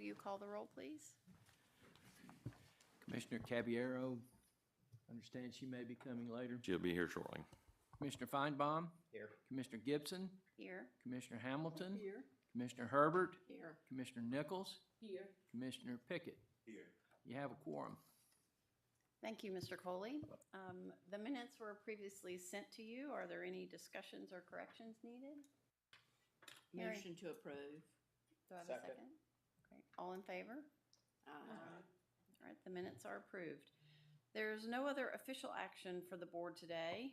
Will you call the roll, please? Commissioner Caballero, understand she may be coming later. She'll be here shortly. Commissioner Feinbaum. Here. Commissioner Gibson. Here. Commissioner Hamilton. Here. Commissioner Herbert. Here. Commissioner Nichols. Here. Commissioner Pickett. Here. You have a quorum. Thank you, Mr. Coley. The minutes were previously sent to you. Are there any discussions or corrections needed? Hearing- Motion to approve. Do I have a Second. second? Great. All in favor? All right, the minutes are approved. There's no other official action for the board today.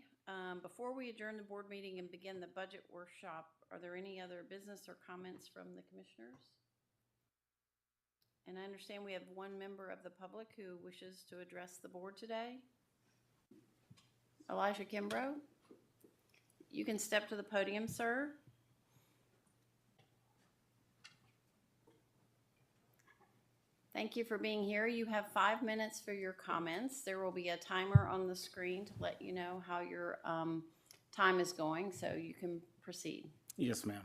Before we adjourn the board meeting and begin the budget workshop, are there any other business or comments from the commissioners? And I understand we have one member of the public who wishes to address the board today. Elijah Kimbrough, you can step to the podium, sir. Thank you for being here. You have 5 minutes for your comments. There will be a timer on the screen to let you know how your time is going, so you can proceed. Yes, ma'am.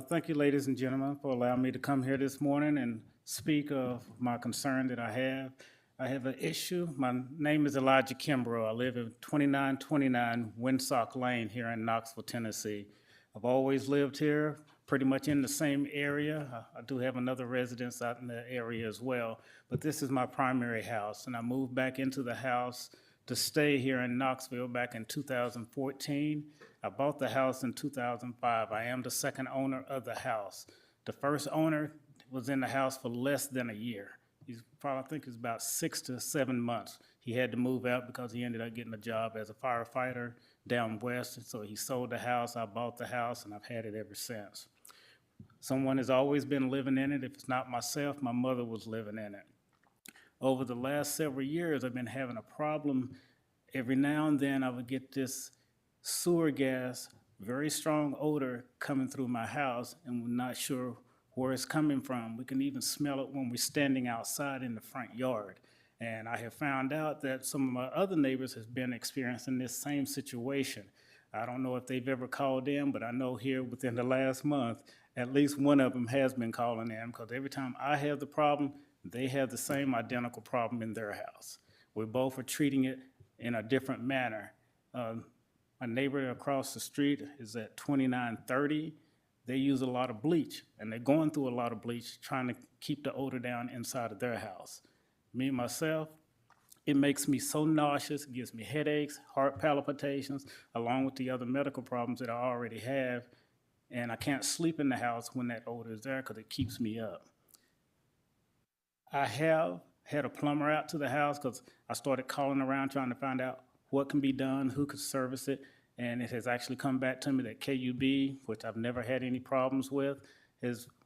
Thank you, ladies and gentlemen, for allowing me to come here this morning and speak of my concern that I have. I have an issue. My name is Elijah Kimbrough. I live at 2929 Windsock Lane here in Knoxville, Tennessee. I've always lived here, pretty much in the same area. I do have another residence out in the area as well, but this is my primary house, and I moved back into the house to stay here in Knoxville back in 2014. I bought the house in 2005. I am the second owner of the house. The first owner was in the house for less than a year. He's probably, I think it's about 6 to 7 months. He had to move out because he ended up getting a job as a firefighter down west. And so he sold the house, I bought the house, and I've had it ever since. Someone has always been living in it. If it's not myself, my mother was living in it. Over the last several years, I've been having a problem. Every now and then I would get this sewer gas, very strong odor coming through my house, and we're not sure where it's coming from. We can even smell it when we're standing outside in the front yard. And I have found out that some of my other neighbors have been experiencing this same situation. I don't know if they've ever called in, but I know here within the last month, at least one of them has been calling in, because every time I have the problem, they have the same identical problem in their house. We both are treating it in a different manner. My neighbor across the street is at 2930. They use a lot of bleach, and they're going through a lot of bleach trying to keep the odor down inside of their house. Me, myself, it makes me so nauseous, it gives me headaches, heart palpitations, along with the other medical problems that I already have, and I can't sleep in the house when that odor is there because it keeps me up. I have had a plumber out to the house because I started calling around trying to find out what can be done, who could service it, and it has actually come back to me that KUB, which I've never had any problems with,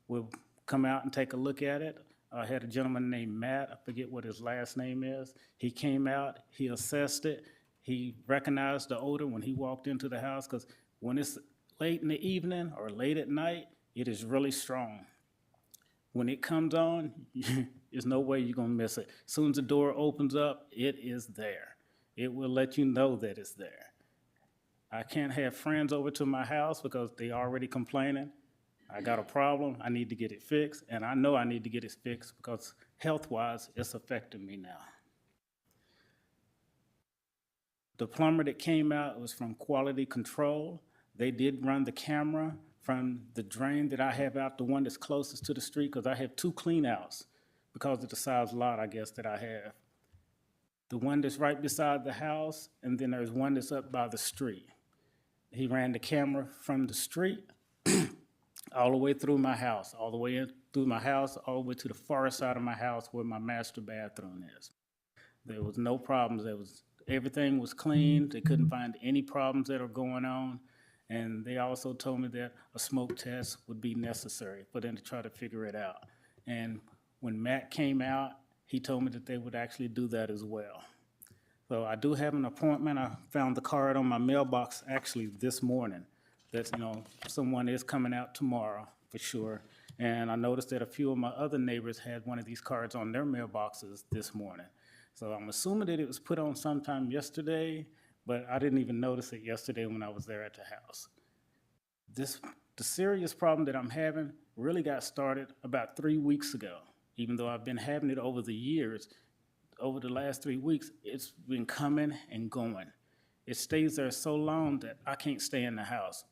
will come out and take a look at it. I had a gentleman named Matt, I forget what his last name is. He came out, he assessed it, he recognized the odor when he walked into the house, because when it's late in the evening or late at night, it is really strong. When it comes on, there's no way you're gonna miss it. As soon as the door opens up, it is there. It will let you know that it's there. I can't have friends over to my house because they already complaining. I got a problem, I need to get it fixed, and I know I need to get it fixed because health-wise, it's affecting me now. The plumber that came out was from Quality Control. They did run the camera from the drain that I have out, the one that's closest to the street, because I have 2 cleanouts because of the size lot, I guess, that I have. The one that's right beside the house, and then there's one that's up by the street. He ran the camera from the street all the way through my house, all the way in through my house, all the way to the far side of my house where my master bathroom is. There was no problems. Everything was clean. They couldn't find any problems that are going on. And they also told me that a smoke test would be necessary for them to try to figure it out. And when Matt came out, he told me that they would actually do that as well. So I do have an appointment. I found the card on my mailbox actually this morning that, someone is coming out tomorrow for sure. And I noticed that a few of my other neighbors had one of these cards on their mailboxes this morning. So I'm assuming that it was put on sometime yesterday, but I didn't even notice it yesterday when I was there at the house. The serious problem that I'm having really got started about 3 weeks ago. Even though I've been having it over the years, over the last 3 weeks, it's been coming and going. It stays there so long that I can't stay in the house.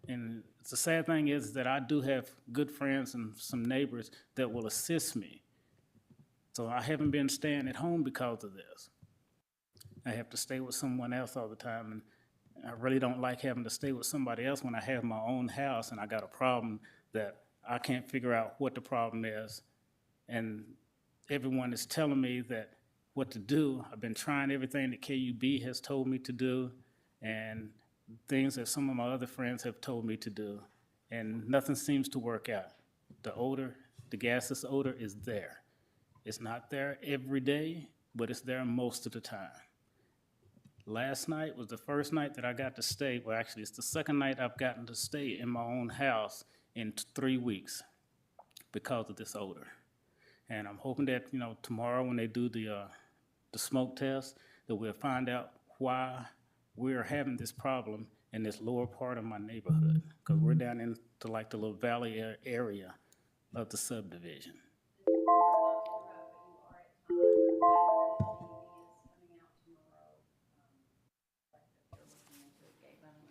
And the sad thing is that I do have good friends and some neighbors that will assist me. So I haven't been staying at home because of this. I have to stay with someone else all the time, and I really don't like having to stay with somebody else when I have my own house and I got a problem that I can't figure out what the problem is. And everyone is telling me that what to do. I've been trying everything that KUB has told me to do and things that some of my other friends have told me to do, and nothing seems to work out. The odor, the gaseous odor is there. It's not there every day, but it's there most of the time. Last night was the first night that I got to stay. Well, actually, it's the second night I've gotten to stay in my own house in 3 weeks because of this odor. And I'm hoping that, tomorrow when they do the smoke test, that we'll find out why we're having this problem in this lower part of my neighborhood, because we're down into like the little valley area of the subdivision.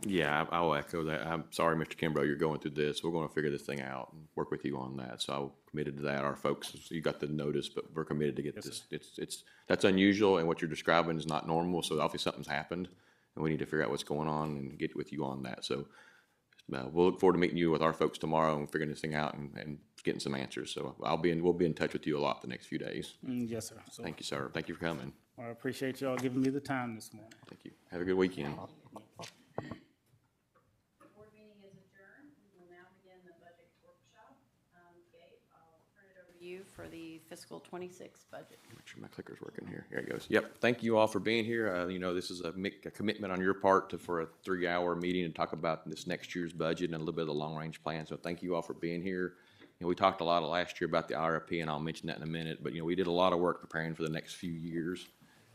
Yeah, I'll echo that. I'm sorry, Mr. Kimbrough, you're going through this. We're going to figure this thing out and work with you on that. So I'm committed to that. Our folks, you got the notice, but we're committed to get this. That's unusual, and what you're describing is not normal. So obviously something's happened, and we need to figure out what's going on and get with you on that. So we'll look forward to meeting you with our folks tomorrow and figuring this thing out and getting some answers. So we'll be in touch with you a lot the next few days. Yes, sir. So, Thank you, sir. Thank you for coming. I appreciate y'all giving me the time this morning. Thank you. Have a good weekend. The board meeting is adjourned. We will now begin the budget workshop. Gabe, I'll turn it over to you for the fiscal '26 budget. Make sure my clicker's working here. Here it goes. Yep. Thank you all for being here. This is a commitment on your part for a 3-hour meeting to talk about this next year's budget and a little bit of the long-range plan. So thank you all for being here. We talked a lot last year about the IRP, and I'll mention that in a minute. But, we did a lot of work preparing for the next few years.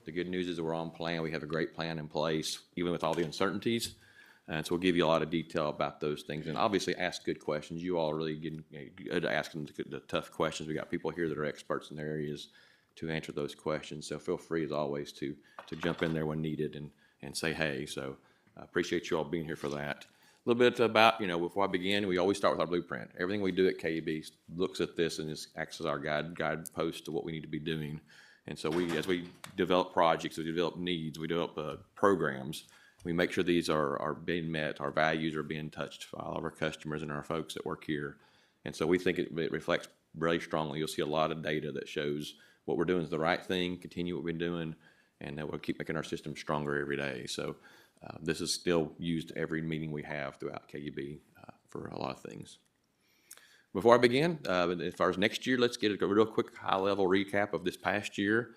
The good news is we're on plan. We have a great plan in place, even with all the uncertainties. And so we'll give you a lot of detail about those things. And obviously ask good questions. You all are really getting good at asking the tough questions. We got people here that are experts in their areas to answer those questions. So feel free, as always, to jump in there when needed and say hey. So I appreciate you all being here for that. A little bit about, before I begin, we always start with our blueprint. Everything we do at KUB looks at this and just acts as our guidepost to what we need to be doing. And so as we develop projects, we develop needs, we develop programs, we make sure these are being met, our values are being touched by all of our customers and our folks that work here. And so we think it reflects really strongly. You'll see a lot of data that shows what we're doing is the right thing, continue what we're doing, and that we'll keep making our system stronger every day. So this is still used every meeting we have throughout KUB for a lot of things. Before I begin, as far as next year, let's get a real quick high-level recap of this past year.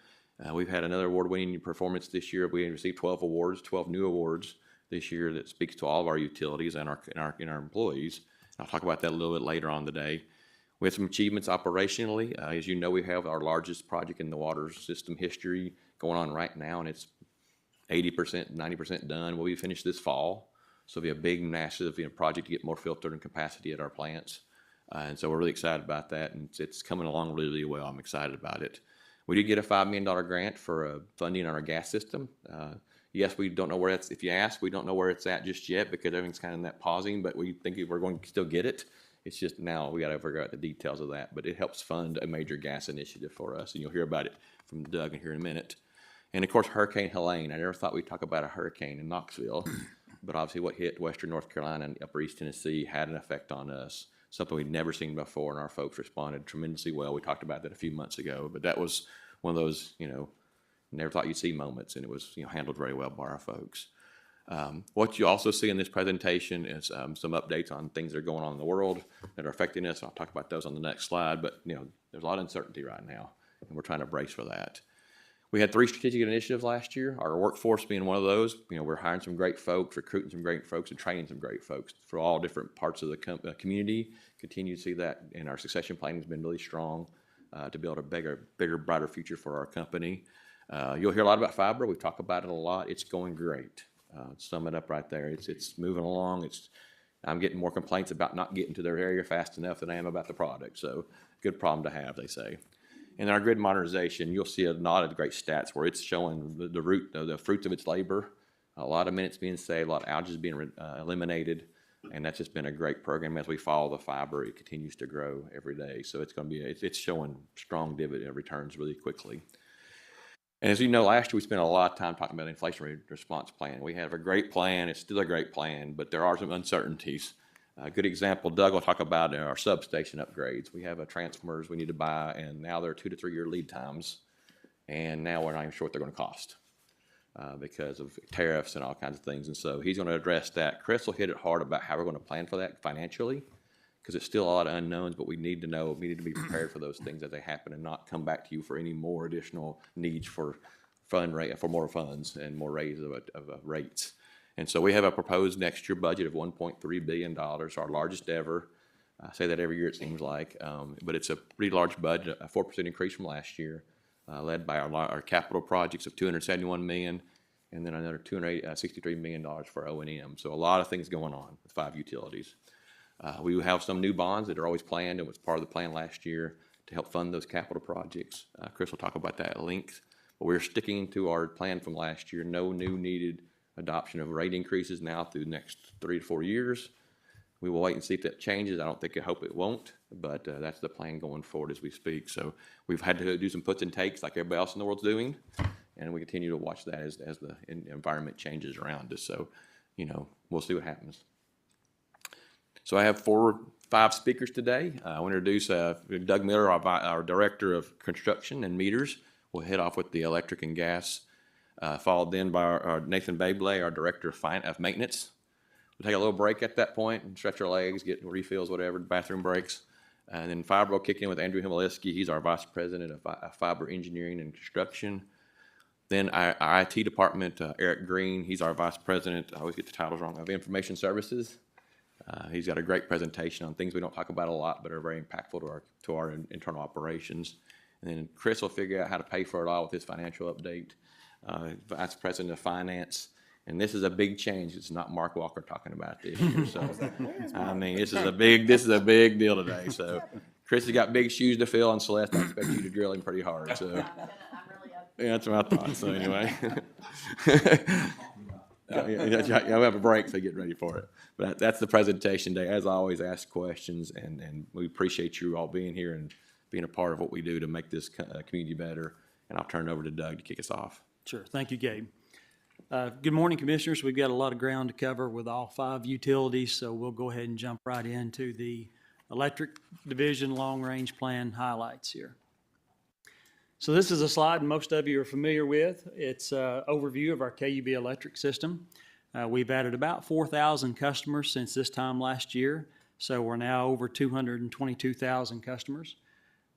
We've had another award-winning performance this year. We received 12 awards, 12 new awards this year that speaks to all of our utilities and our employees. I'll talk about that a little bit later on today. We have some achievements operationally. As you know, we have our largest project in the water system history going on right now, and it's 80%, 90% done. We'll be finished this fall. So it'll be a big, massive project to get more filter and capacity at our plants. And so we're really excited about that, and it's coming along really, really well. I'm excited about it. We did get a $5 million grant for funding on our gas system. Yes, we don't know where it's, if you ask, we don't know where it's at just yet because everything's kind of in that pausing, but we think we're going to still get it. It's just now we got to figure out the details of that, but it helps fund a major gas initiative for us, and you'll hear about it from Doug here in a minute. And of course, Hurricane Helene. I never thought we'd talk about a hurricane in Knoxville, but obviously what hit Western North Carolina and Upper East Tennessee had an effect on us. Something we'd never seen before, and our folks responded tremendously well. We talked about that a few months ago, but that was one of those, never thought you'd see moments, and it was, handled very well by our folks. What you also see in this presentation is some updates on things that are going on in the world that are affecting us. I'll talk about those on the next slide, but, there's a lot of uncertainty right now, and we're trying to brace for that. We had 3 strategic initiatives last year, our workforce being one of those. We're hiring some great folks, recruiting some great folks, and training some great folks for all different parts of the community. Continue to see that, and our succession planning has been really strong to build a bigger, brighter future for our company. You'll hear a lot about fiber. We've talked about it a lot. It's going great. Sum it up right there. It's moving along. I'm getting more complaints about not getting to their area fast enough than I am about the product. So good problem to have, they say. In our grid modernization, you'll see a lot of great stats where it's showing the fruits of its labor, a lot of minutes being saved, a lot of outages being eliminated, and that's just been a great program. As we follow the fiber, it continues to grow every day. So it's going to be it's showing strong dividend returns really quickly. And as you know, last year we spent a lot of time talking about the inflation response plan. We have a great plan. It's still a great plan, but there are some uncertainties. A good example, Doug will talk about our substation upgrades. We have transformers we need to buy, and now they're 2 to 3 year lead times, and now we're not even sure what they're going to cost because of tariffs and all kinds of things. And so he's going to address that. Chris will hit it hard about how we're going to plan for that financially, because it's still a lot of unknowns, but we need to know, we need to be prepared for those things as they happen and not come back to you for any more additional needs for more funds and more raise of rates. And so we have a proposed next year budget of $1.3 billion, our largest ever. I say that every year it seems like, but it's a pretty large budget, a 4% increase from last year, led by our capital projects of $271 million, and then another $263 million for O&M. So a lot of things going on with 5 utilities. We have some new bonds that are always planned and was part of the plan last year to help fund those capital projects. Chris will talk about that at length, but we're sticking to our plan from last year. No new needed adoption of rate increases now through the next 3 to 4 years. We will wait and see if that changes. I hope it won't, but that's the plan going forward as we speak. So we've had to do some puts and takes like everybody else in the world's doing, and we continue to watch that as the environment changes around us. So, we'll see what happens. So I have 5 speakers today. I want to introduce Doug Miller, our Director of Construction and Meters. We'll head off with the electric and gas, followed then by our Nathan Babley, our Director of Maintenance. We'll take a little break at that point and stretch our legs, get refills, whatever, bathroom breaks. And then fiber will kick in with Andrew Himaleski. He's our Vice President of Fiber Engineering and Construction. Then our IT department, Eric Green, he's our Vice President, I always get the titles wrong, of Information Services. He's got a great presentation on things we don't talk about a lot, but are very impactful to our internal operations. And then Chris will figure out how to pay for it all with his financial update. Vice President of Finance, and this is a big change. It's not Mark Walker talking about this year. So, I mean, this is a big deal today. So, Chris has got big shoes to fill, and Celeste, I expect you to drill him pretty hard. So, yeah, that's what I thought. So anyway, you'll have a break, so get ready for it. But that's the presentation day. As always, ask questions, and we appreciate you all being here and being a part of what we do to make this community better. And I'll turn it over to Doug to kick us off. Sure. Thank you, Gabe. Good morning, Commissioners. We've got a lot of ground to cover with all 5 utilities, so we'll go ahead and jump right into the Electric Division Long-Range Plan highlights here. So this is a slide most of you are familiar with. It's an overview of our KUB electric system. We've added about 4,000 customers since this time last year, so we're now over 222,000 customers.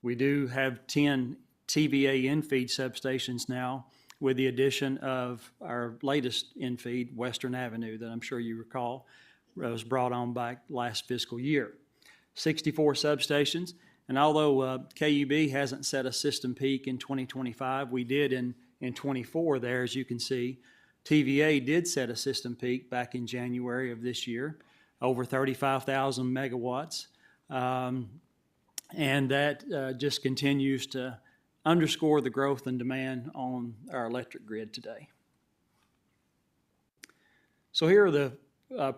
We do have 10 TVA in-feed substations now, with the addition of our latest in-feed, Western Avenue, that I'm sure you recall was brought on back last fiscal year. 64 substations, and although KUB hasn't set a system peak in 2025, we did in 24 there, as you can see. TVA did set a system peak back in January of this year, over 35,000 megawatts, and that just continues to underscore the growth and demand on our electric grid today. So here are the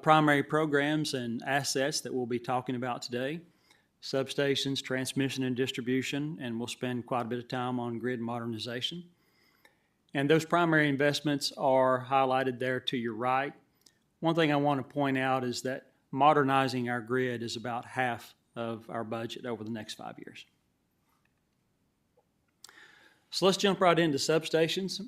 primary programs and assets that we'll be talking about today: substations, transmission and distribution, and we'll spend quite a bit of time on grid modernization. And those primary investments are highlighted there to your right. One thing I want to point out is that modernizing our grid is about half of our budget over the next 5 years. So let's jump right into substations.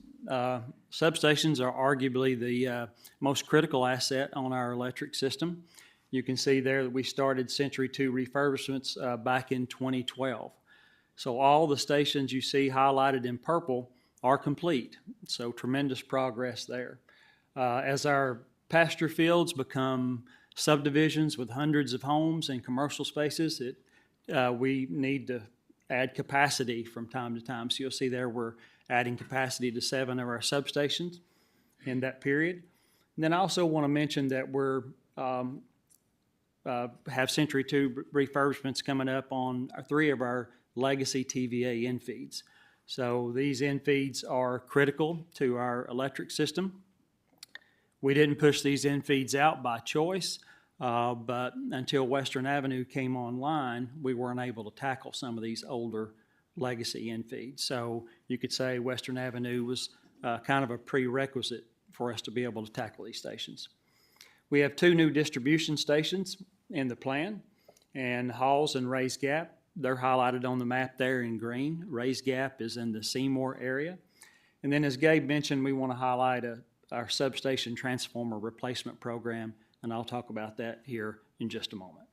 Substations are arguably the most critical asset on our electric system. You can see there that we started Century 2 refurbishments back in 2012. So all the stations you see highlighted in purple are complete. So tremendous progress there. As our pasture fields become subdivisions with hundreds of homes and commercial spaces, we need to add capacity from time to time. So you'll see there we're adding capacity to 7 of our substations in that period. And then I also want to mention that we're have Century 2 refurbishments coming up on 3 of our legacy TVA infeeds. So these infeeds are critical to our electric system. We didn't push these infeeds out by choice, but until Western Avenue came online, we weren't able to tackle some of these older legacy infeeds. So you could say Western Avenue was kind of a prerequisite for us to be able to tackle these stations. We have 2 new distribution stations in the plan, and Halls and Rays Gap. They're highlighted on the map there in green. Rays Gap is in the Seymour area. And then as Gabe mentioned, we want to highlight our substation transformer replacement program, and I'll talk about that here in just a moment.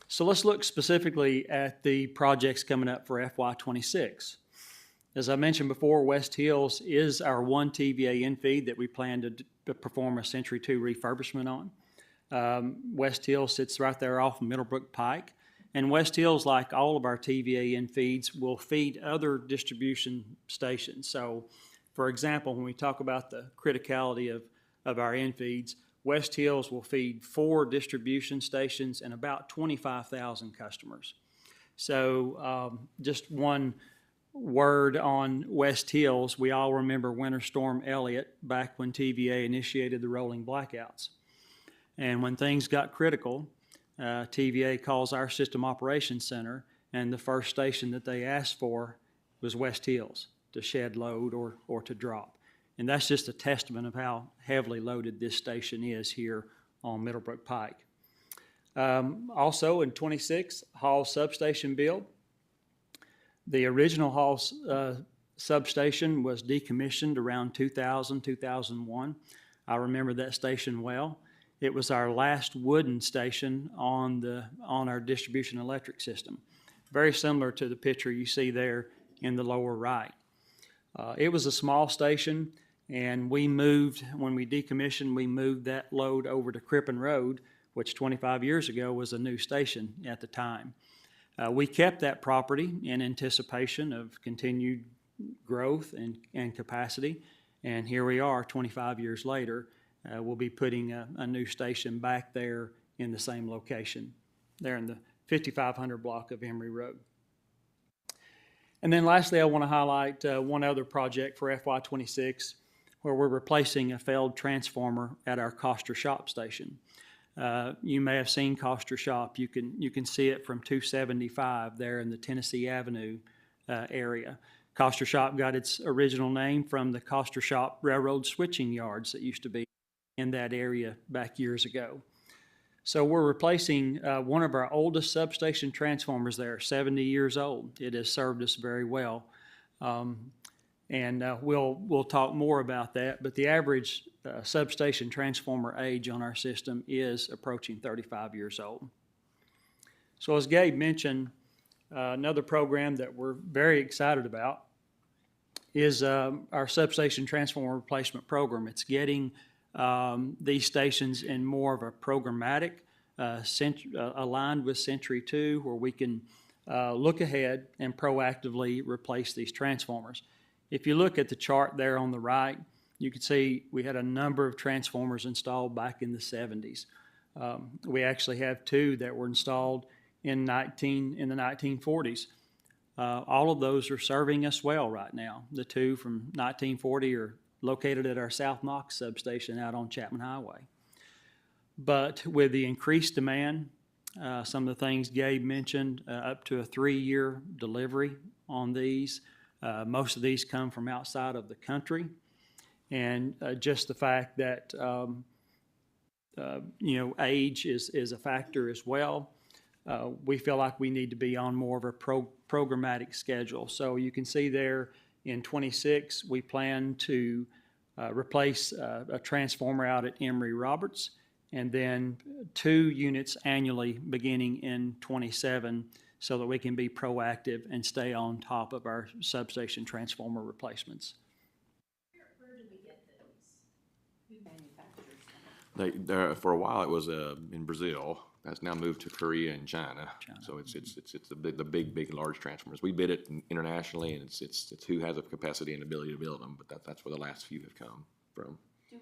So let's look specifically at the projects coming up for FY26. As I mentioned before, West Hills is our 1 TVA infeed that we plan to perform a Century 2 refurbishment on. West Hills sits right there off Middlebrook Pike. And West Hills, like all of our TVA infeeds, will feed other distribution stations. So, for example, when we talk about the criticality of our infeeds, West Hills will feed 4 distribution stations and about 25,000 customers. So just one word on West Hills, we all remember Winter Storm Elliott back when TVA initiated the rolling blackouts. And when things got critical, TVA calls our System Operations Center, and the first station that they asked for was West Hills to shed load or to drop. And that's just a testament of how heavily loaded this station is here on Middlebrook Pike. Also in 26, Hall substation build. The original Hall substation was decommissioned around 2000, 2001. I remember that station well. It was our last wooden station on our distribution electric system. Very similar to the picture you see there in the lower right. It was a small station, and when we decommissioned, we moved that load over to Crippen Road, which 25 years ago was a new station at the time. We kept that property in anticipation of continued growth and capacity, and here we are 25 years later. We'll be putting a new station back there in the same location, there in the 5500 block of Emory Road. And then lastly, I want to highlight one other project for FY26 where we're replacing a failed transformer at our Coster Shop station. You may have seen Coster Shop. You can see it from 275 there in the Tennessee Avenue area. Coster Shop got its original name from the Coster Shop railroad switching yards that used to be in that area back years ago. So we're replacing one of our oldest substation transformers there, 70 years old. It has served us very well. And we'll talk more about that, but the average substation transformer age on our system is approaching 35 years old. So as Gabe mentioned, another program that we're very excited about is our substation transformer replacement program. It's getting these stations in more of a programmatic, aligned with Century 2, where we can look ahead and proactively replace these transformers. If you look at the chart there on the right, you can see we had a number of transformers installed back in the 70s. We actually have 2 that were installed in the 1940s. All of those are serving us well right now. The 2 from 1940 are located at our South Knox substation out on Chapman Highway. But with the increased demand, some of the things Gabe mentioned, up to a 3-year delivery on these. Most of these come from outside of the country. And just the fact that, age is a factor as well. We feel like we need to be on more of a programmatic schedule. So you can see there in 26, we plan to replace a transformer out at Emory Roberts, and then 2 units annually beginning in 27, so that we can be proactive and stay on top of our substation transformer replacements. Where do we get those? Who manufactures them? For a while, it was in Brazil. That's now moved to Korea and China. So it's the big large transformers. We bid it internationally, and it's who has the capacity and ability to build them. But that's where the last few have come from. Do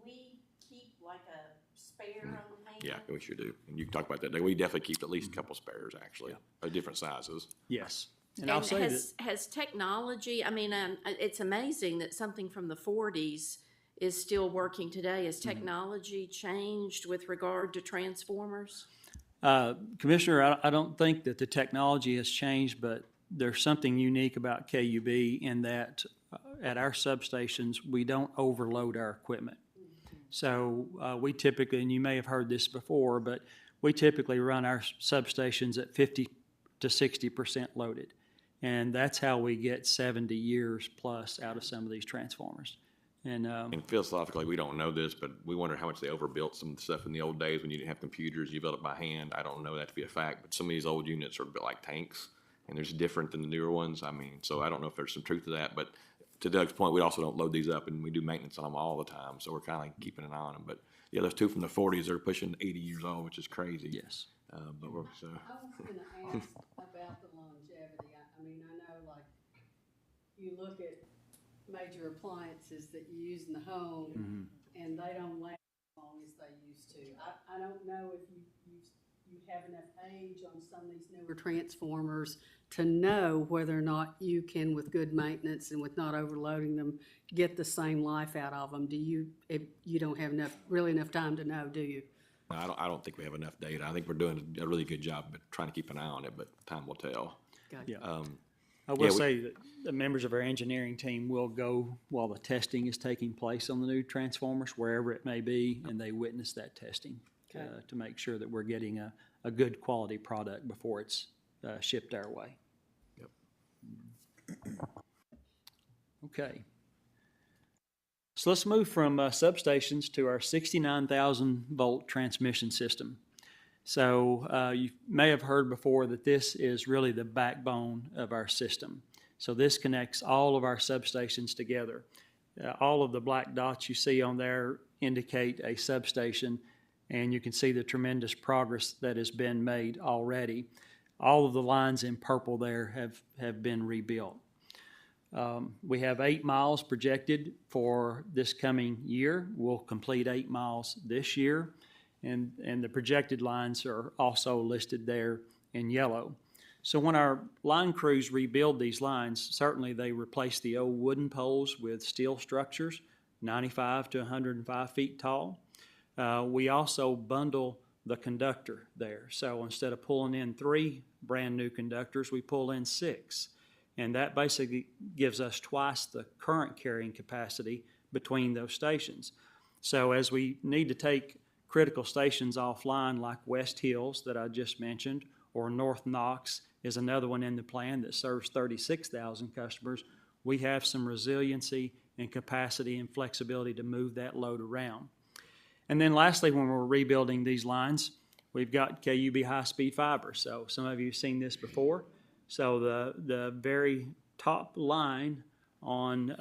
we keep like a spare on Yeah, we sure do. And you can talk about that. We definitely keep at least a couple spares, actually, of different sizes. Yes. And I'll And say that, has technology, I mean, it's amazing that something from the 40s is still working today. Has technology changed with regard to transformers? Commissioner, I don't think that the technology has changed, but there's something unique about KUB in that at our substations, we don't overload our equipment. So we typically, and you may have heard this before, but we typically run our substations at 50 to 60% loaded. And that's how we get 70 years plus out of some of these transformers. And And philosophically, we don't know this, but we wonder how much they overbuilt some of the stuff in the old days when you didn't have computers, you built it by hand. I don't know that to be a fact, but some of these old units are built like tanks, and they're just different than the newer ones. I mean, so I don't know if there's some truth to that, but to Doug's point, we also don't load these up, and we do maintenance on them all the time, so we're kind of like keeping an eye on them. But yeah, those two from the 40s are pushing 80 years old, which is crazy. yes. But we're so. I was gonna ask about the longevity. I mean, I know, like, you look at major appliances that you use in the home, and they don't last as long as they used to. I don't know if you have enough age on some of these newer transformers to know whether or not you can, with good maintenance and with not overloading them, get the same life out of them. Do you, if you don't have really enough time to know, do you? I don't think we have enough data. I think we're doing a really good job at trying to keep an eye on it, but time will tell. Gotcha. Yeah. I yeah, will say that the members of our engineering team will go while the testing is taking place on the new transformers, wherever it may be, and they witness that testing to make sure that we're getting a good quality product before it's shipped our way. Yep. Okay. So let's move from substations to our 69,000 volt transmission system. So you may have heard before that this is really the backbone of our system. So this connects all of our substations together. All of the black dots you see on there indicate a substation, and you can see the tremendous progress that has been made already. All of the lines in purple there have been rebuilt. We have 8 miles projected for this coming year. We'll complete 8 miles this year. And the projected lines are also listed there in yellow. So when our line crews rebuild these lines, certainly they replace the old wooden poles with steel structures, 95 to 105 feet tall. We also bundle the conductor there. So instead of pulling in 3 brand new conductors, we pull in 6. And that basically gives us twice the current carrying capacity between those stations. So as we need to take critical stations offline, like West Hills that I just mentioned, or North Knox is another one in the plan that serves 36,000 customers, we have some resiliency and capacity and flexibility to move that load around. And then lastly, when we're rebuilding these lines, we've got KUB high-speed fiber. So some of you have seen this before. So the very top line on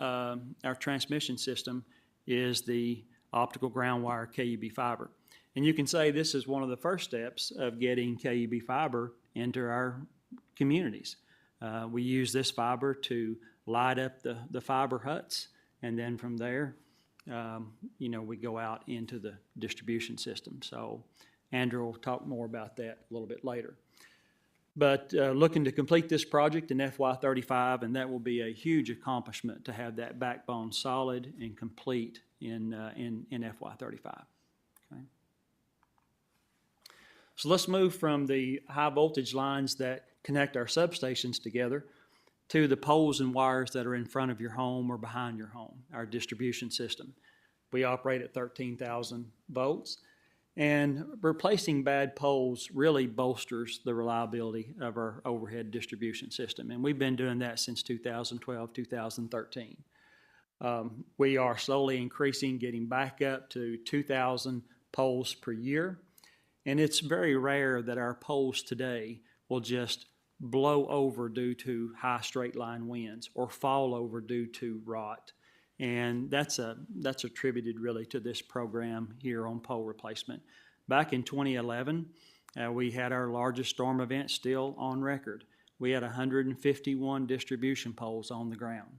our transmission system is the optical ground wire KUB fiber. And you can say this is one of the first steps of getting KUB fiber into our communities. We use this fiber to light up the fiber huts, and then from there, we go out into the distribution system. So Andrew will talk more about that a little bit later. But looking to complete this project in FY35, and that will be a huge accomplishment to have that backbone solid and complete in FY35. Okay. So let's move from the high voltage lines that connect our substations together to the poles and wires that are in front of your home or behind your home, our distribution system. We operate at 13,000 volts, and replacing bad poles really bolsters the reliability of our overhead distribution system, and we've been doing that since 2012, 2013. We are slowly increasing, getting back up to 2,000 poles per year. And it's very rare that our poles today will just blow over due to high straight line winds or fall over due to rot. And that's attributed really to this program here on pole replacement. Back in 2011, we had our largest storm event still on record. We had 151 distribution poles on the ground.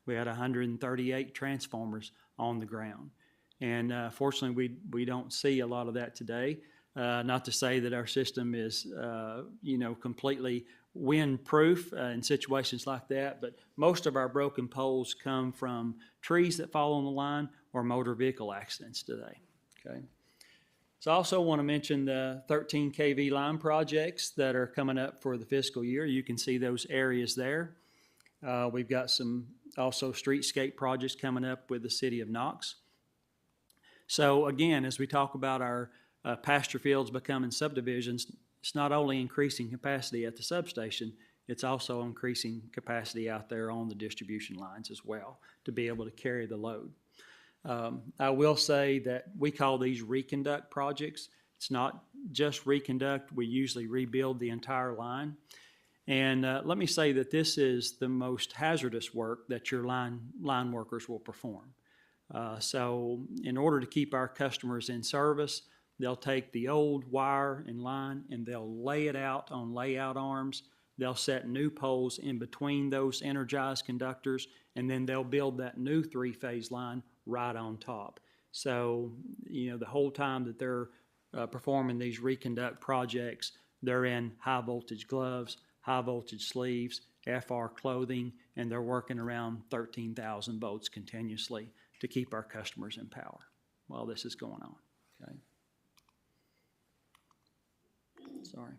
We had 138 transformers on the ground. And fortunately, we don't see a lot of that today. Not to say that our system is, completely wind-proof in situations like that, but most of our broken poles come from trees that fall on the line or motor vehicle accidents today, okay? So I also want to mention the 13 kV line projects that are coming up for the fiscal year. You can see those areas there. We've got some also streetscape projects coming up with the city of Knox. So again, as we talk about our pasture fields becoming subdivisions, it's not only increasing capacity at the substation, it's also increasing capacity out there on the distribution lines as well to be able to carry the load. I will say that we call these reconduct projects. It's not just reconduct. We usually rebuild the entire line. And let me say that this is the most hazardous work that your line workers will perform. So in order to keep our customers in service, they'll take the old wire and line and they'll lay it out on layout arms. They'll set new poles in between those energized conductors, and then they'll build that new three-phase line right on top. So, the whole time that they're performing these reconduct projects, they're in high voltage gloves, high voltage sleeves, FR clothing, and they're working around 13,000 volts continuously to keep our customers in power while this is going on, okay? Sorry.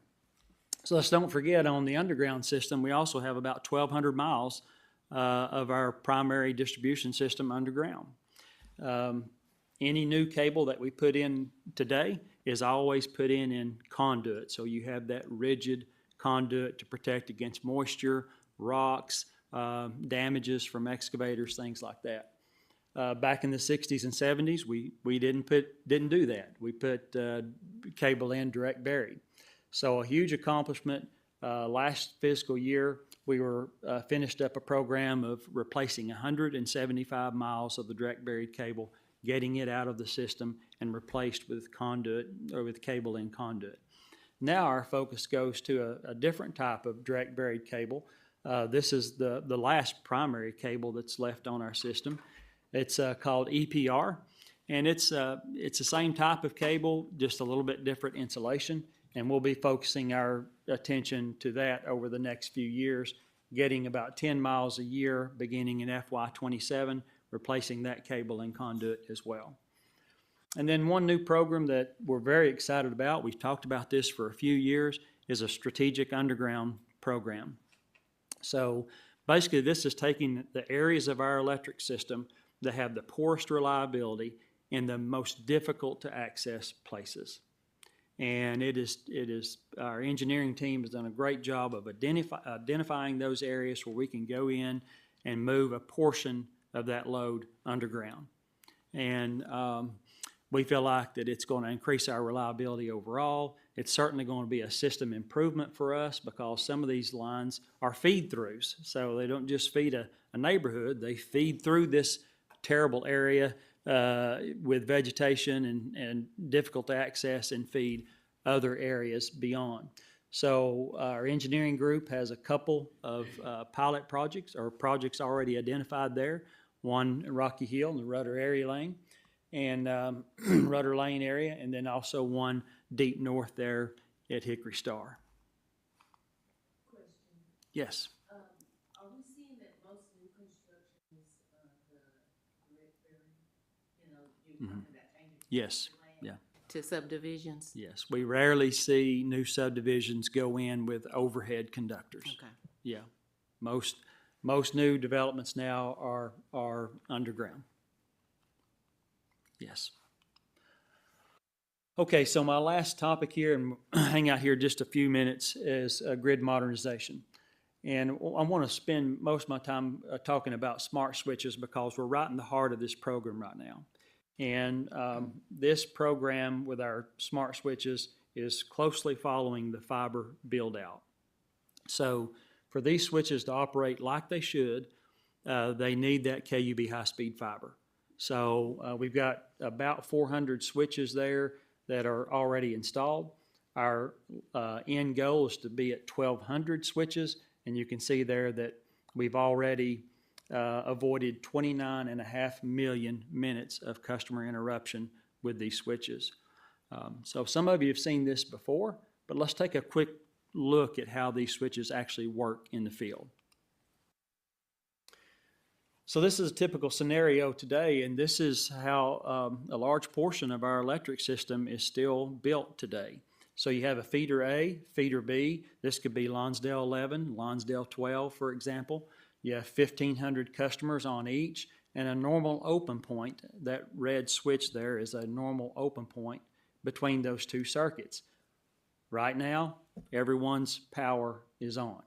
So let's don't forget, on the underground system, we also have about 1,200 miles of our primary distribution system underground. Any new cable that we put in today is always put in conduit. So you have that rigid conduit to protect against moisture, rocks, damages from excavators, things like that. Back in the 60s and 70s, we didn't do that. We put cable in direct buried. So a huge accomplishment. Last fiscal year, we were finished up a program of replacing 175 miles of the direct buried cable, getting it out of the system and replaced with conduit or with cable in conduit. Now our focus goes to a different type of direct buried cable. This is the last primary cable that's left on our system. It's called EPR, and it's the same type of cable, just a little bit different insulation. And we'll be focusing our attention to that over the next few years, getting about 10 miles a year beginning in FY27, replacing that cable and conduit as well. And then one new program that we're very excited about, we've talked about this for a few years, is a strategic underground program. So basically this is taking the areas of our electric system that have the poorest reliability in the most difficult to access places. And it is our engineering team has done a great job of identifying those areas where we can go in and move a portion of that load underground. And we feel like that it's going to increase our reliability overall. It's certainly going to be a system improvement for us because some of these lines are feed-throughs. So they don't just feed a neighborhood, they feed through this terrible area with vegetation and difficult to access and feed other areas beyond. So our engineering group has a couple of pilot projects or projects already identified there. One in Rocky Hill in the Rudder area lane and Rudder Lane area, and then also one deep north there at Hickory Star. Question. Yes. Are we seeing that most new construction is the direct bury? You're talking about changing Yes. land to subdivisions? Yes. We rarely see new subdivisions go in with overhead conductors. Okay. Yeah. Most new developments now are underground. Yes. Okay, so my last topic here, and hang out here just a few minutes, is grid modernization. And I want to spend most of my time talking about smart switches because we're right in the heart of this program right now. And this program with our smart switches is closely following the fiber build out. So for these switches to operate like they should, they need that KUB high-speed fiber. So we've got about 400 switches there that are already installed. Our end goal is to be at 1,200 switches, and you can see there that we've already avoided 29.5 million minutes of customer interruption with these switches. So some of you have seen this before, but let's take a quick look at how these switches actually work in the field. So this is a typical scenario today, and this is how a large portion of our electric system is still built today. So you have a feeder A, feeder B. This could be Lonsdale 11, Lonsdale 12, for example. You have 1,500 customers on each, and a normal open point. That red switch there is a normal open point between those two circuits. Right now, everyone's power is on.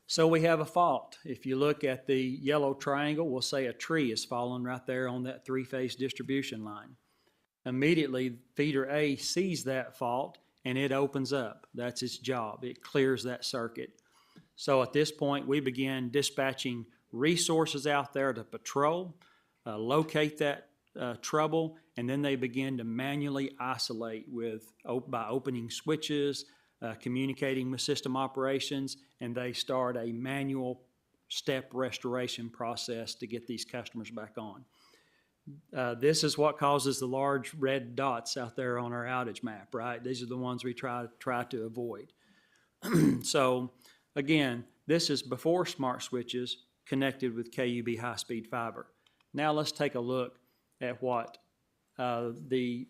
So we have a fault. If you look at the yellow triangle, we'll say a tree is fallen right there on that three-phase distribution line. Immediately, feeder A sees that fault and it opens up. That's its job. It clears that circuit. So at this point, we begin dispatching resources out there to patrol, locate that trouble, and then they begin to manually isolate by opening switches, communicating with system operations, and they start a manual step restoration process to get these customers back on. This is what causes the large red dots out there on our outage map, right? These are the ones we try to avoid. So again, this is before smart switches connected with KUB high-speed fiber. Now let's take a look at what the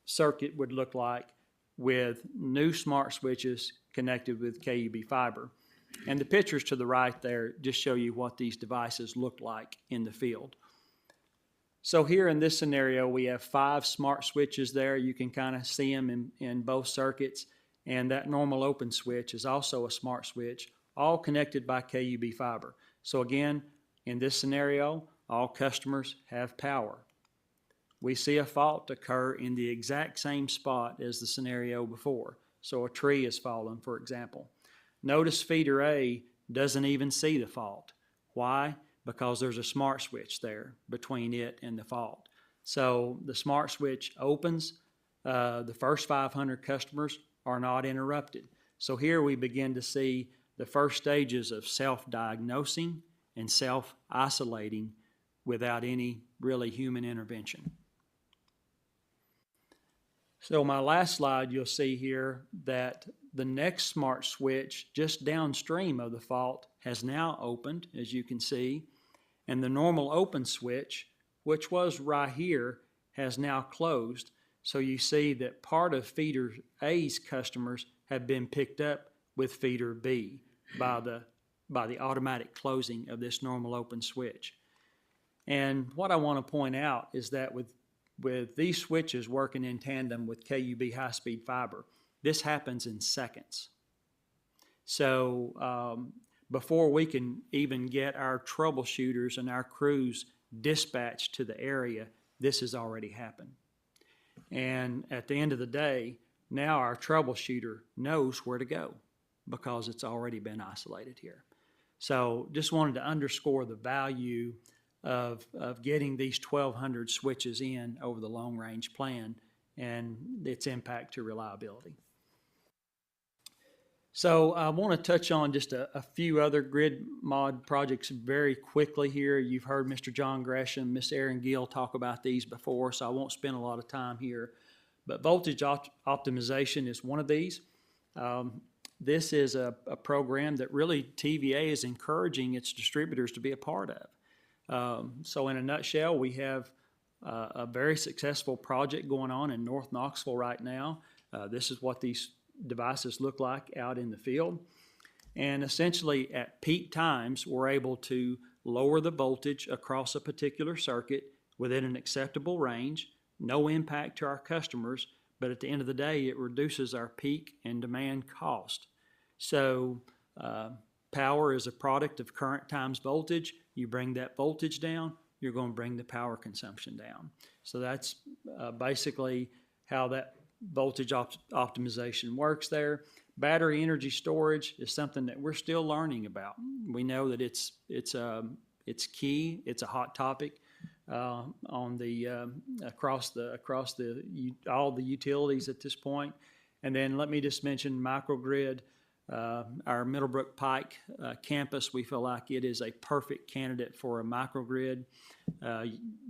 circuit would look like with new smart switches connected with KUB fiber. And the pictures to the right there just show you what these devices look like in the field. So here in this scenario, we have 5 smart switches there. You can kind of see them in both circuits. And that normal open switch is also a smart switch, all connected by KUB fiber. So again, in this scenario, all customers have power. We see a fault occur in the exact same spot as the scenario before. So a tree has fallen, for example. Notice feeder A doesn't even see the fault. Why? Because there's a smart switch there between it and the fault. So the smart switch opens, the first 500 customers are not interrupted. So here we begin to see the first stages of self-diagnosing and self-isolating without any really human intervention. So my last slide, you'll see here that the next smart switch just downstream of the fault has now opened, as you can see, and the normal open switch, which was right here, has now closed. So you see that part of feeder A's customers have been picked up with feeder B by the automatic closing of this normal open switch. And what I want to point out is that with these switches working in tandem with KUB high-speed fiber, this happens in seconds. So before we can even get our troubleshooters and our crews dispatched to the area, this has already happened. And at the end of the day, now our troubleshooter knows where to go because it's already been isolated here. So just wanted to underscore the value of getting these 1,200 switches in over the long-range plan and its impact to reliability. So I want to touch on just a few other grid mod projects very quickly here. You've heard Mr. John Gresham, Ms. Erin Gill talk about these before, so I won't spend a lot of time here. But voltage optimization is one of these. This is a program that really TVA is encouraging its distributors to be a part of. So in a nutshell, we have a very successful project going on in North Knoxville right now. This is what these devices look like out in the field. And essentially at peak times, we're able to lower the voltage across a particular circuit within an acceptable range, no impact to our customers, but at the end of the day, it reduces our peak and demand cost. So power is a product of current times voltage. You bring that voltage down, you're going to bring the power consumption down. So that's basically how that voltage optimization works there. Battery energy storage is something that we're still learning about. We know that it's key. It's a hot topic on the across all the utilities at this point. And then let me just mention microgrid. Our Middlebrook Pike campus, we feel like it is a perfect candidate for a microgrid.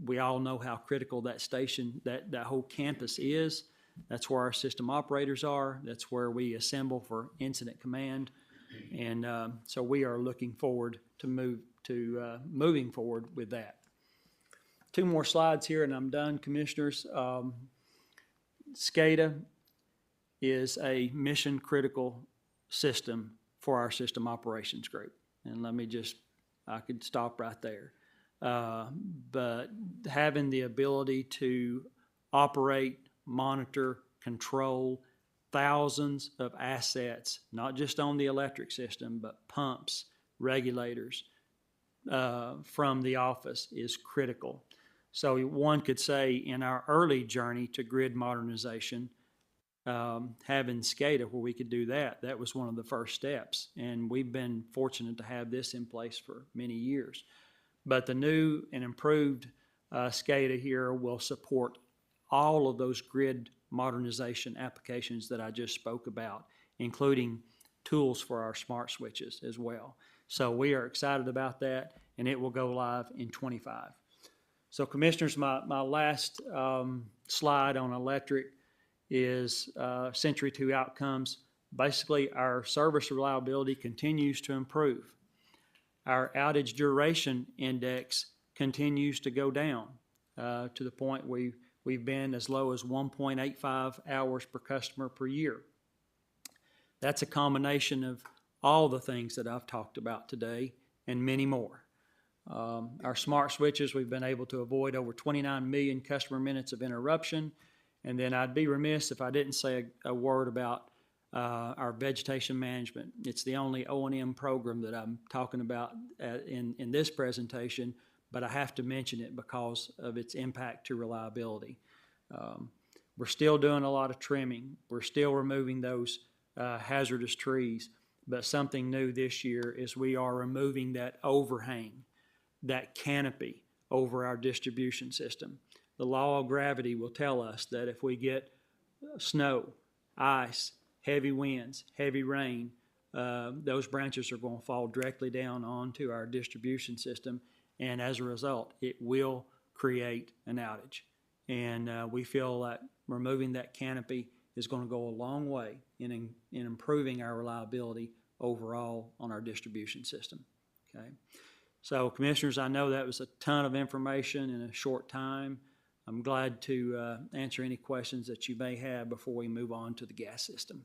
We all know how critical that station, that whole campus is. That's where our system operators are. That's where we assemble for incident command. And so we are looking forward to moving forward with that. 2 more slides here and I'm done, Commissioners. SCADA is a mission critical system for our system operations group. And I could stop right there. But having the ability to operate, monitor, control thousands of assets, not just on the electric system, but pumps, regulators, from the office is critical. So one could say in our early journey to grid modernization, having SCADA where we could do that was one of the first steps. And we've been fortunate to have this in place for many years. But the new and improved SCADA here will support all of those grid modernization applications that I just spoke about, including tools for our smart switches as well. So we are excited about that, and it will go live in 25. So Commissioners, my last slide on electric is Century 2 outcomes. Basically, our service reliability continues to improve. Our outage duration index continues to go down to the point we've been as low as 1.85 hours per customer per year. That's a combination of all the things that I've talked about today and many more. Our smart switches, we've been able to avoid over 29 million customer minutes of interruption. And then I'd be remiss if I didn't say a word about our vegetation management. It's the only O&M program that I'm talking about in this presentation, but I have to mention it because of its impact to reliability. We're still doing a lot of trimming. We're still removing those hazardous trees, but something new this year is we are removing that overhang, that canopy over our distribution system. The law of gravity will tell us that if we get snow, ice, heavy winds, heavy rain, those branches are going to fall directly down onto our distribution system, and as a result, it will create an outage. And we feel that removing that canopy is going to go a long way in improving our reliability overall on our distribution system. Okay. So, Commissioners, I know that was a ton of information in a short time. I'm glad to answer any questions that you may have before we move on to the gas system.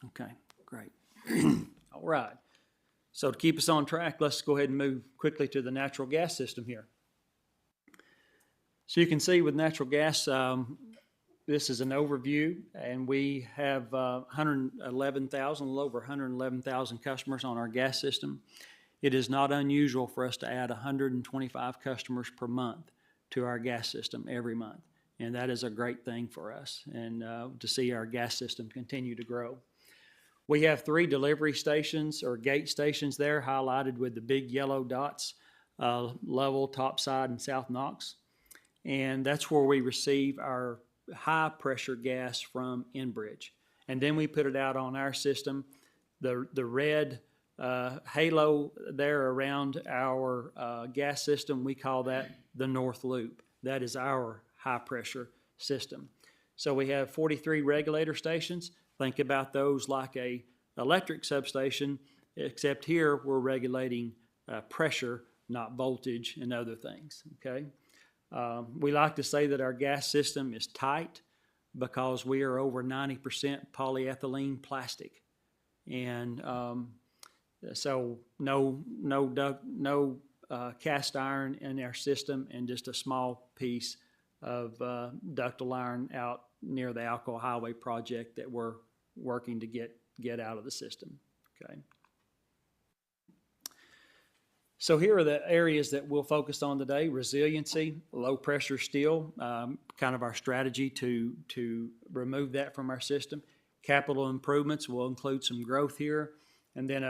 Okay, great. All right. So to keep us on track, let's go ahead and move quickly to the natural gas system here. So you can see with natural gas, this is an overview, and we have 111,000, a little over 111,000 customers on our gas system. It is not unusual for us to add 125 customers per month to our gas system every month, and that is a great thing for us, and to see our gas system continue to grow. We have 3 delivery stations or gate stations there highlighted with the big yellow dots, Level, Topside, and South Knox. And that's where we receive our high pressure gas from Enbridge. And then we put it out on our system. The red halo there around our gas system, we call that the North Loop. That is our high pressure system. So we have 43 regulator stations. Think about those like a electric substation, except here we're regulating pressure, not voltage and other things, okay? We like to say that our gas system is tight because we are over 90% polyethylene plastic. And so no cast iron in our system, and just a small piece of ductile iron out near the Alcoa Highway project that we're working to get out of the system, okay? So here are the areas that we'll focus on today: resiliency, low pressure steel, kind of our strategy to remove that from our system. Capital improvements will include some growth here, and then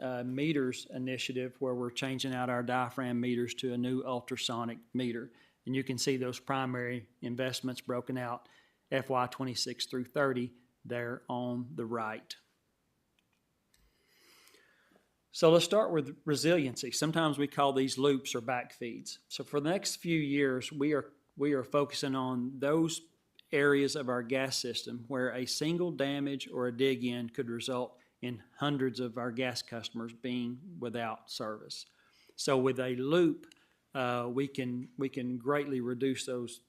a meters initiative where we're changing out our diaphragm meters to a new ultrasonic meter. And you can see those primary investments broken out FY 26 through 30 there on the right. So let's start with resiliency. Sometimes we call these loops or backfeeds. So for the next few years, we are focusing on those areas of our gas system where a single damage or a dig-in could result in hundreds of our gas customers being without service. So with a loop, we can greatly reduce those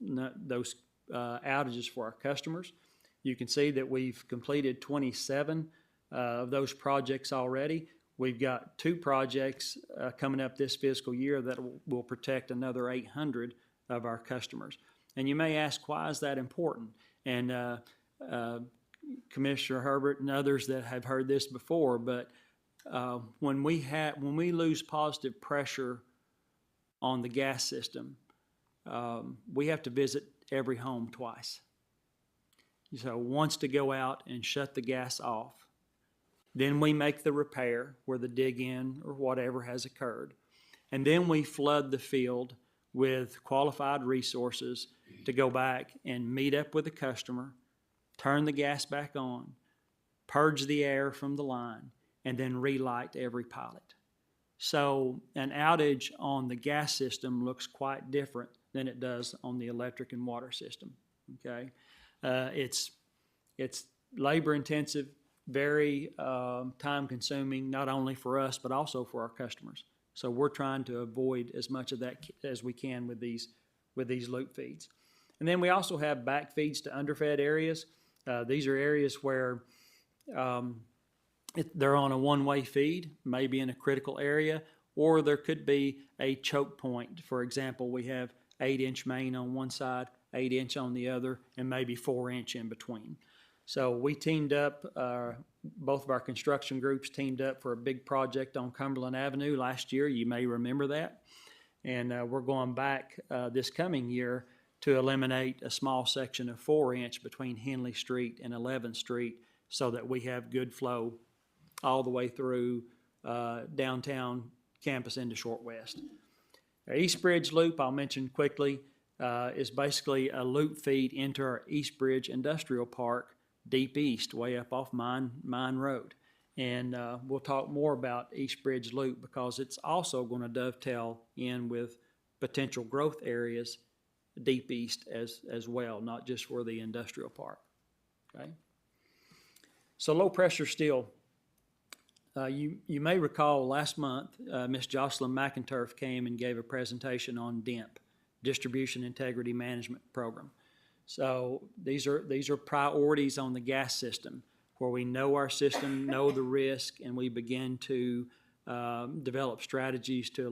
outages for our customers. You can see that we've completed 27 of those projects already. We've got 2 projects coming up this fiscal year that will protect another 800 of our customers. And you may ask, why is that important? And Commissioner Herbert and others that have heard this before, but when we lose positive pressure on the gas system, we have to visit every home twice. So once to go out and shut the gas off. Then we make the repair where the dig-in or whatever has occurred. And then we flood the field with qualified resources to go back and meet up with the customer, turn the gas back on, purge the air from the line, and then relight every pilot. So an outage on the gas system looks quite different than it does on the electric and water system, okay? It's labor intensive, very time consuming, not only for us, but also for our customers. So we're trying to avoid as much of that as we can with these loop feeds. And then we also have back feeds to underfed areas. These are areas where they're on a one-way feed, maybe in a critical area, or there could be a choke point. For example, we have 8-inch main on one side, 8-inch on the other, and maybe 4-inch in between. So we teamed up, both of our construction groups teamed up for a big project on Cumberland Avenue last year. You may remember that. And we're going back this coming year to eliminate a small section of 4-inch between Henley Street and 11th Street so that we have good flow all the way through downtown campus into Short West. Our East Bridge Loop, I'll mention quickly, is basically a loop feed into our East Bridge Industrial Park deep east, way up off Mine Road. And we'll talk more about East Bridge Loop because it's also going to dovetail in with potential growth areas deep east as well, not just for the industrial park, okay? So low pressure steel. You may recall last month, Ms. Jocelyn McInturf came and gave a presentation on DIMP, Distribution Integrity Management Program. So these are priorities on the gas system where we know our system, know the risk, and we begin to develop strategies to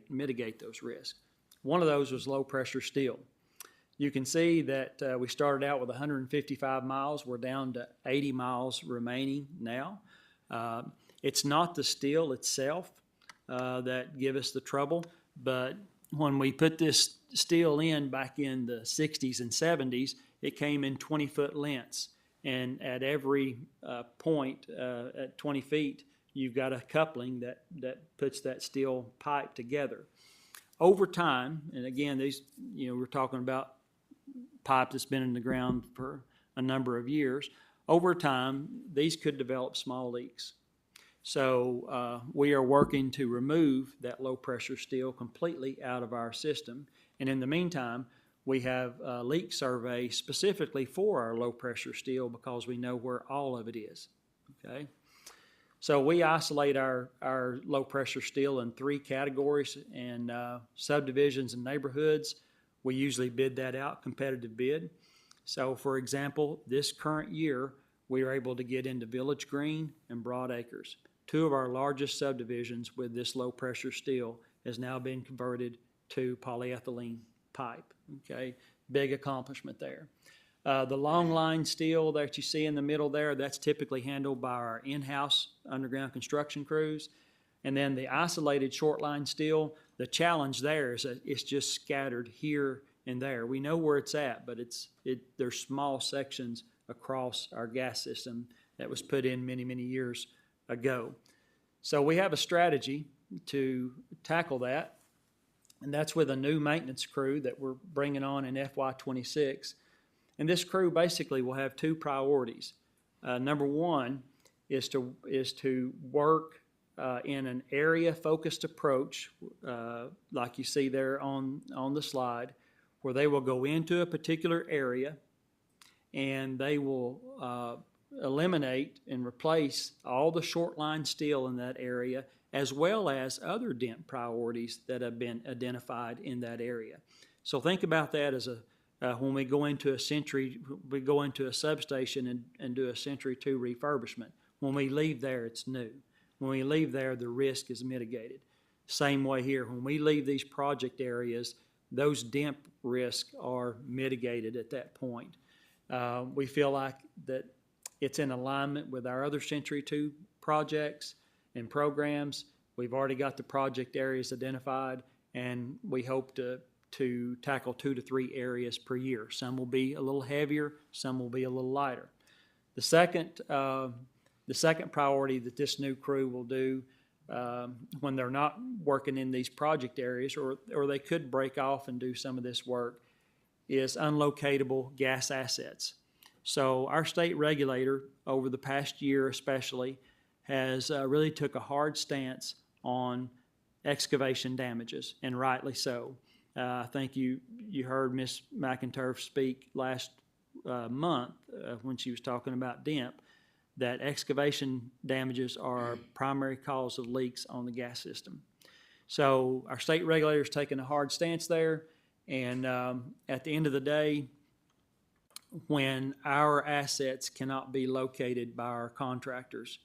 mitigate those risks. One of those was low pressure steel. You can see that we started out with 155 miles. We're down to 80 miles remaining now. It's not the steel itself that give us the trouble, but when we put this steel in back in the 60s and 70s, it came in 20-foot lengths. And at every point at 20 feet, you've got a coupling that puts that steel pipe together. Over time, and again, these, we're talking about pipe that's been in the ground for a number of years. Over time, these could develop small leaks. So we are working to remove that low pressure steel completely out of our system. And in the meantime, we have a leak survey specifically for our low pressure steel because we know where all of it is, okay? So we isolate our low pressure steel in 3 categories, and subdivisions and neighborhoods, we usually bid that out, competitive bid. So for example, this current year, we were able to get into Village Green and Broad Acres. 2 of our largest subdivisions with this low pressure steel has now been converted to polyethylene pipe, okay? Big accomplishment there. The long line steel that you see in the middle there, that's typically handled by our in-house underground construction crews. And then the isolated short line steel, the challenge there is that it's just scattered here and there. We know where it's at, but there's small sections across our gas system that was put in many, many years ago. So we have a strategy to tackle that. And that's with a new maintenance crew that we're bringing on in FY '26. And this crew basically will have two priorities. Number one is to work in an area-focused approach, like you see there on the slide, where they will go into a particular area and they will eliminate and replace all the short line steel in that area, as well as other dent priorities that have been identified in that area. So think about that as when we go into a substation and do a Century 2 refurbishment. When we leave there, it's new. When we leave there, the risk is mitigated. Same way here. When we leave these project areas, those dent risks are mitigated at that point. We feel like that it's in alignment with our other Century 2 projects and programs. We've already got the project areas identified, and we hope to tackle 2 to 3 areas per year. Some will be a little heavier, some will be a little lighter. The second priority that this new crew will do when they're not working in these project areas, or they could break off and do some of this work, is unlocatable gas assets. So our state regulator, over the past year especially, has really took a hard stance on excavation damages, and rightly so. I think you heard Ms. McInturf speak last month when she was talking about DEMP, that excavation damages are a primary cause of leaks on the gas system. So our state regulator is taking a hard stance there, and at the end of the day, when our assets cannot be located by our contractors,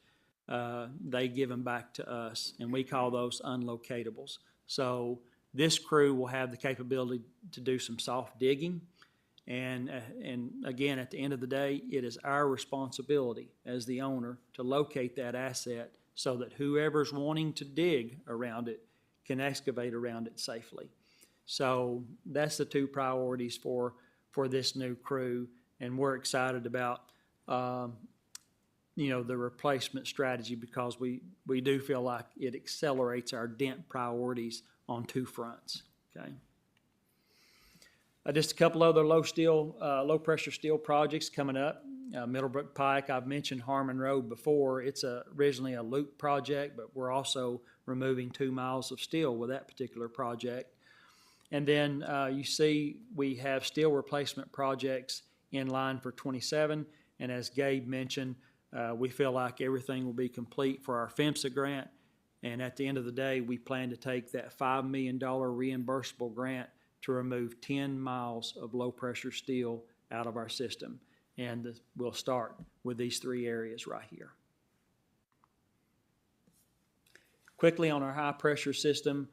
they give them back to us, and we call those unlocatables. So this crew will have the capability to do some soft digging, and again, at the end of the day, it is our responsibility as the owner to locate that asset so that whoever's wanting to dig around it can excavate around it safely. So that's the two priorities for this new crew, and we're excited about the replacement strategy, because we do feel like it accelerates our dent priorities on 2 fronts. Okay. Just a couple other low pressure steel projects coming up. Middlebrook Pike, I've mentioned Harmon Road before. It's originally a loop project, but we're also removing 2 miles of steel with that particular project. And then you see we have steel replacement projects in line for 27. And as Gabe mentioned, we feel like everything will be complete for our PHMSA grant. And at the end of the day, we plan to take that $5 million reimbursable grant to remove 10 miles of low-pressure steel out of our system. And we'll start with these 3 areas right here. Quickly on our high-pressure system,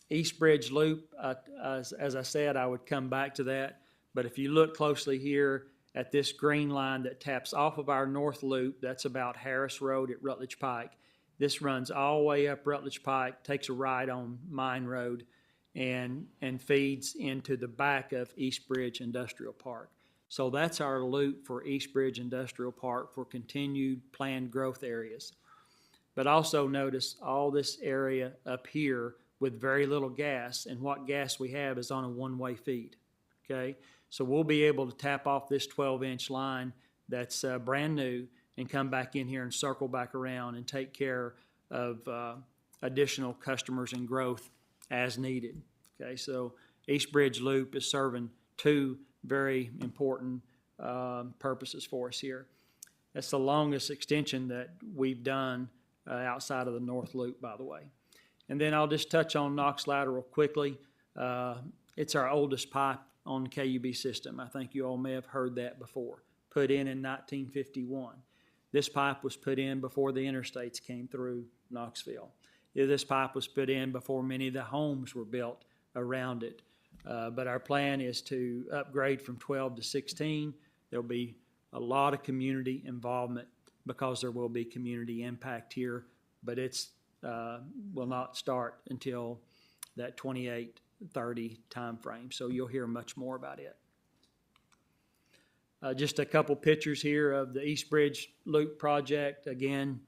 East Bridge Loop, as I said, I would come back to that. But if you look closely here at this green line that taps off of our north loop, that's about Harris Road at Rutledge Pike. This runs all the way up Rutledge Pike, takes a right on Mine Road, and feeds into the back of East Bridge Industrial Park. So that's our loop for East Bridge Industrial Park for continued planned growth areas. But also notice all this area up here with very little gas, and what gas we have is on a one-way feed, okay? So we'll be able to tap off this 12-inch line that's brand new and come back in here and circle back around and take care of additional customers and growth as needed. Okay, so East Bridge Loop is serving 2 very important purposes for us here. That's the longest extension that we've done outside of the North Loop, by the way. And then I'll just touch on Knox Lateral quickly. It's our oldest pipe on the KUB system. I think you all may have heard that before. Put in 1951. This pipe was put in before the interstates came through Knoxville. This pipe was put in before many of the homes were built around it. But our plan is to upgrade from 12 to 16. There'll be a lot of community involvement because there will be community impact here, but it's will not start until that 28-30 time frame. So you'll hear much more about it. Just a couple pictures here of the East Bridge Loop project. Again,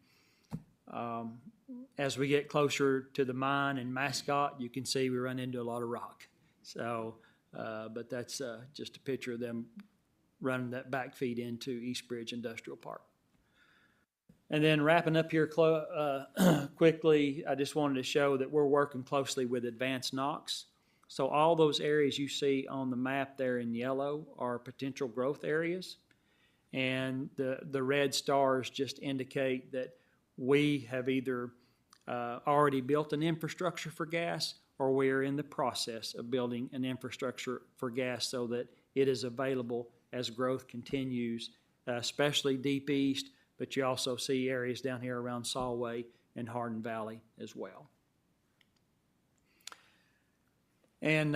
As we get closer to the mine and Mascot, you can see we run into a lot of rock. So, but that's just a picture of them running that back feed into East Bridge Industrial Park. And then wrapping up here quickly, I just wanted to show that we're working closely with Advanced Knox. So all those areas you see on the map there in yellow are potential growth areas. And the red stars just indicate that we have either already built an infrastructure for gas, or we are in the process of building an infrastructure for gas so that it is available as growth continues, especially deep east, but you also see areas down here around Solway and Hardin Valley as well. And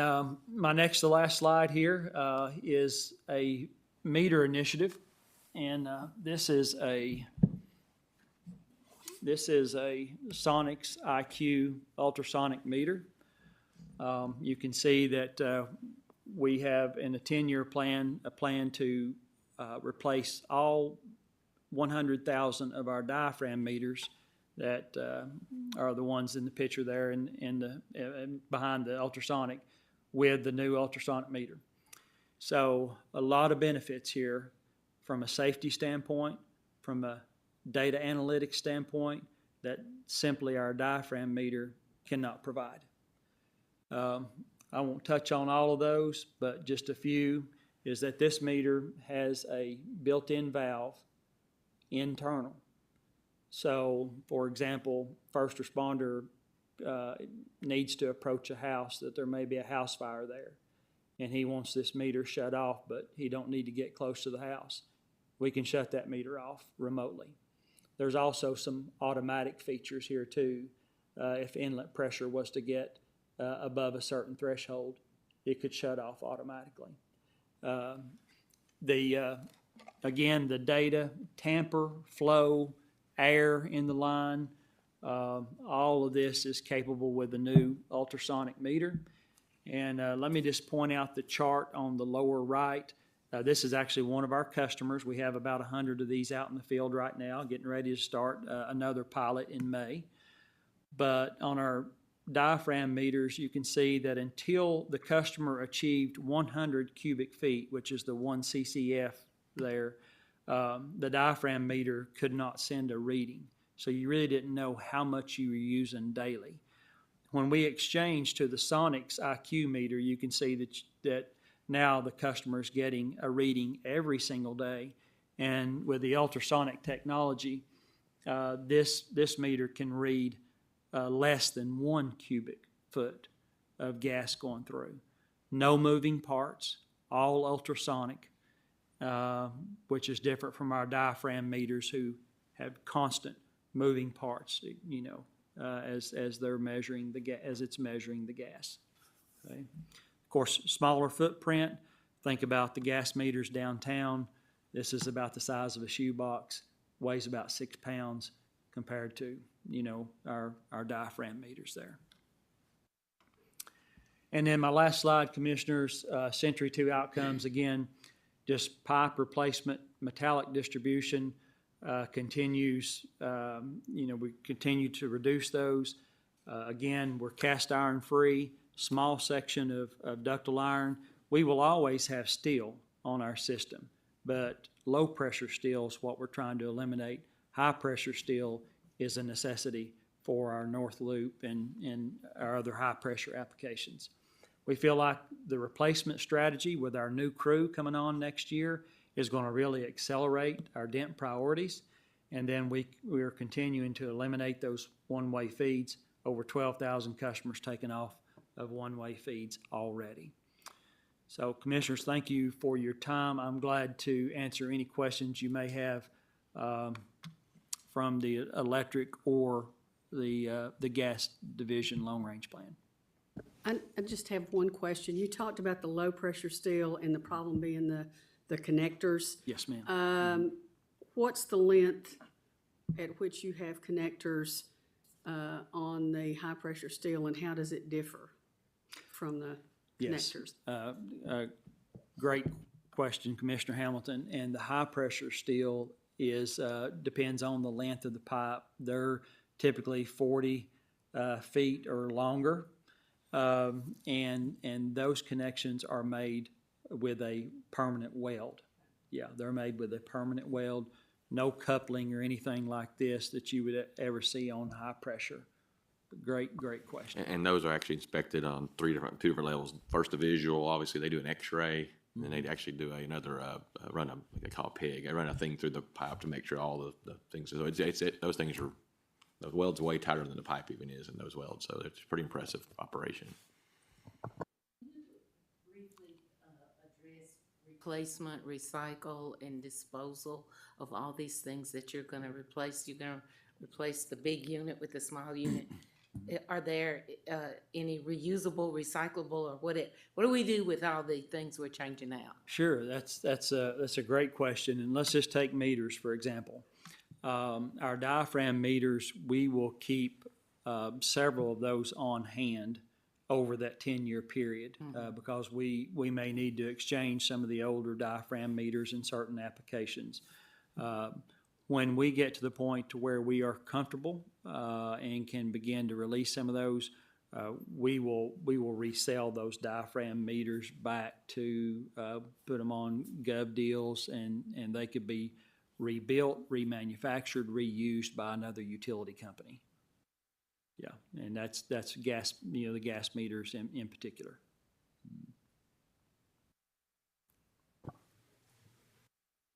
my next to last slide here is a meter initiative, and this is a Sonics IQ ultrasonic meter. You can see that we have in a 10-year plan a plan to replace all 100,000 of our diaphragm meters that are the ones in the picture there and behind the ultrasonic with the new ultrasonic meter. So a lot of benefits here from a safety standpoint, from a data analytics standpoint that simply our diaphragm meter cannot provide. I won't touch on all of those, but just a few is that this meter has a built-in valve internal. So, for example, first responder needs to approach a house that there may be a house fire there, and he wants this meter shut off, but he don't need to get close to the house. We can shut that meter off remotely. There's also some automatic features here too. If inlet pressure was to get above a certain threshold, it could shut off automatically. Again, the data, tamper, flow, air in the line, all of this is capable with the new ultrasonic meter. And let me just point out the chart on the lower right. This is actually one of our customers. We have about 100 of these out in the field right now, getting ready to start another pilot in May. But on our diaphragm meters, you can see that until the customer achieved 100 cubic feet, which is the 1 CCF there, the diaphragm meter could not send a reading. So you really didn't know how much you were using daily. When we exchanged to the Sonics IQ meter, you can see that now the customer is getting a reading every single day. And with the ultrasonic technology, this meter can read less than 1 cubic foot of gas going through. No moving parts, all ultrasonic, which is different from our diaphragm meters who have constant moving parts, you know, as they're measuring as it's measuring the gas. Okay. Of course, smaller footprint. Think about the gas meters downtown. This is about the size of a shoebox, weighs about 6 pounds compared to, you know, our diaphragm meters there. And then my last slide, Commissioners, Century 2 outcomes, again, just pipe replacement, metallic distribution continues, you know, we continue to reduce those. Again, we're cast iron free, small section of ductile iron. We will always have steel on our system, but low pressure steel is what we're trying to eliminate. High pressure steel is a necessity for our North Loop and our other high pressure applications. We feel like the replacement strategy with our new crew coming on next year is going to really accelerate our DENT priorities. And then we are continuing to eliminate those one-way feeds. Over 12,000 customers taken off of one-way feeds already. So, Commissioners, thank you for your time. I'm glad to answer any questions you may have from the electric or the gas division long-range plan. I just have one question. You talked about the low-pressure steel and the problem being the connectors. Yes, ma'am. What's the length at which you have connectors on the high-pressure steel, and how does it differ from the connectors? Yes. Great question, Commissioner Hamilton. And the high-pressure steel is depends on the length of the pipe. They're typically 40 feet or longer. And those connections are made with a permanent weld. Yeah, they're made with a permanent weld, no coupling or anything like this that you would ever see on high pressure. Great question. And those are actually inspected on two different levels. First, the visual, obviously they do an X-ray, and then they actually do another, run what they call PIG. They run a thing through the pipe to make sure all the things, so those things are, those welds are way tighter than the pipe even is in those welds, so it's a pretty impressive operation. Briefly address replacement, recycle, and disposal of all these things that you're gonna replace? You're gonna replace the big unit with the small unit. Are there any reusable, recyclable, or what do we do with all the things we're changing out? Sure, that's a great question, and let's just take meters, for example. Our diaphragm meters, we will keep several of those on hand over that 10-year period because we may need to exchange some of the older diaphragm meters in certain applications. When we get to the point to where we are comfortable and can begin to release some of those, we will resell those diaphragm meters back to put them on gov deals, and they could be rebuilt, remanufactured, reused by another utility company. Yeah, and that's gas, the gas meters in particular.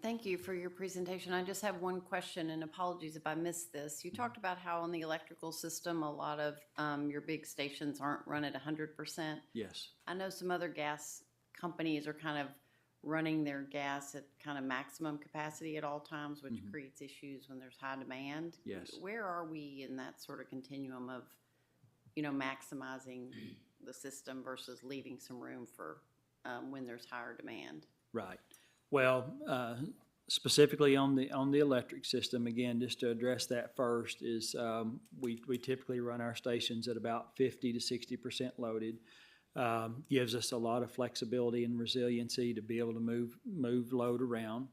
Thank you for your presentation. I just have one question, and apologies if I missed this. You talked about how on the electrical system, a lot of your big stations aren't run at 100%. Yes. I know some other gas companies are kind of running their gas at kind of maximum capacity at all times, which creates issues when there's high demand. Yes. Where are we in that sort of continuum of, maximizing the system versus leaving some room for when there's higher demand? Right. Well, specifically on the electric system, again, just to address that first, is we typically run our stations at about 50 to 60% loaded. Gives us a lot of flexibility and resiliency to be able to move load around.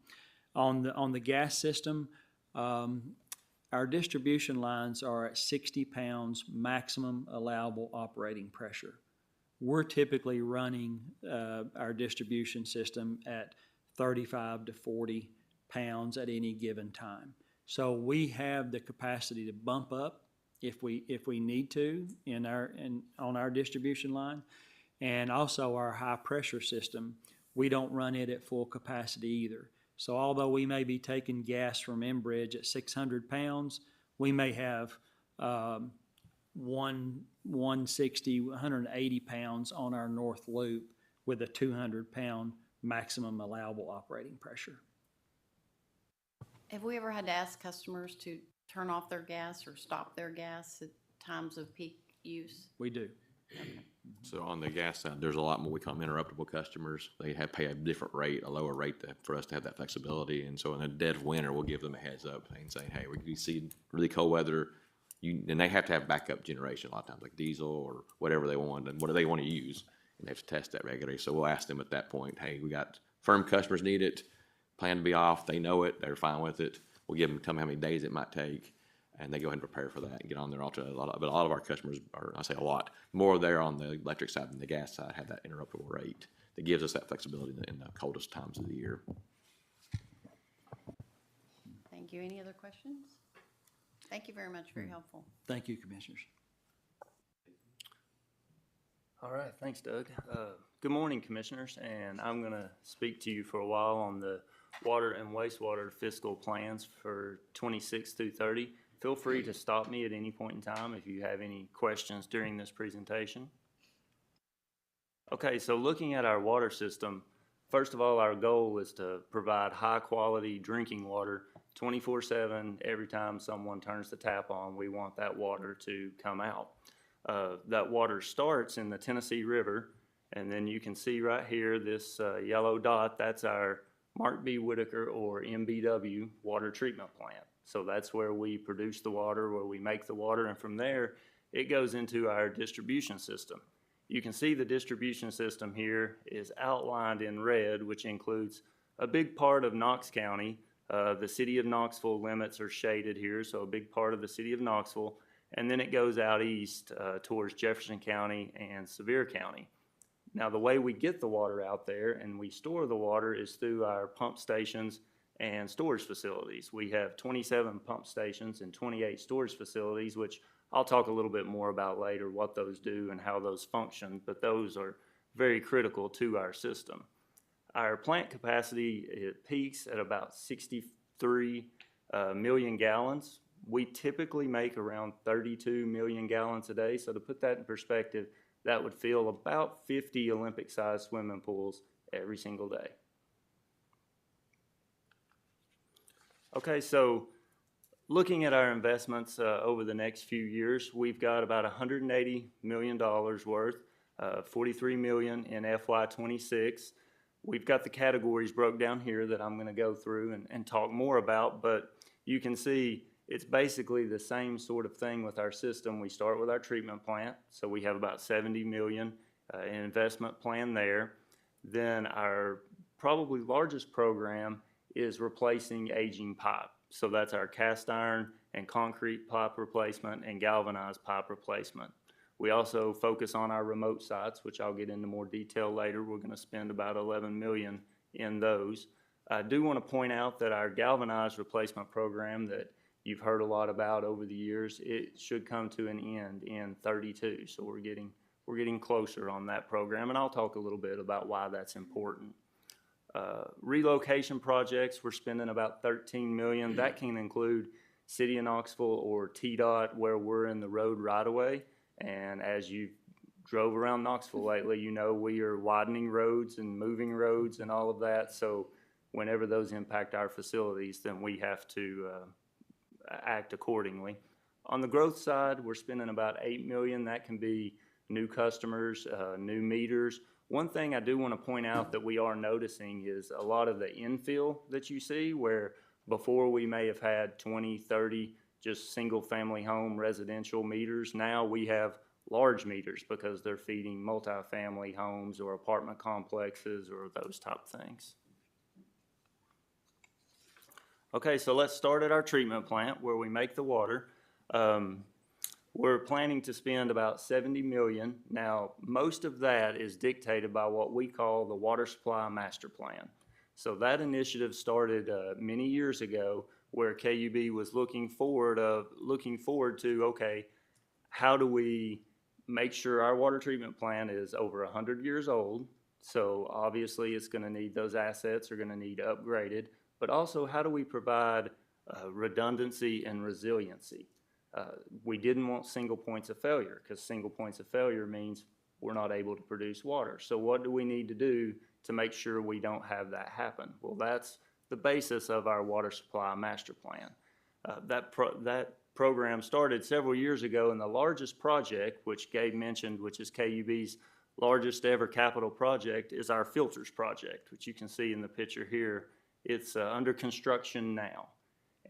On the gas system, our distribution lines are at 60 pounds maximum allowable operating pressure. We're typically running our distribution system at 35 to 40 pounds at any given time. So we have the capacity to bump up if we need to on our distribution line. And also our high pressure system, we don't run it at full capacity either. So although we may be taking gas from Enbridge at 600 pounds, we may have 160, 180 pounds on our north loop with a 200-pound maximum allowable operating pressure. Have we ever had to ask customers to turn off their gas or stop their gas at times of peak use? We do. Okay. So on the gas side, there's a lot more we call them interruptible customers. They pay a different rate, a lower rate for us to have that flexibility. And so in the dead of winter, we'll give them a heads up and say, hey, we see really cold weather, and they have to have backup generation a lot of times, like diesel or whatever they want, and what do they want to use, and they have to test that regularly. So we'll ask them at that point, hey, we got firm customers need it, plan to be off, they know it, they're fine with it. We'll give them, tell them how many days it might take, and they go ahead and prepare for that and get on their alter. But a lot of our customers are, I say a lot, more there on the electric side than the gas side, have that interruptible rate that gives us that flexibility in the coldest times of the year. Thank you. Any other questions? Thank you very much. Very helpful. Thank you, Commissioners. All right, thanks, Doug. Good morning, Commissioners, and I'm going to speak to you for a while on the water and wastewater fiscal plans for 26 through 30. Feel free to stop me at any point in time if you have any questions during this presentation. Okay, so looking at our water system, first of all, our goal is to provide high-quality drinking water 24/7. Every time someone turns the tap on, we want that water to come out. That water starts in the Tennessee River, and then you can see right here this yellow dot, that's our Mark B. Whitaker, or MBW, water treatment plant. So that's where we produce the water, where we make the water, and from there it goes into our distribution system. You can see the distribution system here is outlined in red, which includes a big part of Knox County, The city of Knoxville limits are shaded here, so a big part of the city of Knoxville. And then it goes out east towards Jefferson County and Sevier County. Now, the way we get the water out there and we store the water is through our pump stations and storage facilities. We have 27 pump stations and 28 storage facilities, which I'll talk a little bit more about later, what those do and how those function, but those are very critical to our system. Our plant capacity, it peaks at about 63 million gallons. We typically make around 32 million gallons a day. So to put that in perspective, that would fill about 50 Olympic-sized swimming pools every single day. Okay, so looking at our investments over the next few years, we've got about $180 million worth, $43 million in FY26. We've got the categories broke down here that I'm going to go through and talk more about, but you can see it's basically the same sort of thing with our system. We start with our treatment plant, so we have about $70 million in investment plan there. Then our probably largest program is replacing aging pipe. So that's our cast iron and concrete pipe replacement and galvanized pipe replacement. We also focus on our remote sites, which I'll get into more detail later. We're going to spend about $11 million in those. I do want to point out that our galvanized replacement program that you've heard a lot about over the years, it should come to an end in 32. So we're getting closer on that program, and I'll talk a little bit about why that's important. Relocation projects, we're spending about $13 million. That can include City of Knoxville or TDOT, where we're in the road right-of-way. And as you drove around Knoxville lately, you know we are widening roads and moving roads and all of that. So whenever those impact our facilities, then we have to act accordingly. On the growth side, we're spending about $8 million. That can be new customers, new meters. One thing I do want to point out that we are noticing is a lot of the infill that you see, where before we may have had 20, 30 just single family home residential meters. Now we have large meters because they're feeding multifamily homes or apartment complexes or those type things. Okay, so let's start at our treatment plant where we make the water. We're planning to spend about $70 million. Now, most of that is dictated by what we call the Water Supply Master Plan. So that initiative started many years ago, where KUB was looking forward to, okay, how do we make sure our water treatment plant is over 100 years old? So obviously it's going to need, those assets are going to need upgraded, but also how do we provide redundancy and resiliency? We didn't want single points of failure, because single points of failure means we're not able to produce water. So what do we need to do to make sure we don't have that happen? Well, that's the basis of our water supply master plan. That program started several years ago, and the largest project, which Gabe mentioned, which is KUB's largest ever capital project, is our filters project, which you can see in the picture here. It's under construction now.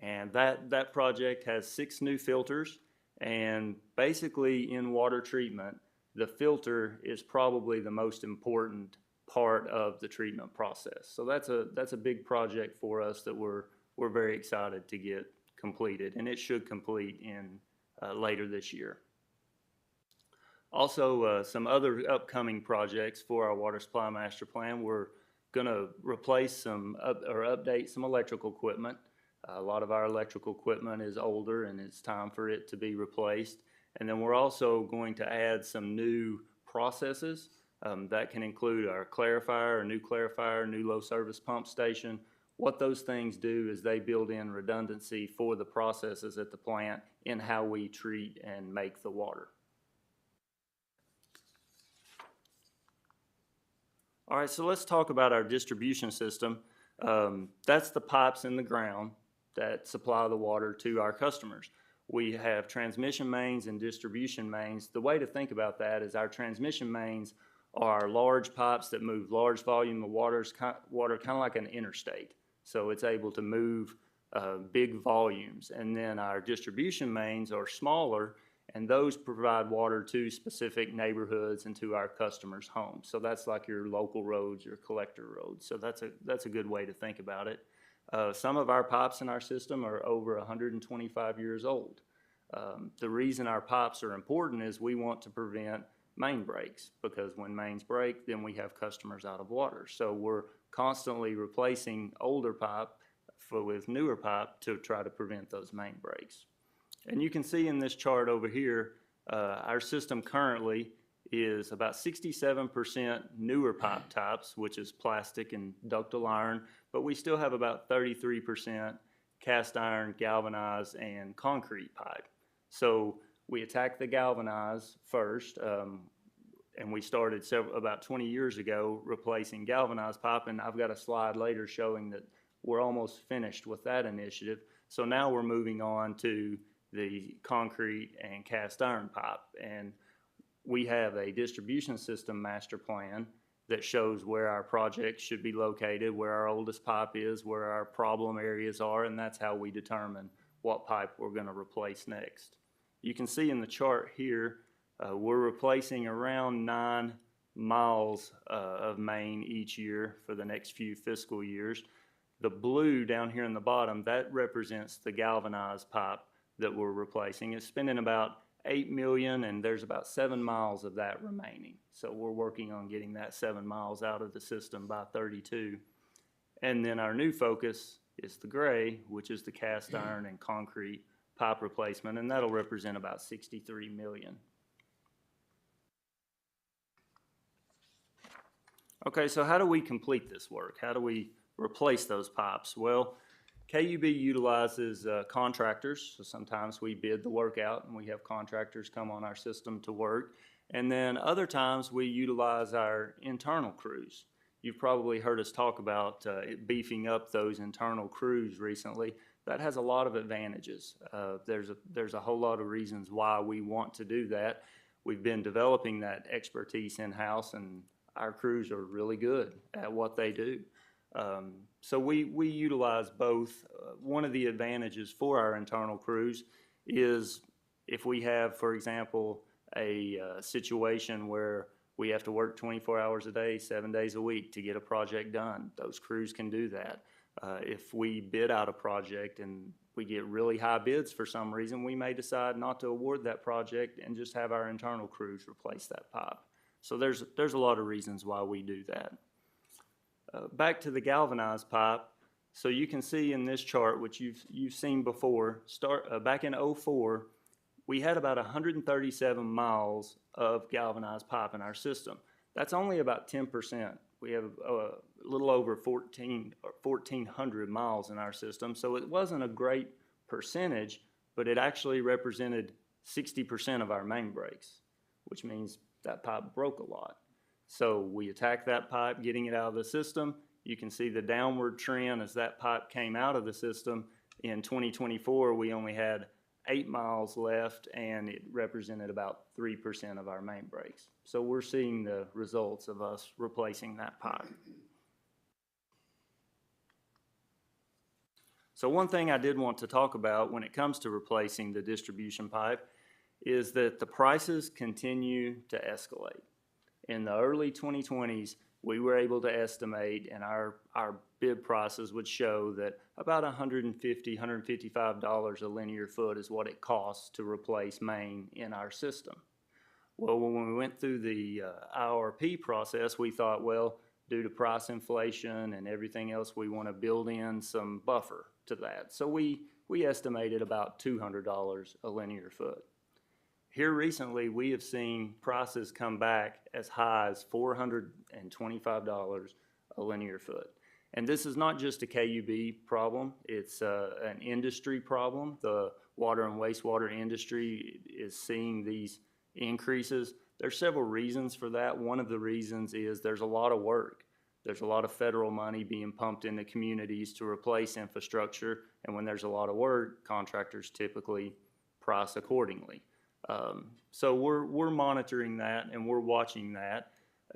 And that project has 6 new filters, and basically in water treatment, the filter is probably the most important part of the treatment process. So that's a big project for us that we're very excited to get completed, and it should complete in later this year. Also, some other upcoming projects for our water supply master plan. We're going to replace or update some electrical equipment. A lot of our electrical equipment is older, and it's time for it to be replaced. And then we're also going to add some new processes. That can include our clarifier, new low service pump station. What those things do is they build in redundancy for the processes at the plant in how we treat and make the water. All right, so let's talk about our distribution system. That's the pipes in the ground that supply the water to our customers. We have transmission mains and distribution mains. The way to think about that is our transmission mains are large pipes that move large volume of water, kind of like an interstate. So it's able to move big volumes. And then our distribution mains are smaller, and those provide water to specific neighborhoods and to our customers' homes. So that's like your local roads, your collector roads. So that's a good way to think about it. Some of our pipes in our system are over 125 years old. The reason our pipes are important is we want to prevent main breaks, because when mains break, then we have customers out of water. So we're constantly replacing older pipe with newer pipe to try to prevent those main breaks. And you can see in this chart over here, our system currently is about 67% newer pipe types, which is plastic and ductile iron, but we still have about 33% cast iron, galvanized, and concrete pipe. So we attacked the galvanized first, and we started about 20 years ago replacing galvanized pipe, and I've got a slide later showing that we're almost finished with that initiative. So now we're moving on to the concrete and cast iron pipe, and we have a distribution system master plan that shows where our projects should be located, where our oldest pipe is, where our problem areas are, and that's how we determine what pipe we're going to replace next. You can see in the chart here, we're replacing around 9 miles of main each year for the next few fiscal years. The blue down here in the bottom, that represents the galvanized pipe that we're replacing. It's spending about $8 million, and there's about 7 miles of that remaining. So we're working on getting that 7 miles out of the system by 32. And then our new focus is the gray, which is the cast iron and concrete pipe replacement, and that'll represent about $63 million. Okay, so how do we complete this work? How do we replace those pipes? Well, KUB utilizes contractors, so sometimes we bid the work out and we have contractors come on our system to work. And then other times we utilize our internal crews. You've probably heard us talk about beefing up those internal crews recently. That has a lot of advantages. There's a whole lot of reasons why we want to do that. We've been developing that expertise in-house, and our crews are really good at what they do. So we utilize both. One of the advantages for our internal crews is if we have, for example, a situation where we have to work 24 hours a day, 7 days a week to get a project done, those crews can do that. If we bid out a project and we get really high bids for some reason, we may decide not to award that project and just have our internal crews replace that pipe. So there's a lot of reasons why we do that. Back to the galvanized pipe. So you can see in this chart, which you've seen before, back in '04, we had about 137 miles of galvanized pipe in our system. That's only about 10%. We have a little over 1,400 miles in our system, so it wasn't a great percentage, but it actually represented 60% of our main breaks, which means that pipe broke a lot. So we attacked that pipe, getting it out of the system. You can see the downward trend as that pipe came out of the system. In 2024, we only had 8 miles left, and it represented about 3% of our main breaks. So we're seeing the results of us replacing that pipe. So one thing I did want to talk about when it comes to replacing the distribution pipe is that the prices continue to escalate. In the early 2020s, we were able to estimate, and our bid prices would show that about $150, $155 a linear foot is what it costs to replace main in our system. Well, when we went through the IRP process, we thought, well, due to price inflation and everything else, we want to build in some buffer to that. So we estimated about $200 a linear foot. Here recently, we have seen prices come back as high as $425 a linear foot. And this is not just a KUB problem, it's an industry problem. The water and wastewater industry is seeing these increases. There's several reasons for that. One of the reasons is there's a lot of work. There's a lot of federal money being pumped into communities to replace infrastructure, and when there's a lot of work, contractors typically price accordingly. So we're monitoring that and we're watching that.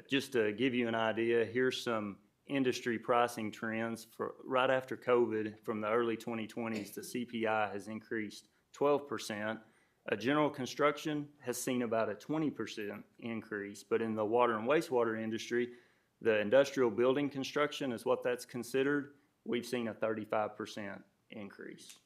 Just to give you an idea, here's some industry pricing trends for right after COVID. From the early 2020s, the CPI has increased 12%. General construction has seen about a 20% increase, but in the water and wastewater industry, the industrial building construction is what that's considered. we've seen a 35% increase.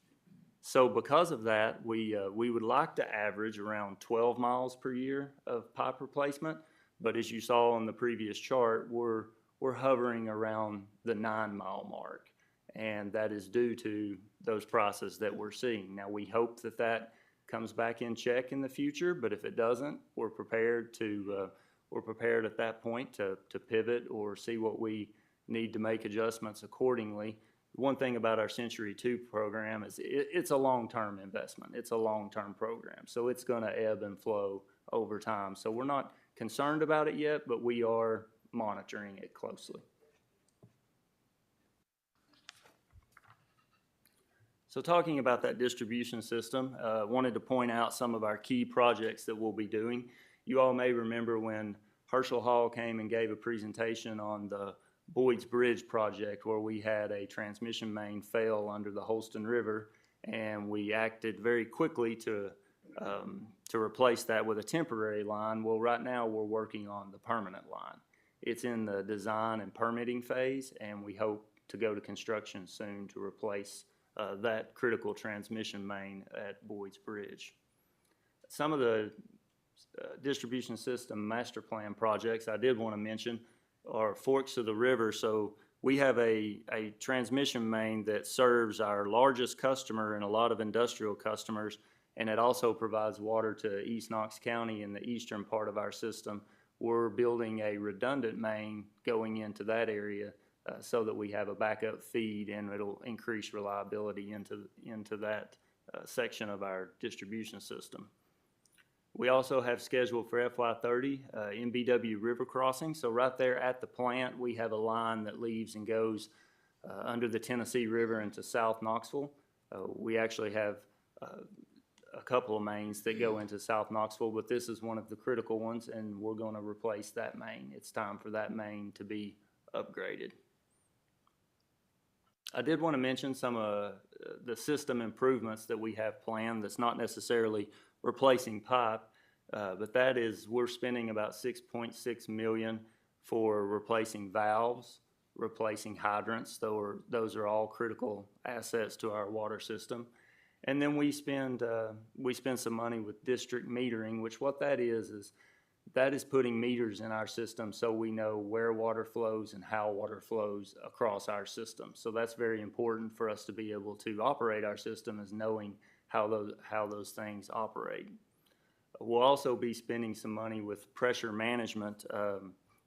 So because of that, we would like to average around 12 miles per year of pipe replacement. But as you saw on the previous chart, we're hovering around the 9-mile mark. And that is due to those prices that we're seeing. Now, we hope that that comes back in check in the future, but if it doesn't, we're prepared at that point to pivot or see what we need to make adjustments accordingly. One thing about our Century 2 program is it's a long-term investment. It's a long-term program, so it's going to ebb and flow over time. So we're not concerned about it yet, but we are monitoring it closely. So talking about that distribution system, wanted to point out some of our key projects that we'll be doing. You all may remember when Herschel Hall came and gave a presentation on the Boyd's Bridge project, where we had a transmission main fail under the Holston River, and we acted very quickly to replace that with a temporary line. Well, right now we're working on the permanent line. It's in the design and permitting phase, and we hope to go to construction soon to replace that critical transmission main at Boyd's Bridge. Some of the distribution system master plan projects I did want to mention are forks of the river. So we have a transmission main that serves our largest customer and a lot of industrial customers, and it also provides water to East Knox County in the eastern part of our system. We're building a redundant main going into that area so that we have a backup feed, and it'll increase reliability into that section of our distribution system. We also have scheduled for FY30 MBW river crossing. So right there at the plant, we have a line that leaves and goes under the Tennessee River into South Knoxville. We actually have a couple of mains that go into South Knoxville, but this is one of the critical ones, and we're going to replace that main. It's time for that main to be upgraded. I did want to mention some of the system improvements that we have planned that's not necessarily replacing pipe, but that is we're spending about $6.6 million for replacing valves, replacing hydrants. Those are all critical assets to our water system. And then we spend some money with district metering, which what that is that is putting meters in our system so we know where water flows and how water flows across our system. So that's very important for us to be able to operate our system, is knowing how those things operate. We'll also be spending some money with pressure management.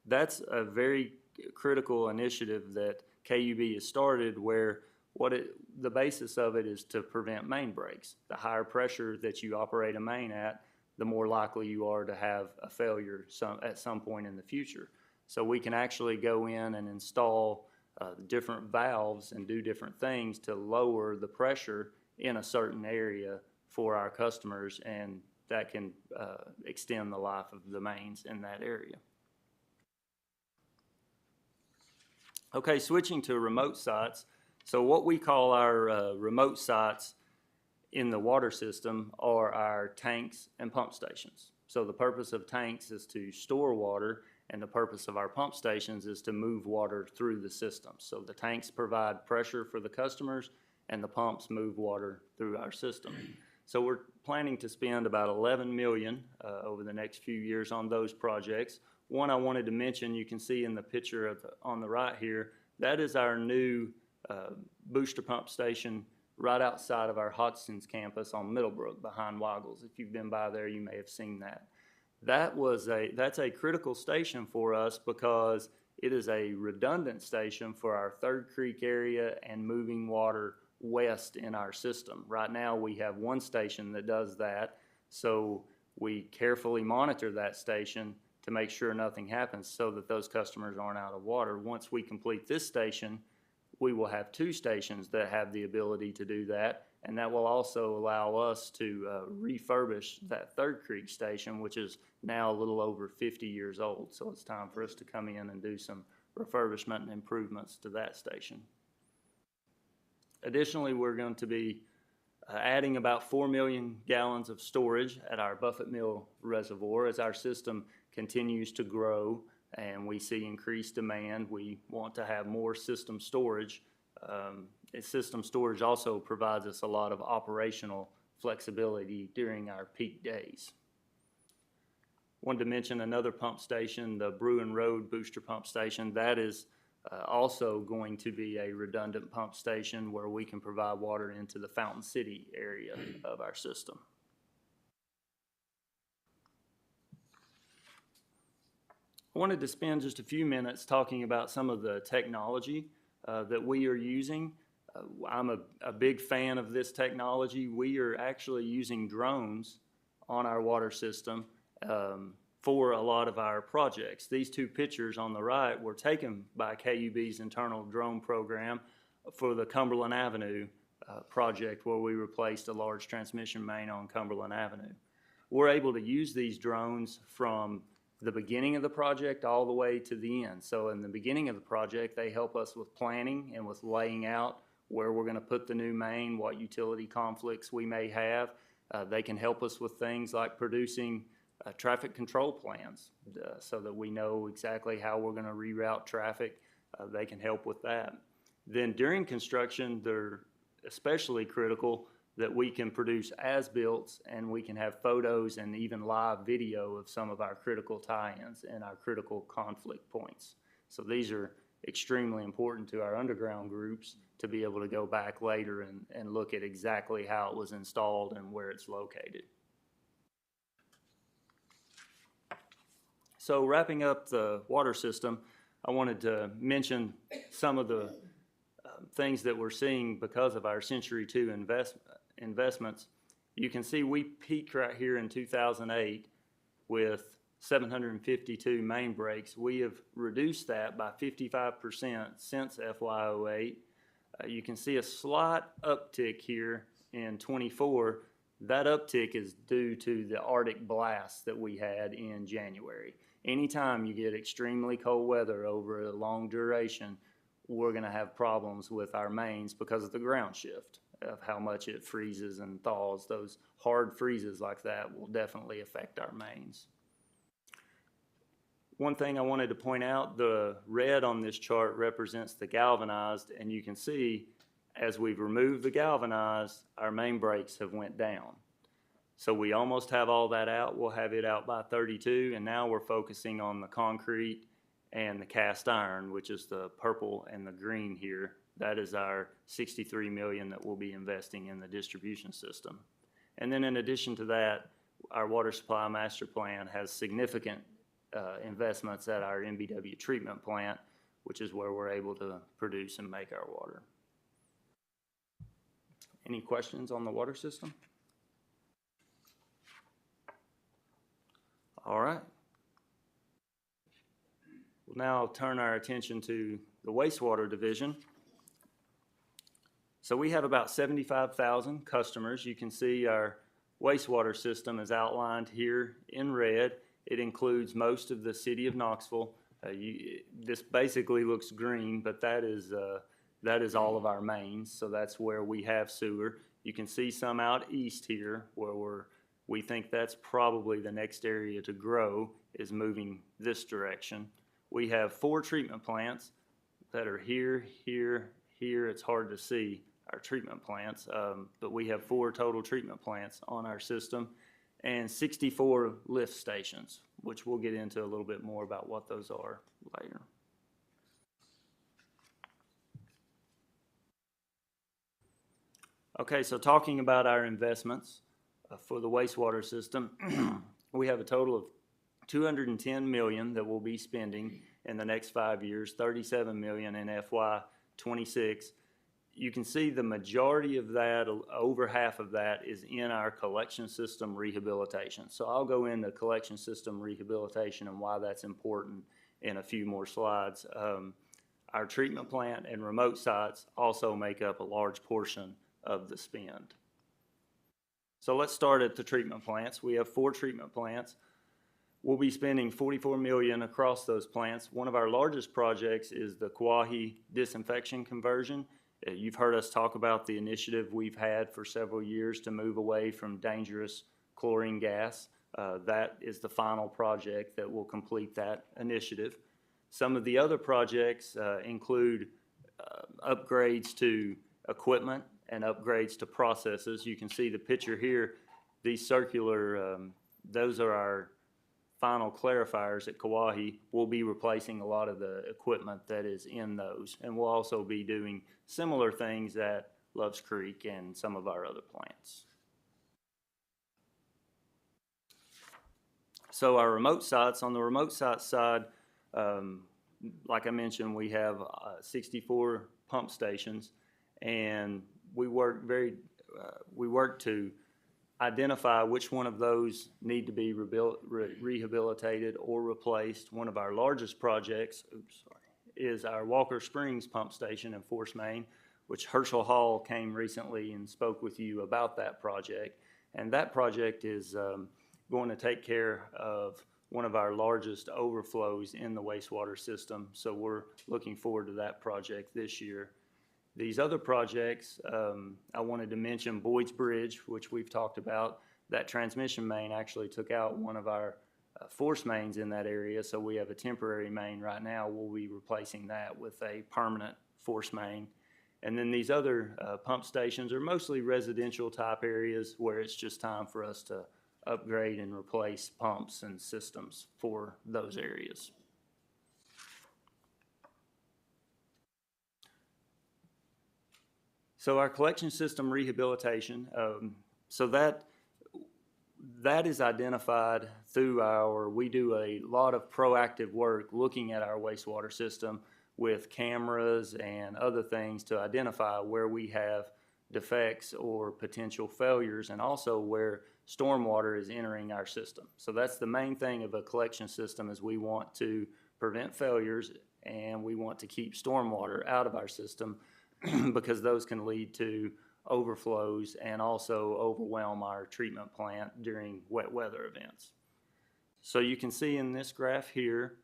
That's a very critical initiative that KUB has started, where the basis of it is to prevent main breaks. The higher pressure that you operate a main at, the more likely you are to have a failure at some point in the future. So we can actually go in and install different valves and do different things to lower the pressure in a certain area for our customers, and that can extend the life of the mains in that area. Okay, switching to remote sites. So what we call our remote sites in the water system are our tanks and pump stations. So the purpose of tanks is to store water, and the purpose of our pump stations is to move water through the system. So the tanks provide pressure for the customers, and the pumps move water through our system. So we're planning to spend about $11 million over the next few years on those projects. One I wanted to mention, you can see in the picture on the right here, that is our new booster pump station right outside of our Hodgson's campus on Middlebrook behind Waggles. If you've been by there, you may have seen that. That's a critical station for us because it is a redundant station for our Third Creek area and moving water west in our system. Right now we have one station that does that, so we carefully monitor that station to make sure nothing happens so that those customers aren't out of water. Once we complete this station, we will have two stations that have the ability to do that, and that will also allow us to refurbish that Third Creek station, which is now a little over 50 years old. So it's time for us to come in and do some refurbishment and improvements to that station. Additionally, we're going to be adding about 4 million gallons of storage at our Buffett Mill Reservoir. As our system continues to grow and we see increased demand, we want to have more system storage System storage also provides us a lot of operational flexibility during our peak days. Wanted to mention another pump station, the Bruin Road Booster Pump Station. That is also going to be a redundant pump station where we can provide water into the Fountain City area of our system. I wanted to spend just a few minutes talking about some of the technology that we are using. I'm a big fan of this technology. We are actually using drones on our water system for a lot of our projects. These two pictures on the right were taken by KUB's internal drone program for the Cumberland Avenue project, where we replaced a large transmission main on Cumberland Avenue. We're able to use these drones from the beginning of the project all the way to the end. So in the beginning of the project, they help us with planning and with laying out where we're going to put the new main, what utility conflicts we may have. They can help us with things like producing traffic control plans so that we know exactly how we're going to reroute traffic. They can help with that. Then during construction, they're especially critical that we can produce as-built and we can have photos and even live video of some of our critical tie-ins and our critical conflict points. So these are extremely important to our underground groups to be able to go back later and look at exactly how it was installed and where it's located. So wrapping up the water system, I wanted to mention some of the things that we're seeing because of our Century 2 investments. You can see we peaked right here in 2008 with 752 main breaks. We have reduced that by 55% since FY08. You can see a slight uptick here in 24. That uptick is due to the Arctic blast that we had in January. Anytime you get extremely cold weather over a long duration, we're going to have problems with our mains because of the ground shift of how much it freezes and thaws. Those hard freezes like that will definitely affect our mains. One thing I wanted to point out, the red on this chart represents the galvanized, and you can see as we've removed the galvanized, our main breaks have went down. So we almost have all that out. We'll have it out by 32, and now we're focusing on the concrete and the cast iron, which is the purple and the green here. That is our $63 million that we'll be investing in the distribution system. And then in addition to that, our water supply master plan has significant investments at our MBW treatment plant, which is where we're able to produce and make our water. Any questions on the water system? All right. We'll now turn our attention to the wastewater division. So we have about 75,000 customers. You can see our wastewater system is outlined here in red. It includes most of the city of Knoxville. This basically looks green, but that is all of our mains. So that's where we have sewer. You can see some out east here where we think that's probably the next area to grow, is moving this direction. We have 4 treatment plants that are here, here, here. It's hard to see our treatment plants, but we have 4 total treatment plants on our system and 64 lift stations, which we'll get into a little bit more about what those are later. Okay, so talking about our investments for the wastewater system, we have a total of $210 million that we'll be spending in the next 5 years, $37 million in FY26. You can see the majority of that, over half of that, is in our collection system rehabilitation. So I'll go into collection system rehabilitation and why that's important in a few more slides. Our treatment plant and remote sites also make up a large portion of the spend. So let's start at the treatment plants. We have 4 treatment plants. We'll be spending $44 million across those plants. One of our largest projects is the Kauai disinfection conversion. You've heard us talk about the initiative we've had for several years to move away from dangerous chlorine gas. That is the final project that will complete that initiative. Some of the other projects include upgrades to equipment and upgrades to processes. You can see the picture here. These circular, those are our final clarifiers at Kauai. We'll be replacing a lot of the equipment that is in those. And we'll also be doing similar things at Loves Creek and some of our other plants. So our remote sites, on the remote site side, like I mentioned, we have 64 pump stations, and we work to identify which one of those need to be rehabilitated or replaced. One of our largest projects, is our Walker Springs pump station in Force Main, which Herschel Hall came recently and spoke with you about that project. And that project is going to take care of one of our largest overflows in the wastewater system. So we're looking forward to that project this year. These other projects, I wanted to mention Boyd's Bridge, which we've talked about. That transmission main actually took out one of our force mains in that area, so we have a temporary main right now. We'll be replacing that with a permanent force main. And then these other pump stations are mostly residential type areas where it's just time for us to upgrade and replace pumps and systems for those areas. So our collection system rehabilitation, so that is identified through we do a lot of proactive work looking at our wastewater system with cameras and other things to identify where we have defects or potential failures, and also where stormwater is entering our system. So that's the main thing of a collection system, is we want to prevent failures and we want to keep stormwater out of our system because those can lead to overflows and also overwhelm our treatment plant during wet weather events. So you can see in this graph here,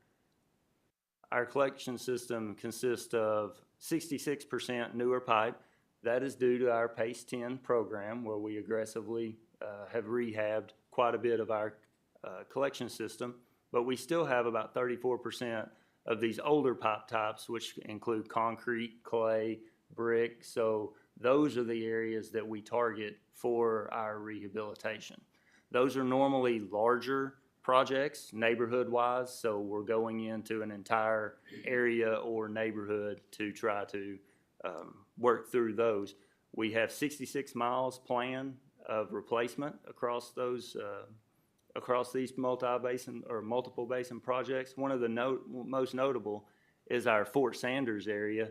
our collection system consists of 66% newer pipe. That is due to our PACE 10 program, where we aggressively have rehabbed quite a bit of our collection system, but we still have about 34% of these older pipe types, which include concrete, clay, brick. So those are the areas that we target for our rehabilitation. Those are normally larger projects, neighborhood-wise, so we're going into an entire area or neighborhood to try to work through those. We have 66 miles planned of replacement across those across these multi-basin or multiple basin projects. One of the most notable is our Fort Sanders area.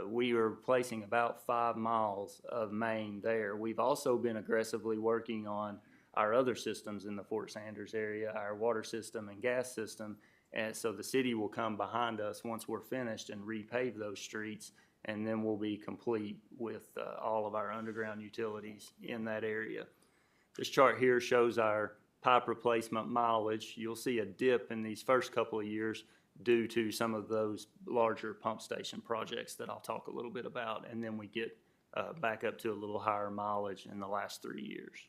We are replacing about 5 miles of main there. We've also been aggressively working on our other systems in the Fort Sanders area, our water system and gas system. And so the city will come behind us once we're finished and repave those streets, and then we'll be complete with all of our underground utilities in that area. This chart here shows our pipe replacement mileage. You'll see a dip in these first couple of years due to some of those larger pump station projects that I'll talk a little bit about, and then we get back up to a little higher mileage in the last 3 years.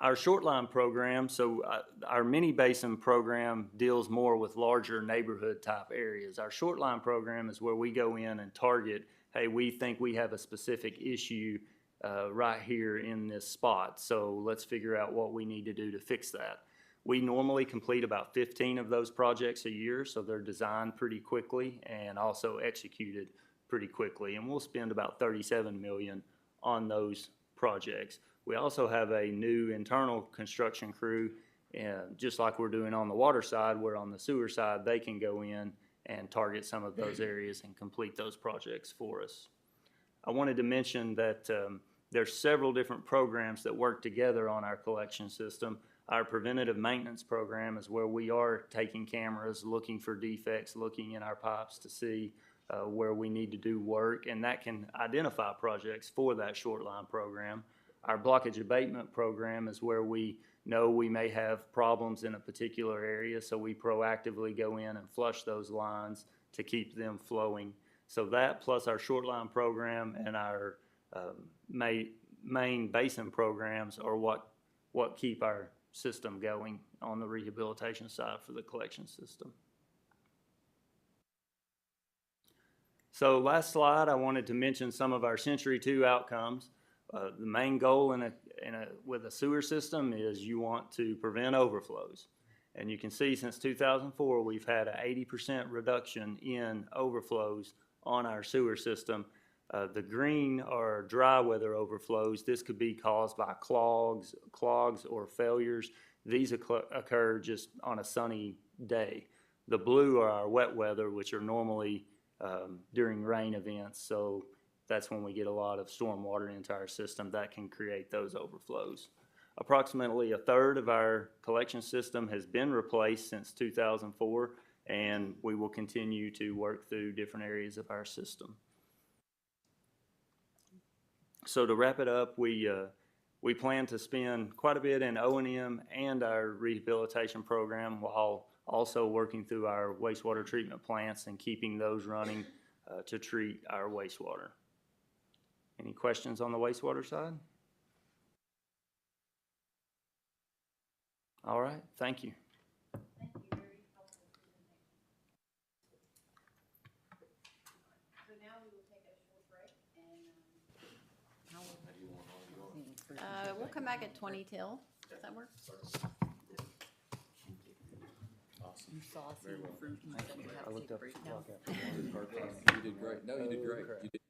Our short line program, so our mini basin program deals more with larger neighborhood type areas. Our short line program is where we go in and target, hey, we think we have a specific issue right here in this spot, so let's figure out what we need to do to fix that. We normally complete about 15 of those projects a year, so they're designed pretty quickly and also executed pretty quickly, and we'll spend about $37 million on those projects. We also have a new internal construction crew, and just like we're doing on the water side, where on the sewer side, they can go in and target some of those areas and complete those projects for us. I wanted to mention that there's several different programs that work together on our collection system. Our preventative maintenance program is where we are taking cameras, looking for defects, looking in our pipes to see where we need to do work, and that can identify projects for that short line program. Our blockage abatement program is where we know we may have problems in a particular area, so we proactively go in and flush those lines to keep them flowing. So that, plus our short line program and our main basin programs, are what keep our system going on the rehabilitation side for the collection system. So last slide, I wanted to mention some of our Century 2 outcomes. The main goal with a sewer system is you want to prevent overflows. And you can see since 2004, we've had an 80% reduction in overflows on our sewer system. The green are dry weather overflows. This could be caused by clogs or failures. These occur just on a sunny day. The blue are our wet weather, which are normally during rain events. So that's when we get a lot of storm water into our system that can create those overflows. Approximately a third of our collection system has been replaced since 2004, and we will continue to work through different areas of our system. So to wrap it up, we plan to spend quite a bit in O&M and our rehabilitation program while also working through our wastewater treatment plants and keeping those running to treat our wastewater. Any questions on the wastewater side? All right, thank you. Thank you, very helpful presentation. So now we will take a short break and, we'll come back at 20 till. Does that work? You saucy and fruity. I looked up at the clock after You did great. No, you did great. You did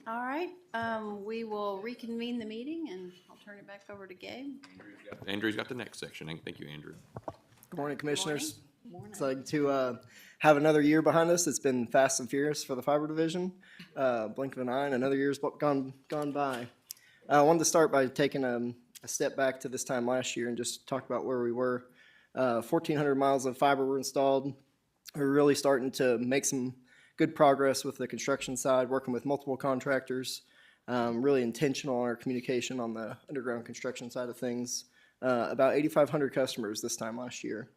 All right, we will reconvene the meeting, and I'll turn it back over to Gabe. Andrew's got the next section. Thank you, Andrew. Good morning, Commissioners. Morning. Excited to have another year behind us. It's been fast and furious for the fiber division. Blink of an eye, and another year's gone by. I wanted to start by taking a step back to this time last year and just talk about where we were. 1,400 miles of fiber were installed. We're really starting to make some good progress with the construction side, working with multiple contractors, really intentional on our communication on the underground construction side of things. About 8,500 customers this time last year.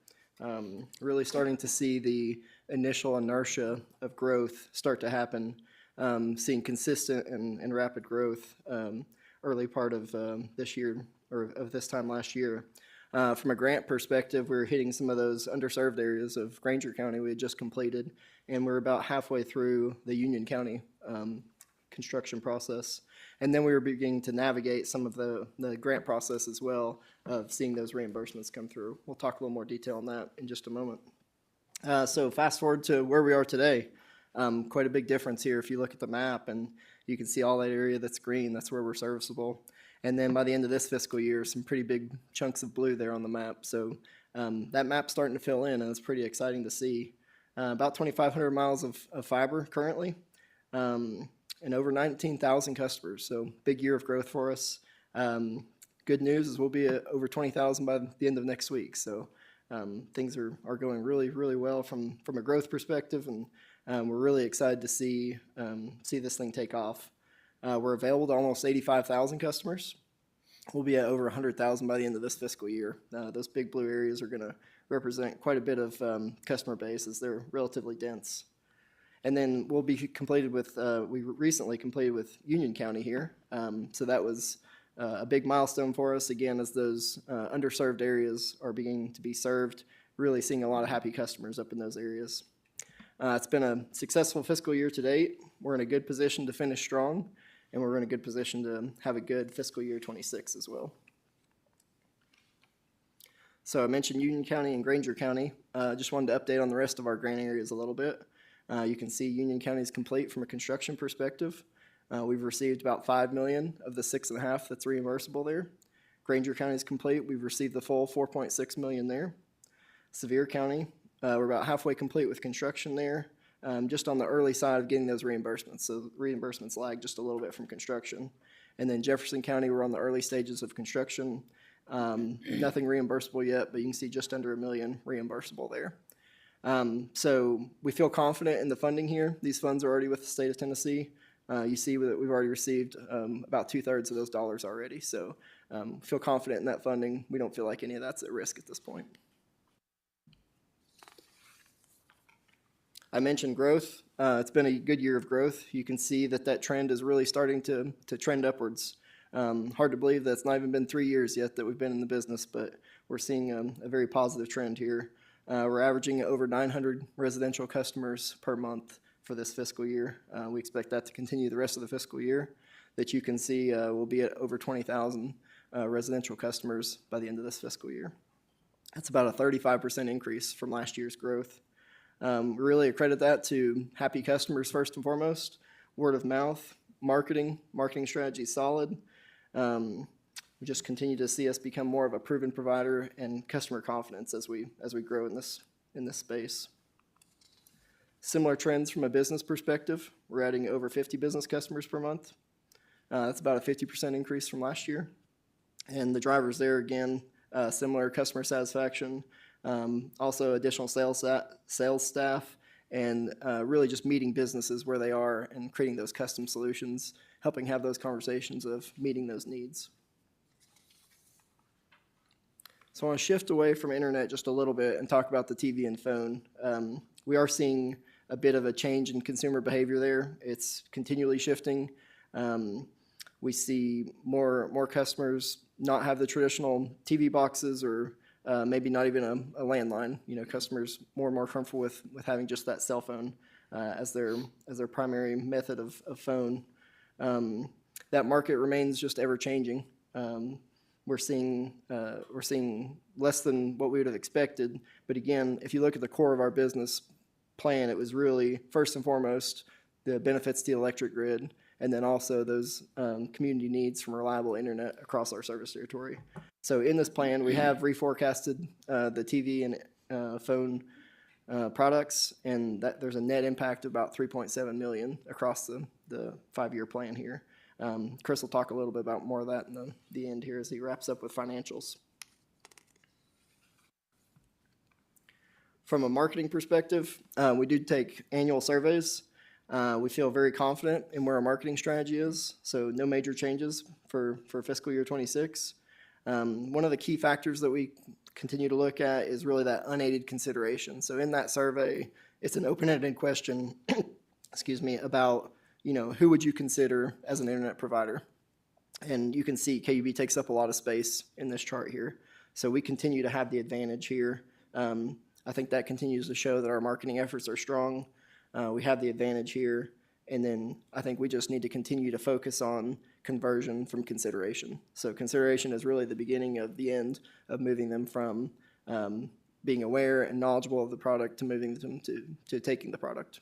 Really starting to see the initial inertia of growth start to happen, seeing consistent and rapid growth early part of this year, or of this time last year. From a grant perspective, we're hitting some of those underserved areas of Granger County we had just completed, and we're about halfway through the Union County construction process. And then we were beginning to navigate some of the grant process as well, of seeing those reimbursements come through. We'll talk a little more detail on that in just a moment. So fast forward to where we are today. Quite a big difference here if you look at the map, and you can see all that area that's green, that's where we're serviceable. And then by the end of this fiscal year, some pretty big chunks of blue there on the map. So that map's starting to fill in, and it's pretty exciting to see. About 2,500 miles of fiber currently, and over 19,000 customers. So big year of growth for us. Good news is we'll be at over 20,000 by the end of next week. So things are going really, really well from a growth perspective, and we're really excited to see this thing take off. We're available to almost 85,000 customers. We'll be at over 100,000 by the end of this fiscal year. Those big blue areas are going to represent quite a bit of customer base, as they're relatively dense. And then we'll be completed with, we recently completed with Union County here. So that was a big milestone for us, again, as those underserved areas are beginning to be served, really seeing a lot of happy customers up in those areas. It's been a successful fiscal year to date. We're in a good position to finish strong, and we're in a good position to have a good fiscal year 26 as well. So I mentioned Union County and Granger County. Just wanted to update on the rest of our grant areas a little bit. You can see Union County is complete from a construction perspective. We've received about $5 million of the $6.5 million that's reimbursable there. Granger County is complete. We've received the full $4.6 million there. Sevier County, we're about halfway complete with construction there, just on the early side of getting those reimbursements. So reimbursements lag just a little bit from construction. And then Jefferson County, we're on the early stages of construction. Nothing reimbursable yet, but you can see just under $1 million reimbursable there. So we feel confident in the funding here. These funds are already with the state of Tennessee. You see that we've already received about 2/3 of those dollars already. So feel confident in that funding. We don't feel like any of that's at risk at this point. I mentioned growth. It's been a good year of growth. You can see that trend is really starting to trend upwards. Hard to believe that it's not even been 3 years yet that we've been in the business, but we're seeing a very positive trend here. We're averaging over 900 residential customers per month for this fiscal year. We expect that to continue the rest of the fiscal year. That you can see we'll be at over 20,000 residential customers by the end of this fiscal year. That's about a 35% increase from last year's growth. We really accredit that to happy customers first and foremost, word of mouth, marketing strategy is solid. We just continue to see us become more of a proven provider and customer confidence as we grow in this space. Similar trends from a business perspective. We're adding over 50 business customers per month. That's about a 50% increase from last year. And the drivers there, again, similar customer satisfaction, also additional sales staff, and really just meeting businesses where they are and creating those custom solutions, helping have those conversations of meeting those needs. So I want to shift away from internet just a little bit and talk about the TV and phone. We are seeing a bit of a change in consumer behavior there. It's continually shifting. We see more customers not have the traditional TV boxes, or maybe not even a landline. You know, customers more and more comfortable with having just that cell phone as their primary method of phone. That market remains just ever changing. We're seeing less than what we would have expected. But again, if you look at the core of our business plan, it was really first and foremost the benefits to the electric grid, and then also those community needs from reliable internet across our service territory. So in this plan, we have reforecasted the TV and phone products, and that there's a net impact of about 3.7 million across the 5-year plan here. Chris will talk a little bit about more of that in the end here as he wraps up with financials. From a marketing perspective, we do take annual surveys. We feel very confident in where our marketing strategy is, so no major changes for fiscal year 26. One of the key factors that we continue to look at is really that unaided consideration. So in that survey, it's an open-ended question, excuse me, about, you know, who would you consider as an internet provider? And you can see KUB takes up a lot of space in this chart here. So we continue to have the advantage here. I think that continues to show that our marketing efforts are strong. We have the advantage here. And then I think we just need to continue to focus on conversion from consideration. So consideration is really the beginning of the end of moving them from being aware and knowledgeable of the product to moving them to taking the product.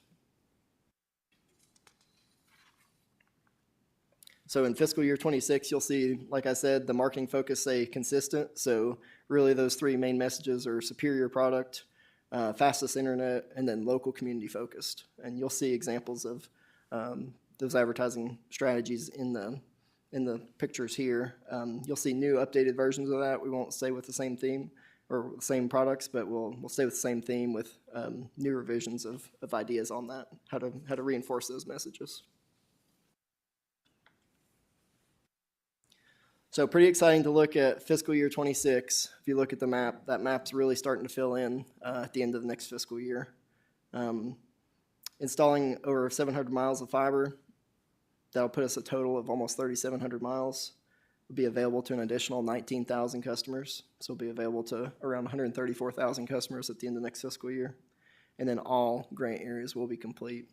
So in fiscal year 26, you'll see, like I said, the marketing focus stay consistent. So really those 3 main messages are superior product, fastest internet, and then local community focused. And you'll see examples of those advertising strategies in the pictures here. You'll see new updated versions of that. We won't stay with the same theme or the same products, but we'll stay with the same theme with new revisions of ideas on that, how to reinforce those messages. So pretty exciting to look at fiscal year 26. If you look at the map, that map's really starting to fill in at the end of the next fiscal year. Installing over 700 miles of fiber, that'll put us a total of almost 3,700 miles. Will be available to an additional 19,000 customers. So it'll be available to around 134,000 customers at the end of next fiscal year. And then all grant areas will be complete.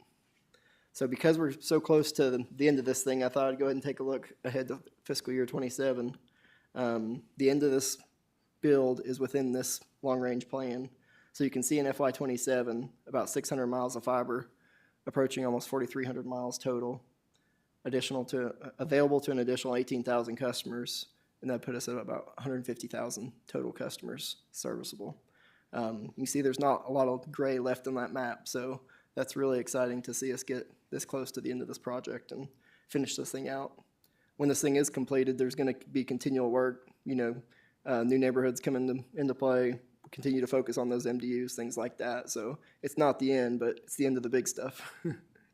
So because we're so close to the end of this thing, I thought I'd go ahead and take a look ahead to fiscal year 27. The end of this build is within this long-range plan. So you can see in FY 27, about 600 miles of fiber, approaching almost 4,300 miles total, available to an additional 18,000 customers, and that put us at about 150,000 total customers serviceable. You see there's not a lot of gray left on that map, so that's really exciting to see us get this close to the end of this project and finish this thing out. When this thing is completed, there's going to be continual work, new neighborhoods come into play, continue to focus on those MDUs, things like that. So it's not the end, but it's the end of the big stuff.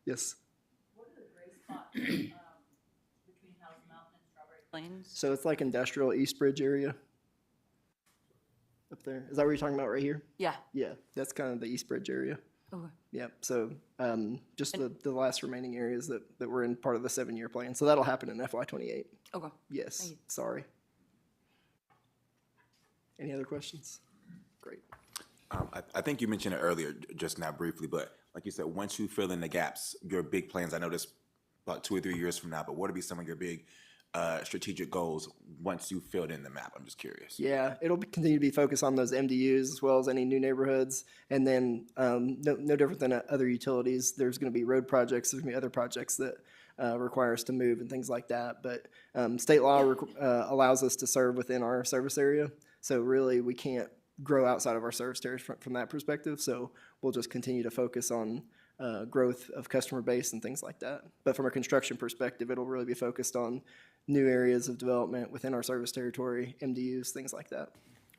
Yes? What are the gray spots between House Mountain and Strawberry Plains? So it's like industrial East Bridge area up there. Is that what you're talking about right here? Yeah. Yeah, that's kind of the East Bridge area. Okay. Yep, so just the last remaining areas that were in part of the 7-year plan. So that'll happen in FY 28. Okay. Yes, Thank you. sorry. Any other questions? Great. I think you mentioned it earlier just now briefly, but like you said, once you fill in the gaps, your big plans, I know this about 2 or 3 years from now, but what would be some of your big strategic goals once you filled in the map? I'm just curious. Yeah, it'll continue to be focused on those MDUs as well as any new neighborhoods. And then no different than other utilities, there's going to be road projects, there's going to be other projects that require us to move and things like that. But state law allows us to serve within our service area. So really we can't grow outside of our service territory from that perspective. So we'll just continue to focus on growth of customer base and things like that. But from a construction perspective, it'll really be focused on new areas of development within our service territory, MDUs, things like that.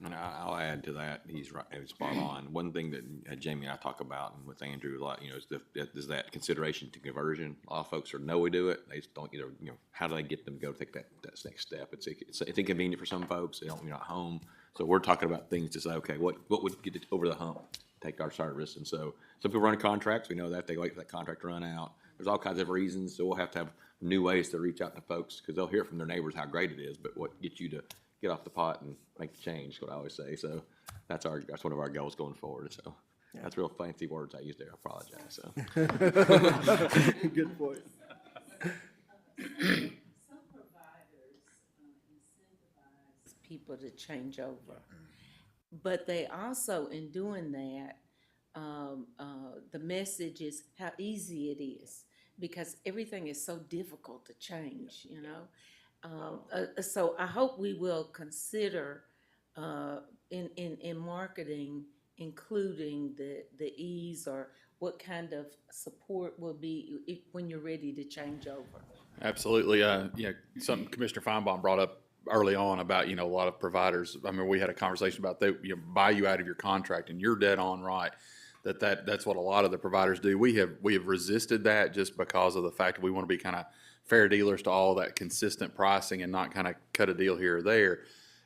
And I'll add to that. He's right. He's spot on. One thing that Jamie and I talk about, and with Andrew a lot, is that consideration to conversion. A lot of folks know we do it. They just don't either. How do they get them to go take that next step? It's inconvenient for some folks. They don't. You're not home. So we're talking about things to say, okay, what would get it over the hump? Take our service. And so some people run contracts. We know that they wait for that contract to run out. There's all kinds of reasons. So we'll have to have new ways to reach out to folks because they'll hear from their neighbors how great it is. But what gets you to get off the pot and make the change is what I always say. So that's one of our goals going forward. So that's real fancy words I used there. I apologize. So good point. Some providers incentivize people to change over, but they also, in doing that, the message is how easy it is. because everything is so difficult to change, you know? So I hope we will consider, in marketing, including the ease or what kind of support will be when you're ready to change over. Absolutely. Something Commissioner Feinbaum brought up early on about, a lot of providers. I mean, we had a conversation about they buy you out of your contract, and you're dead on right that's what a lot of the providers do. We have resisted that just because of the fact that we want to be kind of fair dealers to all that consistent pricing and not kind of cut a deal here or there.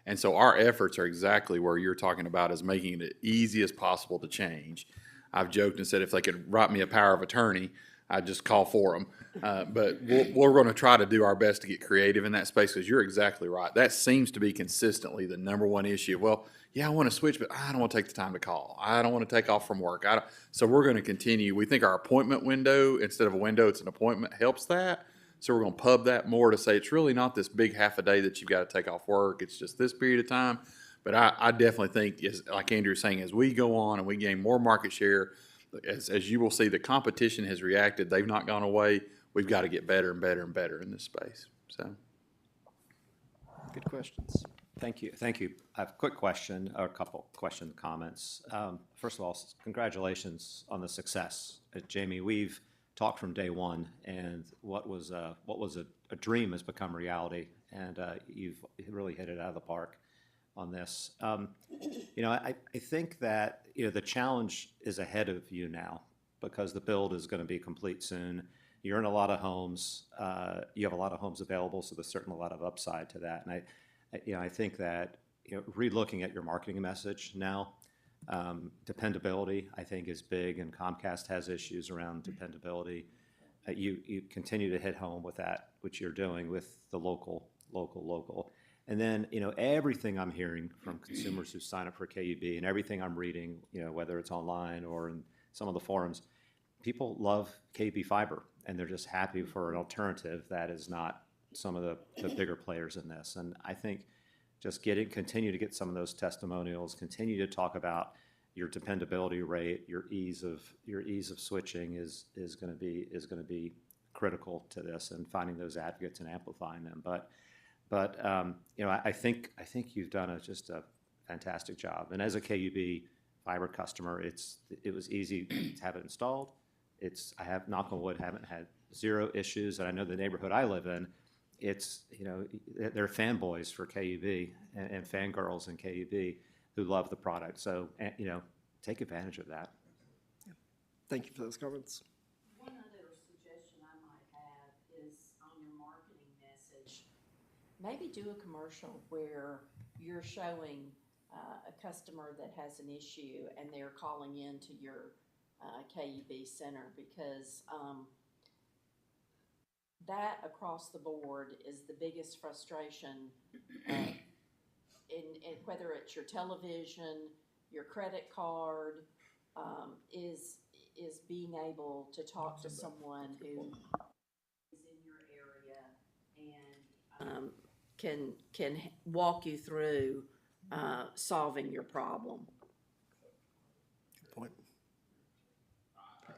And so our efforts are exactly where you're talking about, is making it as easy as possible to change. I've joked and said if they could write me a power of attorney, I'd just call for them. But we're going to try to do our best to get creative in that space, because you're exactly right. That seems to be consistently the number one issue. Well, yeah, I want to switch, but I don't want to take the time to call. I don't want to take off from work. So we're going to continue. We think our appointment window, instead of a window, it's an appointment, helps that. So we're going to pub that more to say it's really not this big half a day that you've got to take off work. It's just this period of time. But I definitely think, like Andrew was saying, as we go on and we gain more market share, as you will see, the competition has reacted. They've not gone away. We've got to get better and better and better in this space. So, Good questions. Thank you. Thank you. I have a quick question, or a couple comments. First of all, congratulations on the success. Jamie, we've talked from day one, and what was a dream has become reality, and you've really hit it out of the park on this. I think that the challenge is ahead of you now, because the build is going to be complete soon. You're in a lot of homes. You have a lot of homes available, so there's certainly a lot of upside to that. And I think that re-looking at your marketing message now, dependability I think is big, and Comcast has issues around dependability. You continue to hit home with that, which you're doing with the local. And then, everything I'm hearing from consumers who sign up for KUB and everything I'm reading, whether it's online or in some of the forums, people love KUB fiber, and they're just happy for an alternative that is not some of the bigger players in this. And I think just continue to get some of those testimonials, continue to talk about your dependability rate, your ease of switching is going to be critical to this, and finding those advocates and amplifying them. But I think you've done just a fantastic job. And as a KUB fiber customer, it was easy to have it installed. I have, knock on wood, haven't had zero issues. And I know the neighborhood I live in, they're fanboys for KUB and fangirls in KUB who love the product. So, take advantage of that. Thank you for those comments. One other suggestion I might have is on your marketing message, maybe do a commercial where you're showing a customer that has an issue and they're calling in to your KUB center, because that across the board is the biggest frustration in whether it's your television, your credit card, is being able to talk to someone who is in your area and can walk you through solving your problem. Good point.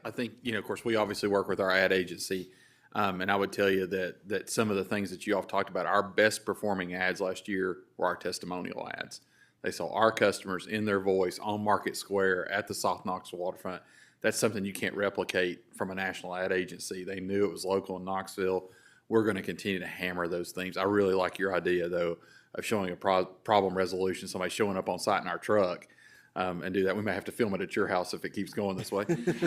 I think, of course, we obviously work with our ad agency. And I would tell you that some of the things that you all talked about, our best performing ads last year were our testimonial ads. They saw our customers in their voice on Market Square at the South Knoxville waterfront. That's something you can't replicate from a national ad agency. They knew it was local in Knoxville. We're going to continue to hammer those things. I really like your idea, though, of showing a problem resolution, somebody showing up on site in our truck. And do that. We may have to film it at your house if it keeps going this way.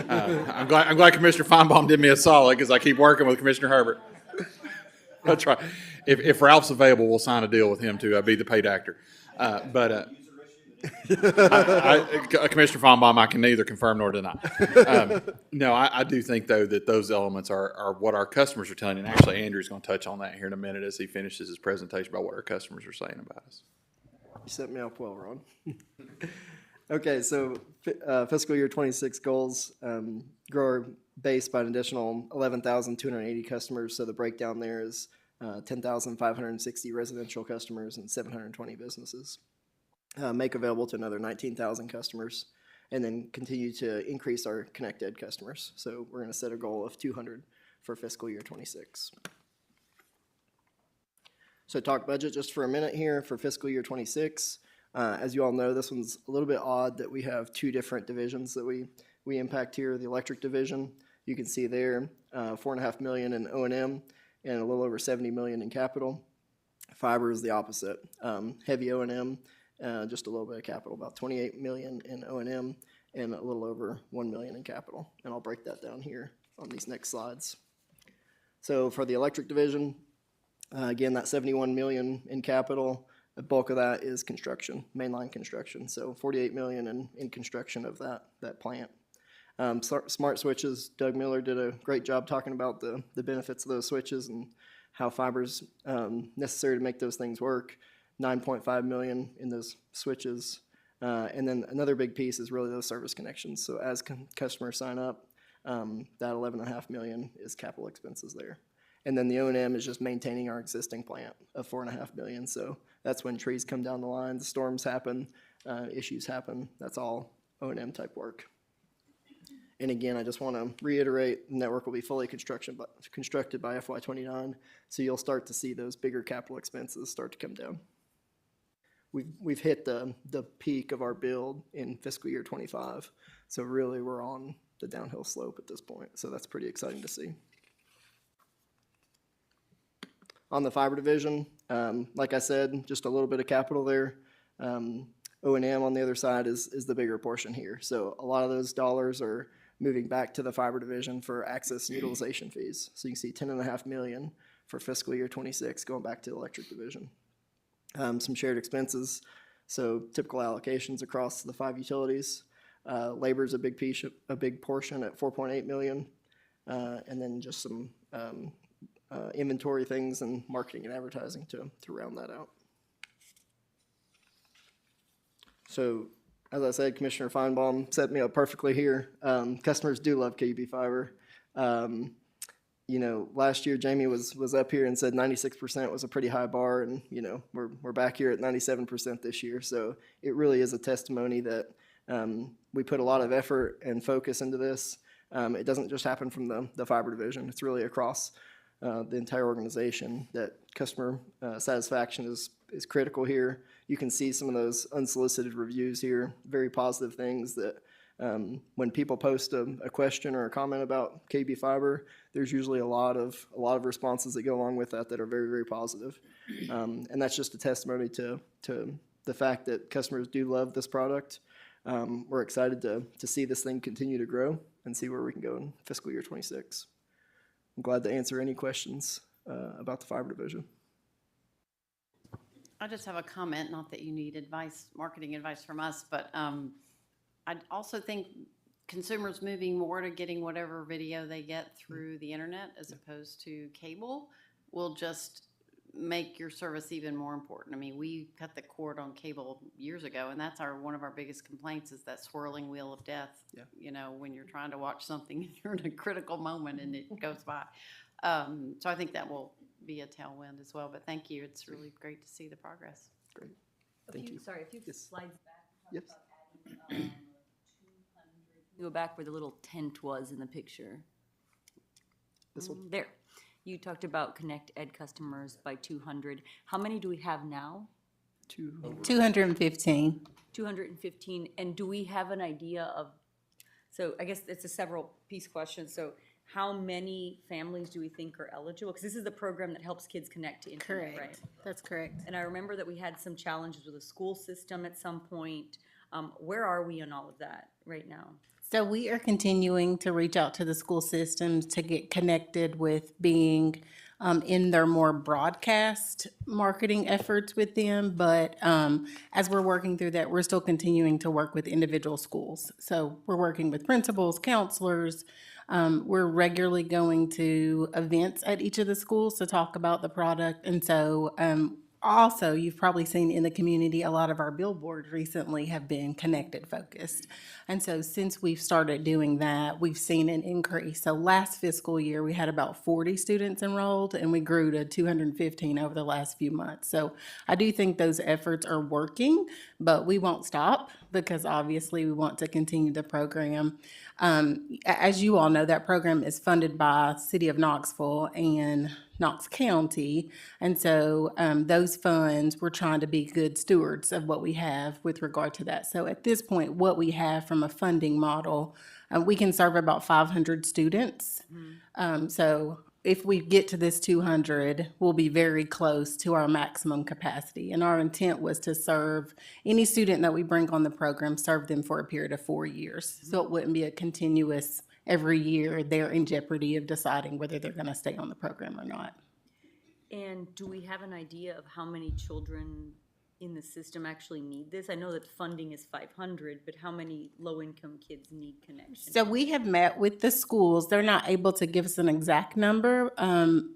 I'm glad Commissioner Feinbaum did me a solid, because I keep working with Commissioner Herbert. That's right. If Ralph's available, we'll sign a deal with him to be the paid actor. Commissioner Feinbaum, I can neither confirm nor deny. No, I do think, though, that those elements are what our customers are telling you. And actually, Andrew's going to touch on that here in a minute as he finishes his presentation about what our customers are saying about us. You set me up well, Ron. Okay, so fiscal year 26 goals, grow our base by an additional 11,280 customers. So the breakdown there is 10,560 residential customers and 720 businesses. Make available to another 19,000 customers, and then continue to increase our connected customers. So we're going to set a goal of 200 for fiscal year '26. So talk budget just for a minute here for fiscal year '26. As you all know, this one's a little bit odd that we have two different divisions that we impact here. The electric division, you can see there, $4.5 million in O&M and a little over $70 million in capital. Fiber is the opposite. Heavy O&M, just a little bit of capital, about $28 million in O&M and a little over $1 million in capital. And I'll break that down here on these next slides. So for the electric division, again, that $71 million in capital, the bulk of that is construction, mainline construction. So $48 million in construction of that plant. Smart switches, Doug Miller did a great job talking about the benefits of those switches and how fiber's necessary to make those things work. $9.5 million in those switches. And then another big piece is really those service connections. So as customers sign up, that $11.5 million is capital expenses there. And then the O&M is just maintaining our existing plant of $4.5 million. So that's when trees come down the line, the storms happen, issues happen. That's all O&M type work. And again, I just want to reiterate, the network will be fully constructed by FY '29. So you'll start to see those bigger capital expenses start to come down. We've hit the peak of our build in fiscal year '25. So really we're on the downhill slope at this point. So that's pretty exciting to see. On the fiber division, like I said, just a little bit of capital there. O&M on the other side is the bigger portion here. So a lot of those dollars are moving back to the fiber division for access and utilization fees. So you can see $10.5 million for fiscal year '26 going back to the electric division. Some shared expenses, so typical allocations across the 5 utilities. Labor is a big piece, a big portion at $4.8 million, and then just some inventory things and marketing and advertising to round that out. So, as I said, Commissioner Feinbaum set me up perfectly here. Customers do love KUB fiber. You know, last year Jamie was up here and said 96% was a pretty high bar, and you know we're back here at 97% this year. So it really is a testimony that we put a lot of effort and focus into this. It doesn't just happen from the fiber division. It's really across the entire organization that customer satisfaction is critical here. You can see some of those unsolicited reviews here, very positive things that when people post a question or a comment about KUB fiber, there's usually a lot of responses that go along with that are very, very positive. And that's just a testimony to the fact that customers do love this product. We're excited to see this thing continue to grow and see where we can go in fiscal year '26. I'm glad to answer any questions about the fiber division. I just have a comment, not that you need advice, marketing advice from us, but I also think consumers moving more to getting whatever video they get through the internet as opposed to cable will just make your service even more important. I mean, we cut the cord on cable years ago, and that's one of our biggest complaints is that swirling wheel of death. Yeah. You know, when you're trying to watch something and you're in a critical moment and it goes by. So I think that will be a tailwind as well. But thank you. It's really great to see the progress. Great. Thank you. Sorry, a few Yes. slides back. Yes. About adding, 200. Go back where the little tent was in the picture. This one? There. You talked about Connect Ed customers by 200. How many do we have now? 215. 215. And do we have an idea of, so I guess it's a several piece question. So how many families do we think are eligible? Because this is the program that helps kids connect to internet, Correct. right? That's correct. And I remember that we had some challenges with the school system at some point. Where are we on all of that right now? So we are continuing to reach out to the school systems to get connected with being in their more broadcast marketing efforts with them. But as we're working through that, we're still continuing to work with individual schools. So we're working with principals, counselors. We're regularly going to events at each of the schools to talk about the product. And so also, you've probably seen in the community, a lot of our billboards recently have been connected focused. And so since we've started doing that, we've seen an increase. So last fiscal year, we had about 40 students enrolled, and we grew to 215 over the last few months. So I do think those efforts are working, but we won't stop because obviously we want to continue the program. As you all know, that program is funded by City of Knoxville and Knox County. And so those funds, we're trying to be good stewards of what we have with regard to that. So at this point, what we have from a funding model, we can serve about 500 students. So if we get to this 200, we'll be very close to our maximum capacity. And our intent was to serve any student that we bring on the program, serve them for a period of 4 years. So it wouldn't be a continuous, every year they're in jeopardy of deciding whether they're going to stay on the program or not. And do we have an idea of how many children in the system actually need this? I know that funding is 500, but how many low-income kids need connection? So we have met with the schools. They're not able to give us an exact number.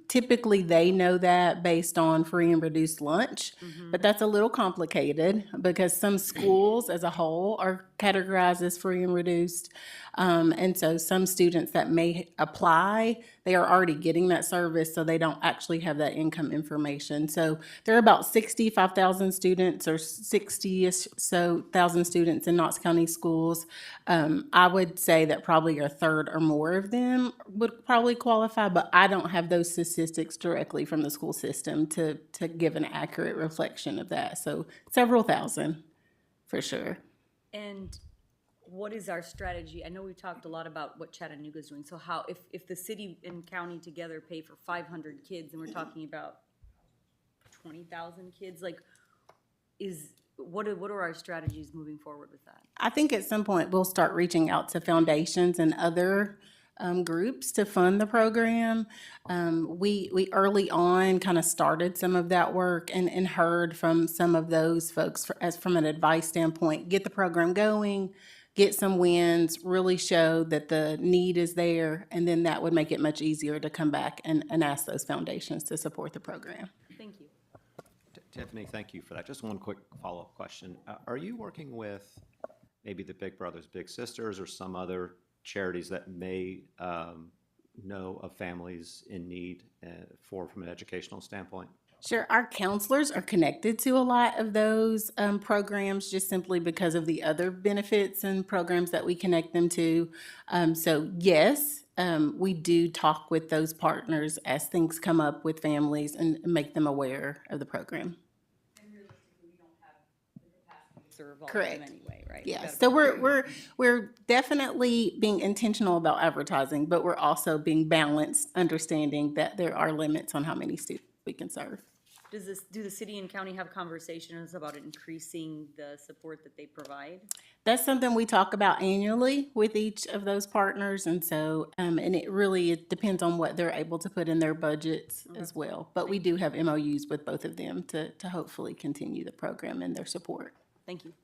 Typically, they know that based on free and reduced lunch, but that's a little complicated because some schools as a whole are categorized as free and reduced. And so some students that may apply, they are already getting that service, so they don't actually have that income information. So there are about 65,000 students or 60-ish so thousand students in Knox County schools. I would say that probably a third or more of them would probably qualify, but I don't have those statistics directly from the school system to give an accurate reflection of that. So several thousand for sure. And what is our strategy? I know we talked a lot about what Chattanooga's doing. So how, if the city and county together pay for 500 kids and we're talking about 20,000 kids, like what are our strategies moving forward with that? I think at some point we'll start reaching out to foundations and other groups to fund the program. We early on kind of started some of that work and heard from some of those folks as from an advice standpoint, get the program going, get some wins, really show that the need is there, and then that would make it much easier to come back and ask those foundations to support the program. Thank you. Tiffany, thank you for that. Just one quick follow-up question. Are you working with maybe the Big Brothers Big Sisters or some other charities that may know of families in need from an educational standpoint? Sure. Our counselors are connected to a lot of those programs just simply because of the other benefits and programs that we connect them to. So yes, we do talk with those partners as things come up with families and make them aware of the program. And realistically, we don't have the capacity to serve all Correct. of them anyway, right? Yeah, so we're definitely being intentional about advertising, but we're also being balanced, understanding that there are limits on how many students we can serve. Do the city and county have conversations about increasing the support that they provide? That's something we talk about annually with each of those partners, and so and it depends on what they're able to put in their budgets as well. But we do have MOUs with both of them to hopefully continue the program and their support. Thank you.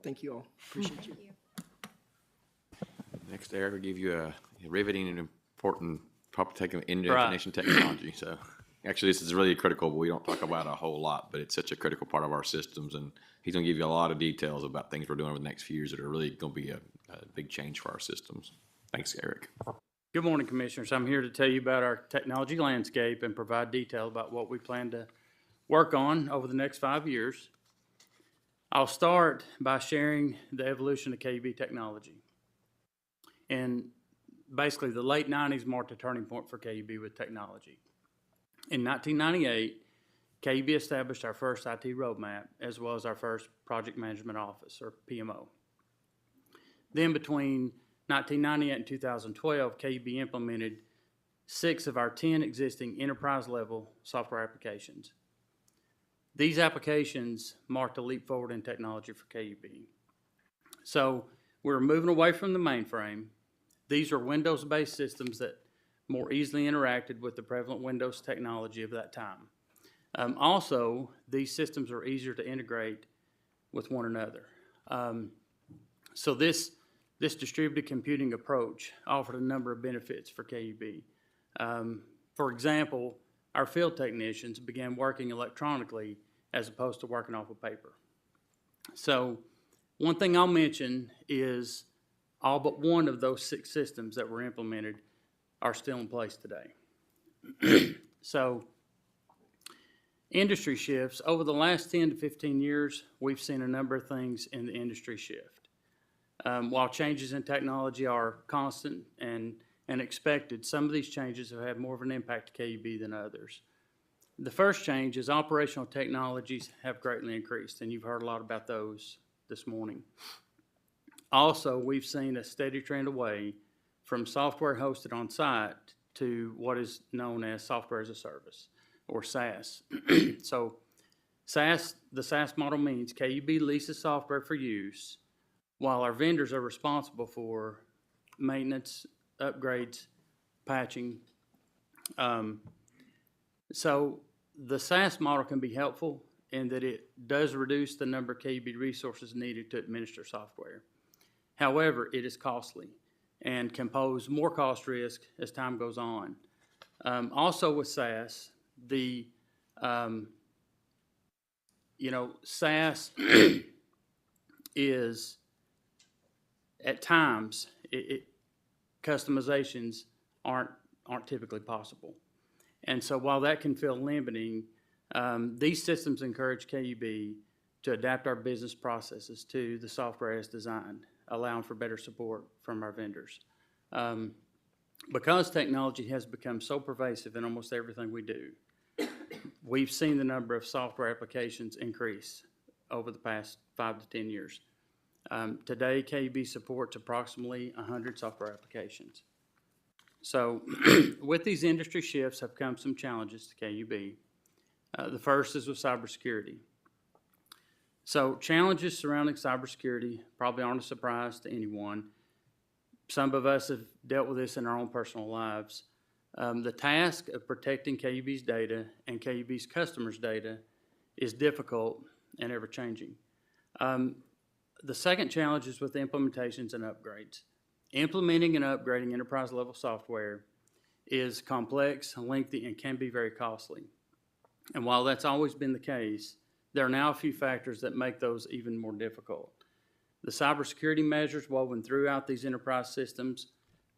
Thank you all. Appreciate you. Next, Eric will give you a riveting and important topic taking into information technology. So actually, this is really critical, but we don't talk about it a whole lot, but it's such a critical part of our systems. And he's going to give you a lot of details about things we're doing over the next few years that are really going to be a big change for our systems. Thanks, Eric. Good morning, Commissioners. I'm here to tell you about our technology landscape and provide detail about what we plan to work on over the next 5 years. I'll start by sharing the evolution of KUB technology. And basically, the late 90s marked a turning point for KUB with technology. In 1998, KUB established our first IT roadmap, as well as our first project management office, or PMO. Then between 1998 and 2012, KUB implemented 6 of our 10 existing enterprise-level software applications. These applications marked a leap forward in technology for KUB. So we're moving away from the mainframe. These are Windows-based systems that more easily interacted with the prevalent Windows technology of that time. Also, these systems are easier to integrate with one another. So this distributed computing approach offered a number of benefits for KUB. For example, our field technicians began working electronically as opposed to working off of paper. So one thing I'll mention is all but one of those 6 systems that were implemented are still in place today. So industry shifts. Over the last 10 to 15 years, we've seen a number of things in the industry shift. While changes in technology are constant and expected, some of these changes have had more of an impact to KUB than others. The first change is operational technologies have greatly increased, and you've heard a lot about those this morning. Also, we've seen a steady trend away from software hosted on site to what is known as software as a service, or SaaS. So the SaaS model means KUB leases software for use while our vendors are responsible for maintenance, upgrades, patching. So the SaaS model can be helpful in that it does reduce the number of KUB resources needed to administer software. However, it is costly and can pose more cost risk as time goes on. Also with SaaS, SaaS is at times customizations aren't typically possible, and so while that can feel limiting, these systems encourage KUB to adapt our business processes to the software as designed, allowing for better support from our vendors. Because technology has become so pervasive in almost everything we do, we've seen the number of software applications increase over the past 5 to 10 years. Today, KUB supports approximately 100 software applications. So with these industry shifts have come some challenges to KUB. The first is with cybersecurity. So challenges surrounding cybersecurity probably aren't a surprise to anyone. Some of us have dealt with this in our own personal lives. The task of protecting KUB's data and KUB's customers' data is difficult and ever-changing. The second challenge is with implementations and upgrades. Implementing and upgrading enterprise-level software is complex, lengthy, and can be very costly. And while that's always been the case, there are now a few factors that make those even more difficult. The cybersecurity measures woven throughout these enterprise systems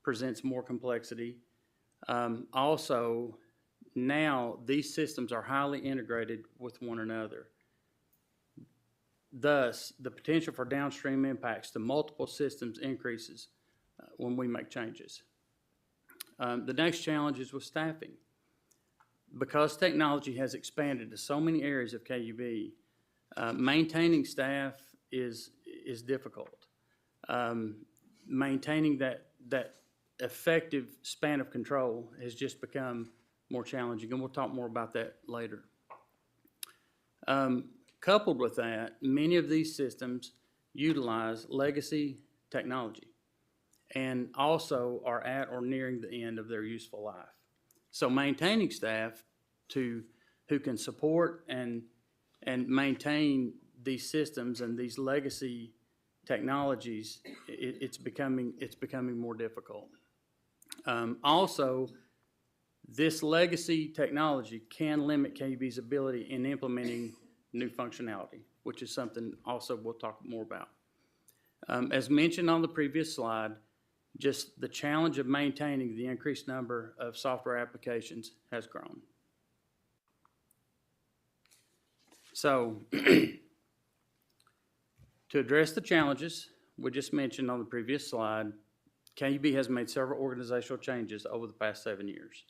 presents more complexity. Also, now these systems are highly integrated with one another. Thus, the potential for downstream impacts to multiple systems increases when we make changes. The next challenge is with staffing. Because technology has expanded to so many areas of KUB, maintaining staff is difficult. Maintaining that effective span of control has just become more challenging, and we'll talk more about that later. Coupled with that, many of these systems utilize legacy technology and also are at or nearing the end of their useful life. So maintaining staff who can support and maintain these systems and these legacy technologies, it's becoming more difficult. Also, this legacy technology can limit KUB's ability in implementing new functionality, which is something also we'll talk more about. As mentioned on the previous slide, just the challenge of maintaining the increased number of software applications has grown. So, to address the challenges we just mentioned on the previous slide, KUB has made several organizational changes over the past 7 years.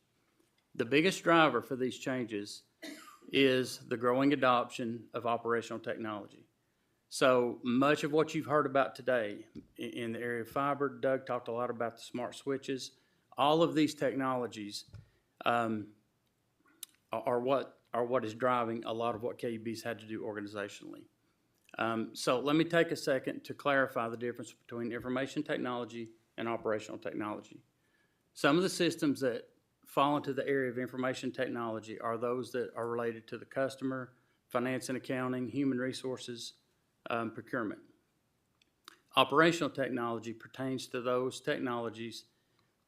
The biggest driver for these changes is the growing adoption of operational technology. So much of what you've heard about today in the area of fiber, Doug talked a lot about the smart switches. All of these technologies are what is driving a lot of what KUB's had to do organizationally. So let me take a second to clarify the difference between information technology and operational technology. Some of the systems that fall into the area of information technology are those that are related to the customer, finance and accounting, human resources, procurement. Operational technology pertains to those technologies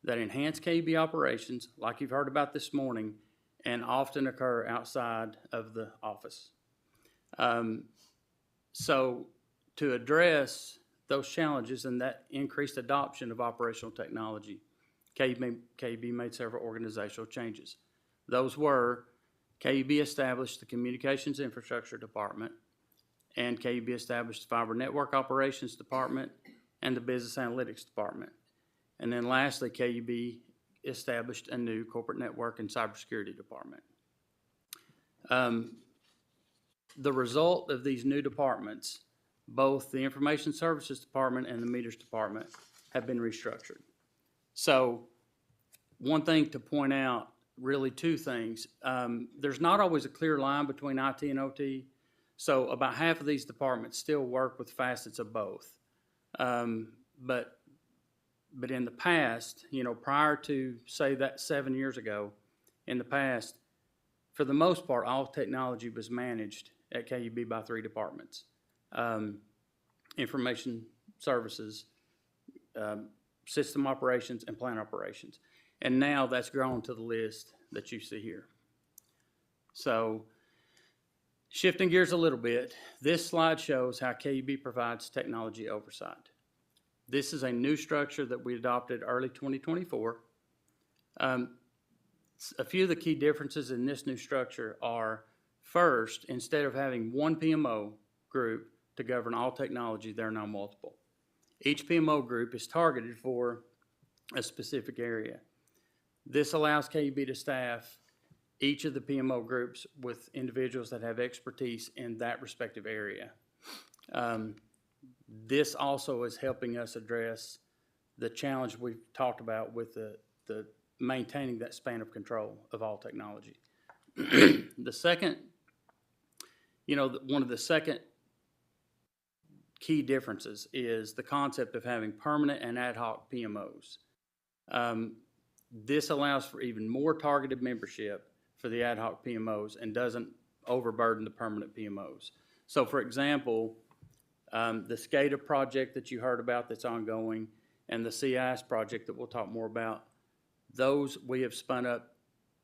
that enhance KUB operations, like you've heard about this morning, and often occur outside of the office. So to address those challenges and that increased adoption of operational technology, KUB made several organizational changes. Those were, KUB established the Communications Infrastructure Department, and KUB established the Fiber Network Operations Department and the Business Analytics Department. And then lastly, KUB established a new Corporate Network and Cybersecurity Department. The result of these new departments, both the Information Services Department and the Meters Department, have been restructured. So one thing to point out, really two things. There's not always a clear line between IT and OT, so about half of these departments still work with facets of both. But in the past, prior to, say, that 7 years ago, in the past, for the most part, all technology was managed at KUB by three departments: Information Services, System Operations, and Plant Operations. And now that's grown to the list that you see here. So, shifting gears a little bit, this slide shows how KUB provides technology oversight. This is a new structure that we adopted early 2024. A few of the key differences in this new structure are, first, instead of having one PMO group to govern all technology, there are now multiple. Each PMO group is targeted for a specific area. This allows KUB to staff each of the PMO groups with individuals that have expertise in that respective area. This also is helping us address the challenge we've talked about with the maintaining that span of control of all technology. The second, one of the second key differences is the concept of having permanent and ad hoc PMOs. This allows for even more targeted membership for the ad hoc PMOs and doesn't overburden the permanent PMOs. So, for example, the SCADA project that you heard about that's ongoing and the CIS project that we'll talk more about, those we have spun up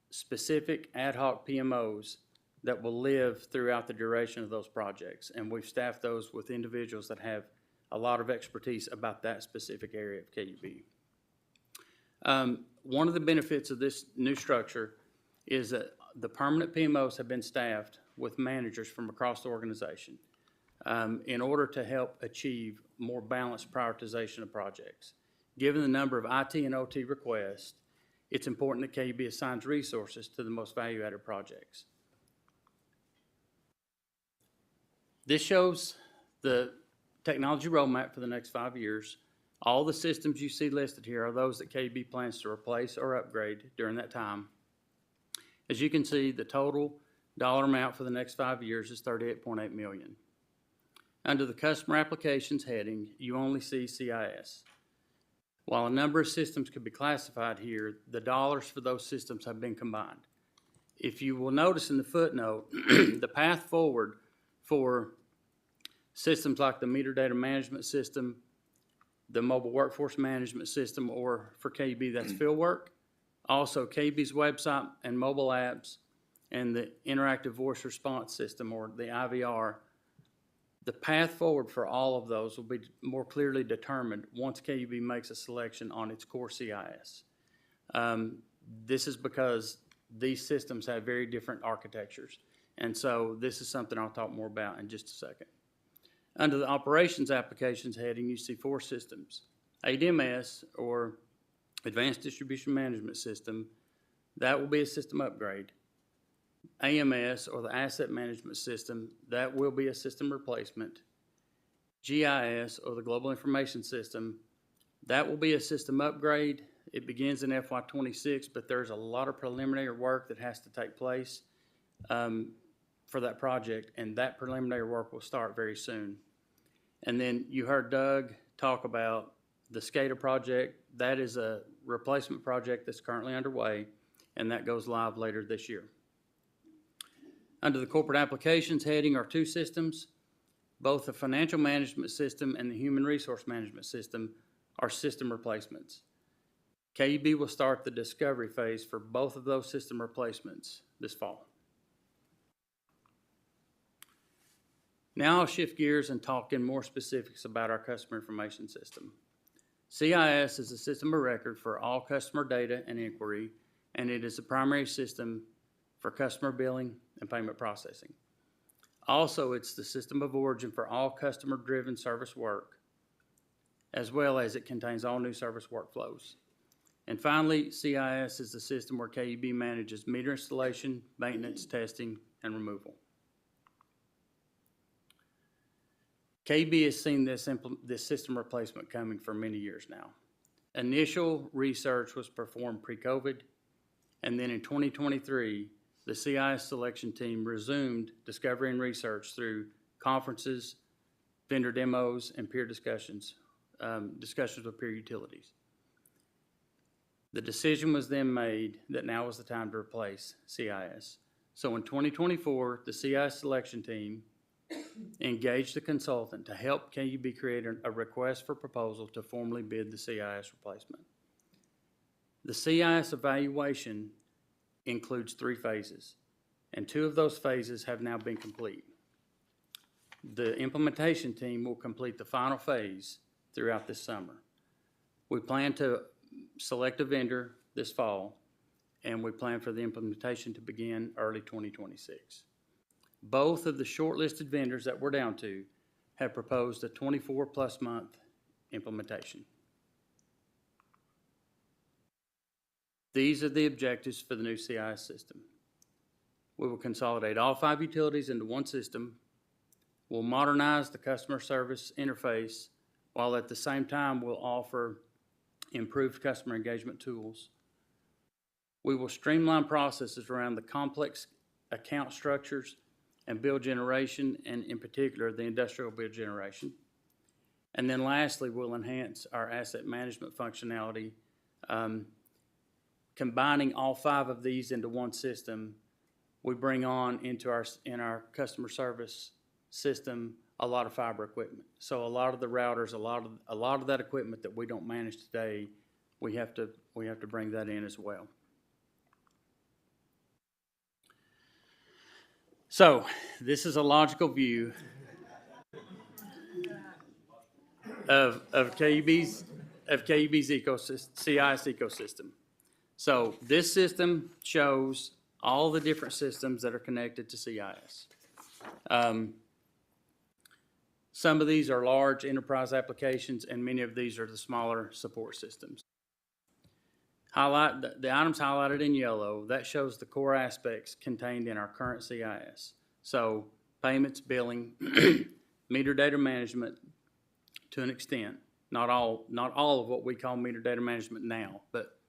specific ad hoc PMOs that will live throughout the duration of those projects. And we've staffed those with individuals that have a lot of expertise about that specific area of KUB. One of the benefits of this new structure is that the permanent PMOs have been staffed with managers from across the organization in order to help achieve more balanced prioritization of projects. Given the number of IT and OT requests, it's important that KUB assigns resources to the most value-added projects. This shows the technology roadmap for the next 5 years. All the systems you see listed here are those that KUB plans to replace or upgrade during that time. As you can see, the total dollar amount for the next 5 years is $38.8 million. Under the Customer Applications heading, you only see CIS. While a number of systems could be classified here, the dollars for those systems have been combined. If you will notice in the footnote, the path forward for systems like the Meter Data Management System, the Mobile Workforce Management System, or for KUB, that's Fieldwork, also KUB's website and mobile apps, and the Interactive Voice Response System, or the IVR, the path forward for all of those will be more clearly determined once KUB makes a selection on its core CIS. This is because these systems have very different architectures, and so this is something I'll talk more about in just a second. Under the Operations Applications heading, you see 4 systems. ADMS, or Advanced Distribution Management System, that will be a system upgrade. AMS, or the Asset Management System, that will be a system replacement. GIS, or the Global Information System, that will be a system upgrade. It begins in FY26, but there's a lot of preliminary work that has to take place for that project, and that preliminary work will start very soon. And then you heard Doug talk about the SCADA project. That is a replacement project that's currently underway, and that goes live later this year. Under the Corporate Applications heading are 2 systems. Both the Financial Management System and the Human Resource Management System are system replacements. KUB will start the discovery phase for both of those system replacements this fall. Now I'll shift gears and talk in more specifics about our customer information system. CIS is a system of record for all customer data and inquiry, and it is the primary system for customer billing and payment processing. Also, it's the system of origin for all customer-driven service work, as well as it contains all new service workflows. And finally, CIS is the system where KUB manages meter installation, maintenance, testing, and removal. KUB has seen this system replacement coming for many years now. Initial research was performed pre-COVID, and then in 2023, the CIS selection team resumed discovery and research through conferences, vendor demos, and peer discussions with peer utilities. The decision was then made that now was the time to replace CIS. So in 2024, the CIS selection team engaged a consultant to help KUB create a request for proposal to formally bid the CIS replacement. The CIS evaluation includes 3 phases, and 2 of those phases have now been complete. The implementation team will complete the final phase throughout this summer. We plan to select a vendor this fall, and we plan for the implementation to begin early 2026. Both of the shortlisted vendors that we're down to have proposed a 24-plus month implementation. These are the objectives for the new CIS system. We will consolidate all 5 utilities into one system. We'll modernize the customer service interface, while at the same time we'll offer improved customer engagement tools. We will streamline processes around the complex account structures and bill generation, and in particular, the industrial bill generation. And then lastly, we'll enhance our asset management functionality. Combining all 5 of these into one system, we bring on in our customer service system a lot of fiber equipment. So a lot of the routers, a lot of that equipment that we don't manage today, we have to bring that in as well. So this is a logical view of KUB's CIS ecosystem. So this system shows all the different systems that are connected to CIS. Some of these are large enterprise applications, and many of these are the smaller support systems. The items highlighted in yellow, that shows the core aspects contained in our current CIS. So payments, billing, meter data management to an extent. Not all of what we call meter data management now, but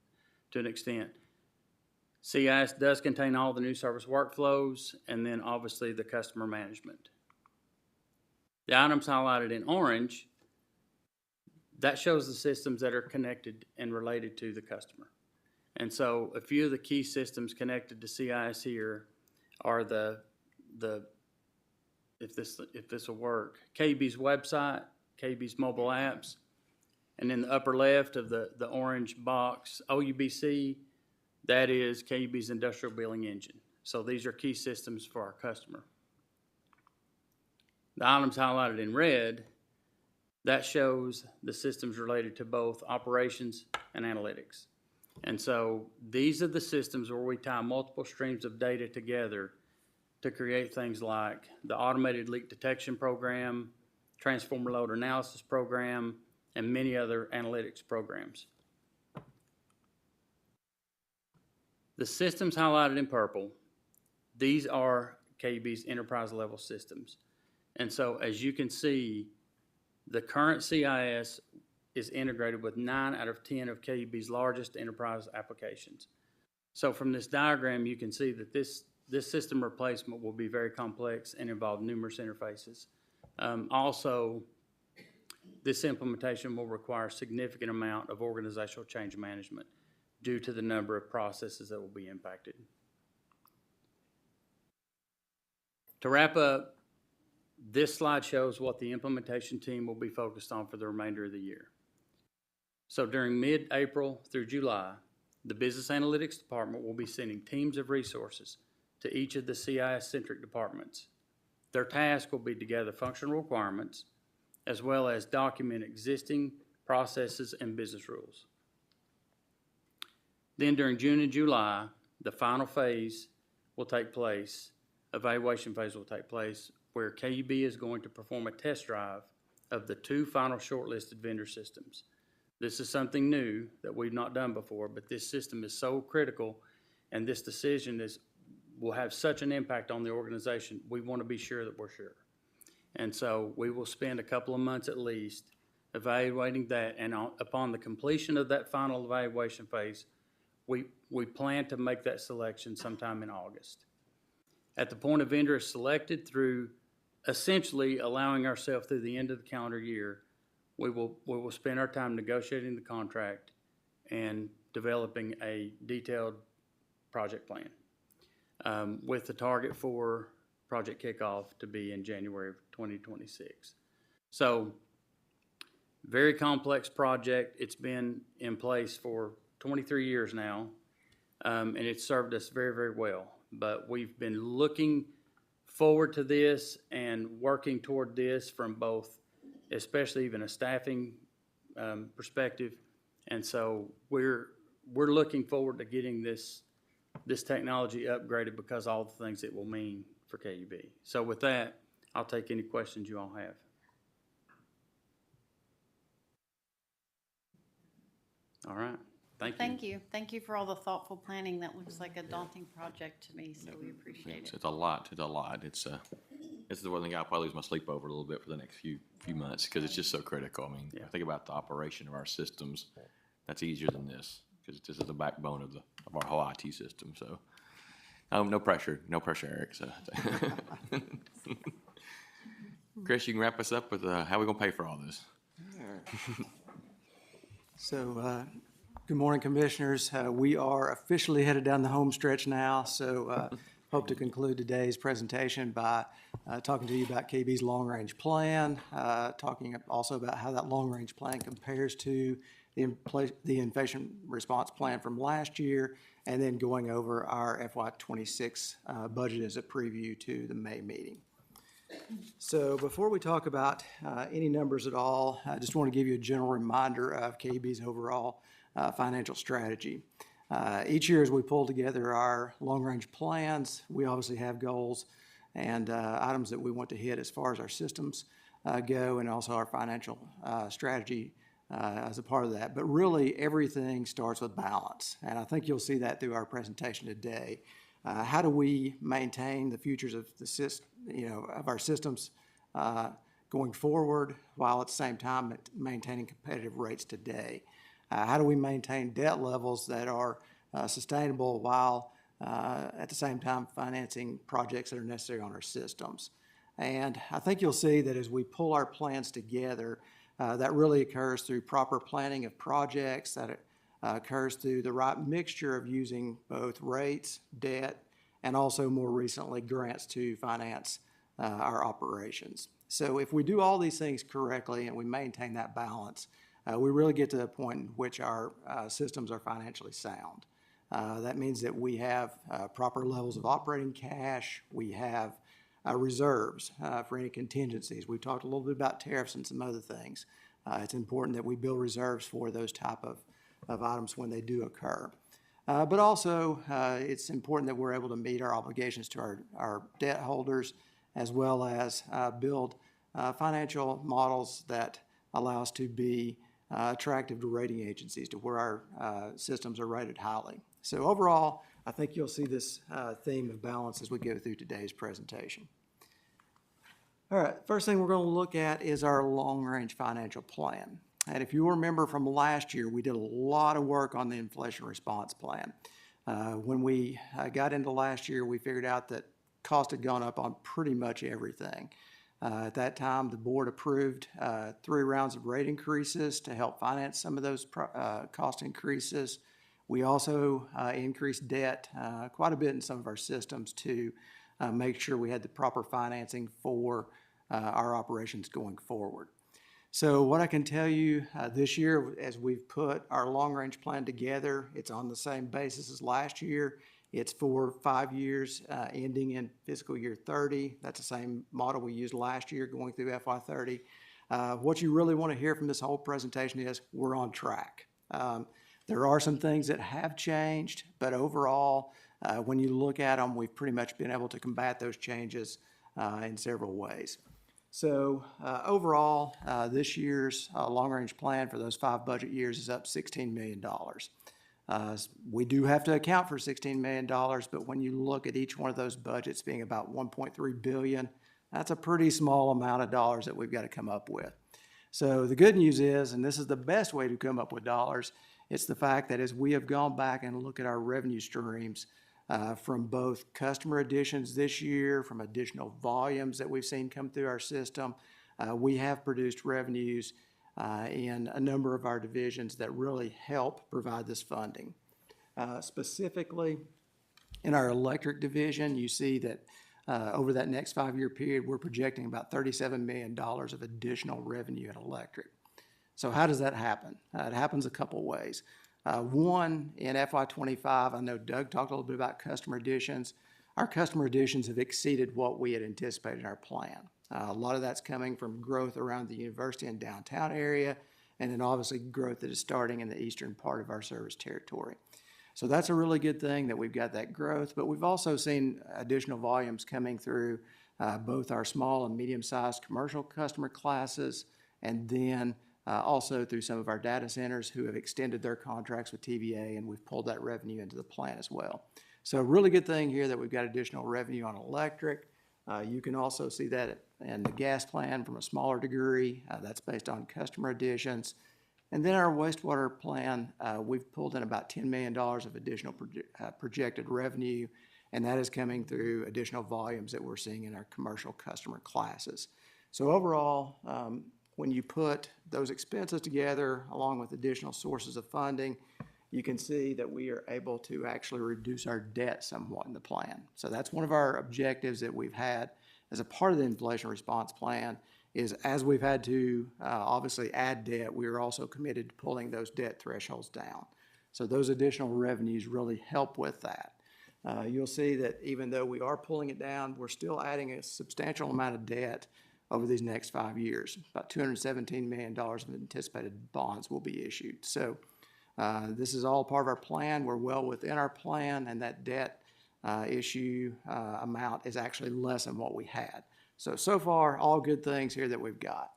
to an extent. CIS does contain all the new service workflows, and then obviously the customer management. The items highlighted in orange, that shows the systems that are connected and related to the customer. And so a few of the key systems connected to CIS here are if this will work, KUB's website, KUB's mobile apps, and in the upper left of the orange box, OUBC, that is KUB's industrial billing engine. So these are key systems for our customer. The items highlighted in red, that shows the systems related to both operations and analytics. And so these are the systems where we tie multiple streams of data together to create things like the automated leak detection program, transformer load analysis program, and many other analytics programs. The systems highlighted in purple, these are KUB's enterprise level systems. And so as you can see, the current CIS is integrated with 9 out of 10 of KUB's largest enterprise applications. So from this diagram, you can see that this system replacement will be very complex and involve numerous interfaces. Also, this implementation will require a significant amount of organizational change management due to the number of processes that will be impacted. To wrap up, this slide shows what the implementation team will be focused on for the remainder of the year. So during mid-April through July, the Business Analytics Department will be sending teams of resources to each of the CIS-centric departments. Their task will be to gather functional requirements as well as document existing processes and business rules. Then during June and July, the final phase will take place, evaluation phase will take place, where KUB is going to perform a test drive of the 2 final shortlisted vendor systems. This is something new that we've not done before, but this system is so critical and this decision will have such an impact on the organization. We want to be sure that we're sure. And so we will spend a couple of months at least evaluating that, and upon the completion of that final evaluation phase, we plan to make that selection sometime in August. At the point a vendor is selected, through essentially allowing ourselves through the end of the calendar year, we will spend our time negotiating the contract and developing a detailed project plan, with the target for project kickoff to be in January of 2026. So, very complex project. It's been in place for 23 years now, and it's served us very, very well. But we've been looking forward to this and working toward this from both, especially even a staffing perspective. And so we're looking forward to getting this technology upgraded because all the things it will mean for KUB. So with that, I'll take any questions you all have. All right. Thank you. Thank you. Thank you for all the thoughtful planning. That looks like a daunting project to me, so we appreciate it. It's a lot. It's a lot. It's the one thing I'll probably lose my sleep over a little bit for the next few months because it's just so critical. I mean, think about the operation of our systems. That's easier than this because this is the backbone of our whole IT system. So, no pressure, Eric. So, Chris, you can wrap us up with how we gonna pay for all this. So, good morning, Commissioners. We are officially headed down the home stretch now, so hope to conclude today's presentation by talking to you about KUB's long-range plan, talking also about how that long-range plan compares to the inflation response plan from last year, and then going over our FY26 budget as a preview to the May meeting. So before we talk about any numbers at all, I just want to give you a general reminder of KUB's overall financial strategy. Each year as we pull together our long-range plans, we obviously have goals and items that we want to hit as far as our systems go, and also our financial strategy as a part of that. But really, everything starts with balance, and I think you'll see that through our presentation today. How do we maintain the futures of of our systems going forward, while at the same time maintaining competitive rates today? How do we maintain debt levels that are sustainable while at the same time financing projects that are necessary on our systems? And I think you'll see that as we pull our plans together, that really occurs through proper planning of projects, that occurs through the right mixture of using both rates, debt, and also more recently grants to finance our operations. So if we do all these things correctly and we maintain that balance, we really get to a point in which our systems are financially sound. That means that we have proper levels of operating cash. We have reserves for any contingencies. We've talked a little bit about tariffs and some other things. It's important that we build reserves for those type of items when they do occur. But also, it's important that we're able to meet our obligations to our debt holders, as well as build financial models that allow us to be attractive to rating agencies, to where our systems are rated highly. So overall, I think you'll see this theme of balance as we go through today's presentation. All right, first thing we're going to look at is our long-range financial plan. And if you remember from last year, we did a lot of work on the inflation response plan. When we got into last year, we figured out that cost had gone up on pretty much everything. At that time, the board approved 3 rounds of rate increases to help finance some of those cost increases. We also increased debt quite a bit in some of our systems to make sure we had the proper financing for our operations going forward. So what I can tell you, this year, as we've put our long-range plan together, it's on the same basis as last year. It's for 5 years, ending in fiscal year 30. That's the same model we used last year going through FY 30. What you really want to hear from this whole presentation is we're on track. There are some things that have changed, but overall, when you look at them, we've pretty much been able to combat those changes in several ways. So overall, this year's long-range plan for those 5 budget years is up $16 million. We do have to account for $16 million, but when you look at each one of those budgets being about $1.3 billion, that's a pretty small amount of dollars that we've got to come up with. So the good news is, and this is the best way to come up with dollars, it's the fact that as we have gone back and look at our revenue streams, from both customer additions this year, from additional volumes that we've seen come through our system, we have produced revenues in a number of our divisions that really help provide this funding. Specifically, in our electric division, you see that over that next 5-year period, we're projecting about $37 million of additional revenue in electric. So how does that happen? It happens a couple ways. One, in FY 25, I know Doug talked a little bit about customer additions. Our customer additions have exceeded what we had anticipated in our plan. A lot of that's coming from growth around the university and downtown area, and then obviously growth that is starting in the eastern part of our service territory. So that's a really good thing that we've got that growth, but we've also seen additional volumes coming through both our small and medium-sized commercial customer classes, and then also through some of our data centers who have extended their contracts with TVA, and we've pulled that revenue into the plan as well. So a really good thing here that we've got additional revenue on electric. You can also see that in the gas plan from a smaller degree. That's based on customer additions. And then our wastewater plan, we've pulled in about $10 million of additional projected revenue, and that is coming through additional volumes that we're seeing in our commercial customer classes. So overall, when you put those expenses together along with additional sources of funding, you can see that we are able to actually reduce our debt somewhat in the plan. So that's one of our objectives that we've had as a part of the inflation response plan is as we've had to obviously add debt, we are also committed to pulling those debt thresholds down. So those additional revenues really help with that. You'll see that even though we are pulling it down, we're still adding a substantial amount of debt over these next 5 years. About $217 million of anticipated bonds will be issued. So this is all part of our plan. We're well within our plan, and that debt issue amount is actually less than what we had. So far, all good things here that we've got.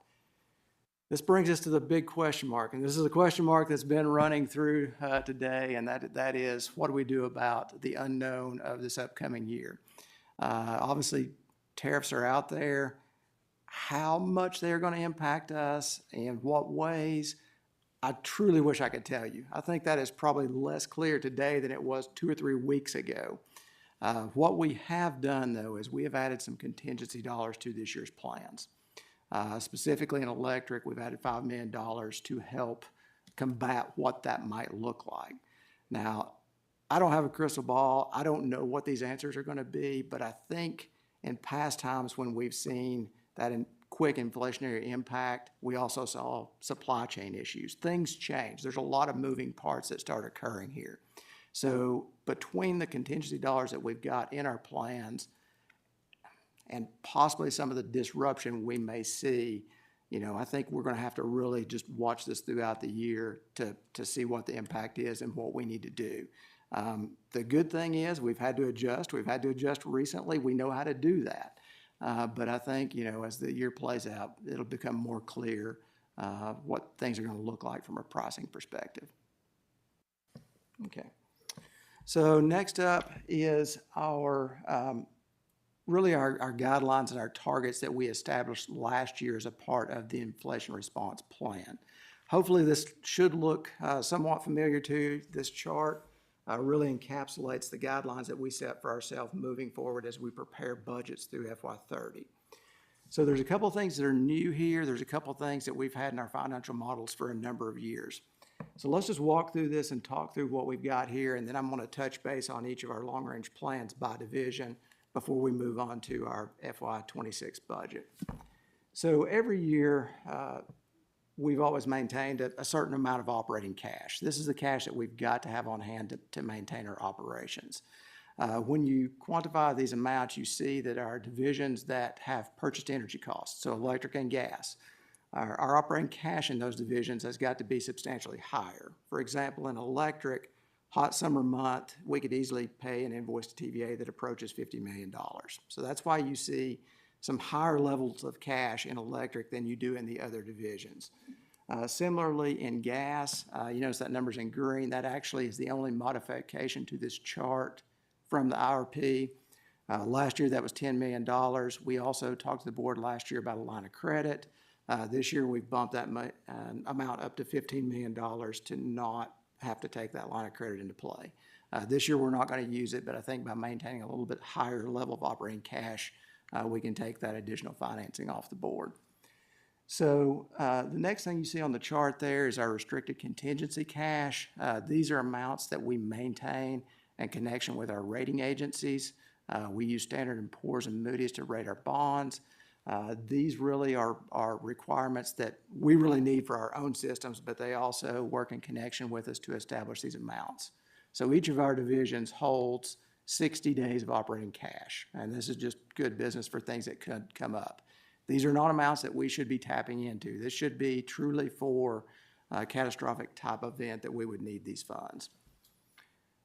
This brings us to the big question mark, and this is a question mark that's been running through today, and that is, what do we do about the unknown of this upcoming year? Obviously, tariffs are out there. How much they're going to impact us and what ways, I truly wish I could tell you. I think that is probably less clear today than it was 2 or 3 weeks ago. What we have done, though, is we have added some contingency dollars to this year's plans. Specifically in electric, we've added $5 million to help combat what that might look like. Now, I don't have a crystal ball. I don't know what these answers are going to be, but I think in past times when we've seen that quick inflationary impact, we also saw supply chain issues. Things change. There's a lot of moving parts that start occurring here. So between the contingency dollars that we've got in our plans and possibly some of the disruption we may see, I think we're going to have to really just watch this throughout the year to see what the impact is and what we need to do. The good thing is we've had to adjust. We've had to adjust recently. We know how to do that. But I think, as the year plays out, it'll become more clear what things are going to look like from a pricing perspective. Okay. So next up is our guidelines and our targets that we established last year as a part of the inflation response plan. Hopefully this should look somewhat familiar to you. This chart really encapsulates the guidelines that we set for ourselves moving forward as we prepare budgets through FY 30. So there's a couple of things that are new here. There's a couple of things that we've had in our financial models for a number of years. So let's just walk through this and talk through what we've got here, and then I'm going to touch base on each of our long-range plans by division before we move on to our FY 26 budget. So every year, we've always maintained a certain amount of operating cash. This is the cash that we've got to have on hand to maintain our operations. When you quantify these amounts, you see that our divisions that have purchased energy costs, so electric and gas, our operating cash in those divisions has got to be substantially higher. For example, in electric, hot summer month, we could easily pay an invoice to TVA that approaches $50 million. So that's why you see some higher levels of cash in electric than you do in the other divisions. Similarly, in gas, you notice that number's in green. That actually is the only modification to this chart from the IRP. Last year, that was $10 million. We also talked to the board last year about a line of credit. This year, we've bumped that amount up to $15 million to not have to take that line of credit into play. This year, we're not going to use it, but I think by maintaining a little bit higher level of operating cash, we can take that additional financing off the board. So the next thing you see on the chart there is our restricted contingency cash. These are amounts that we maintain in connection with our rating agencies. We use Standard & Poor's and Moody's to rate our bonds. These really are requirements that we really need for our own systems, but they also work in connection with us to establish these amounts. So each of our divisions holds 60 days of operating cash, and this is just good business for things that could come up. These are not amounts that we should be tapping into. This should be truly for a catastrophic type event that we would need these funds.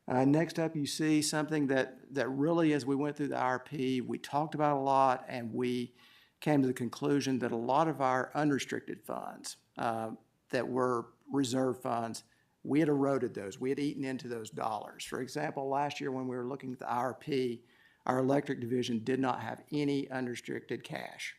Next up, you see something that really, as we went through the IRP, we talked about a lot, and we came to the conclusion that a lot of our unrestricted funds that were reserve funds, we had eroded those. We had eaten into those dollars. For example, last year when we were looking at the IRP, our electric division did not have any unrestricted cash.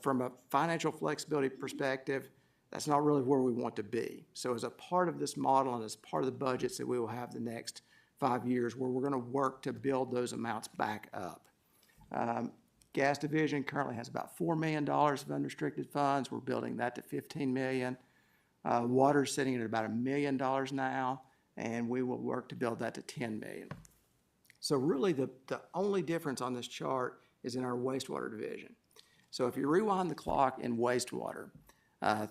From a financial flexibility perspective, that's not really where we want to be. So as a part of this model and as part of the budgets that we will have the next 5 years, where we're going to work to build those amounts back up. Gas division currently has about $4 million of unrestricted funds. We're building that to $15 million. Water's sitting at about $1 million now, and we will work to build that to $10 million. So really the only difference on this chart is in our wastewater division. So if you rewind the clock in wastewater,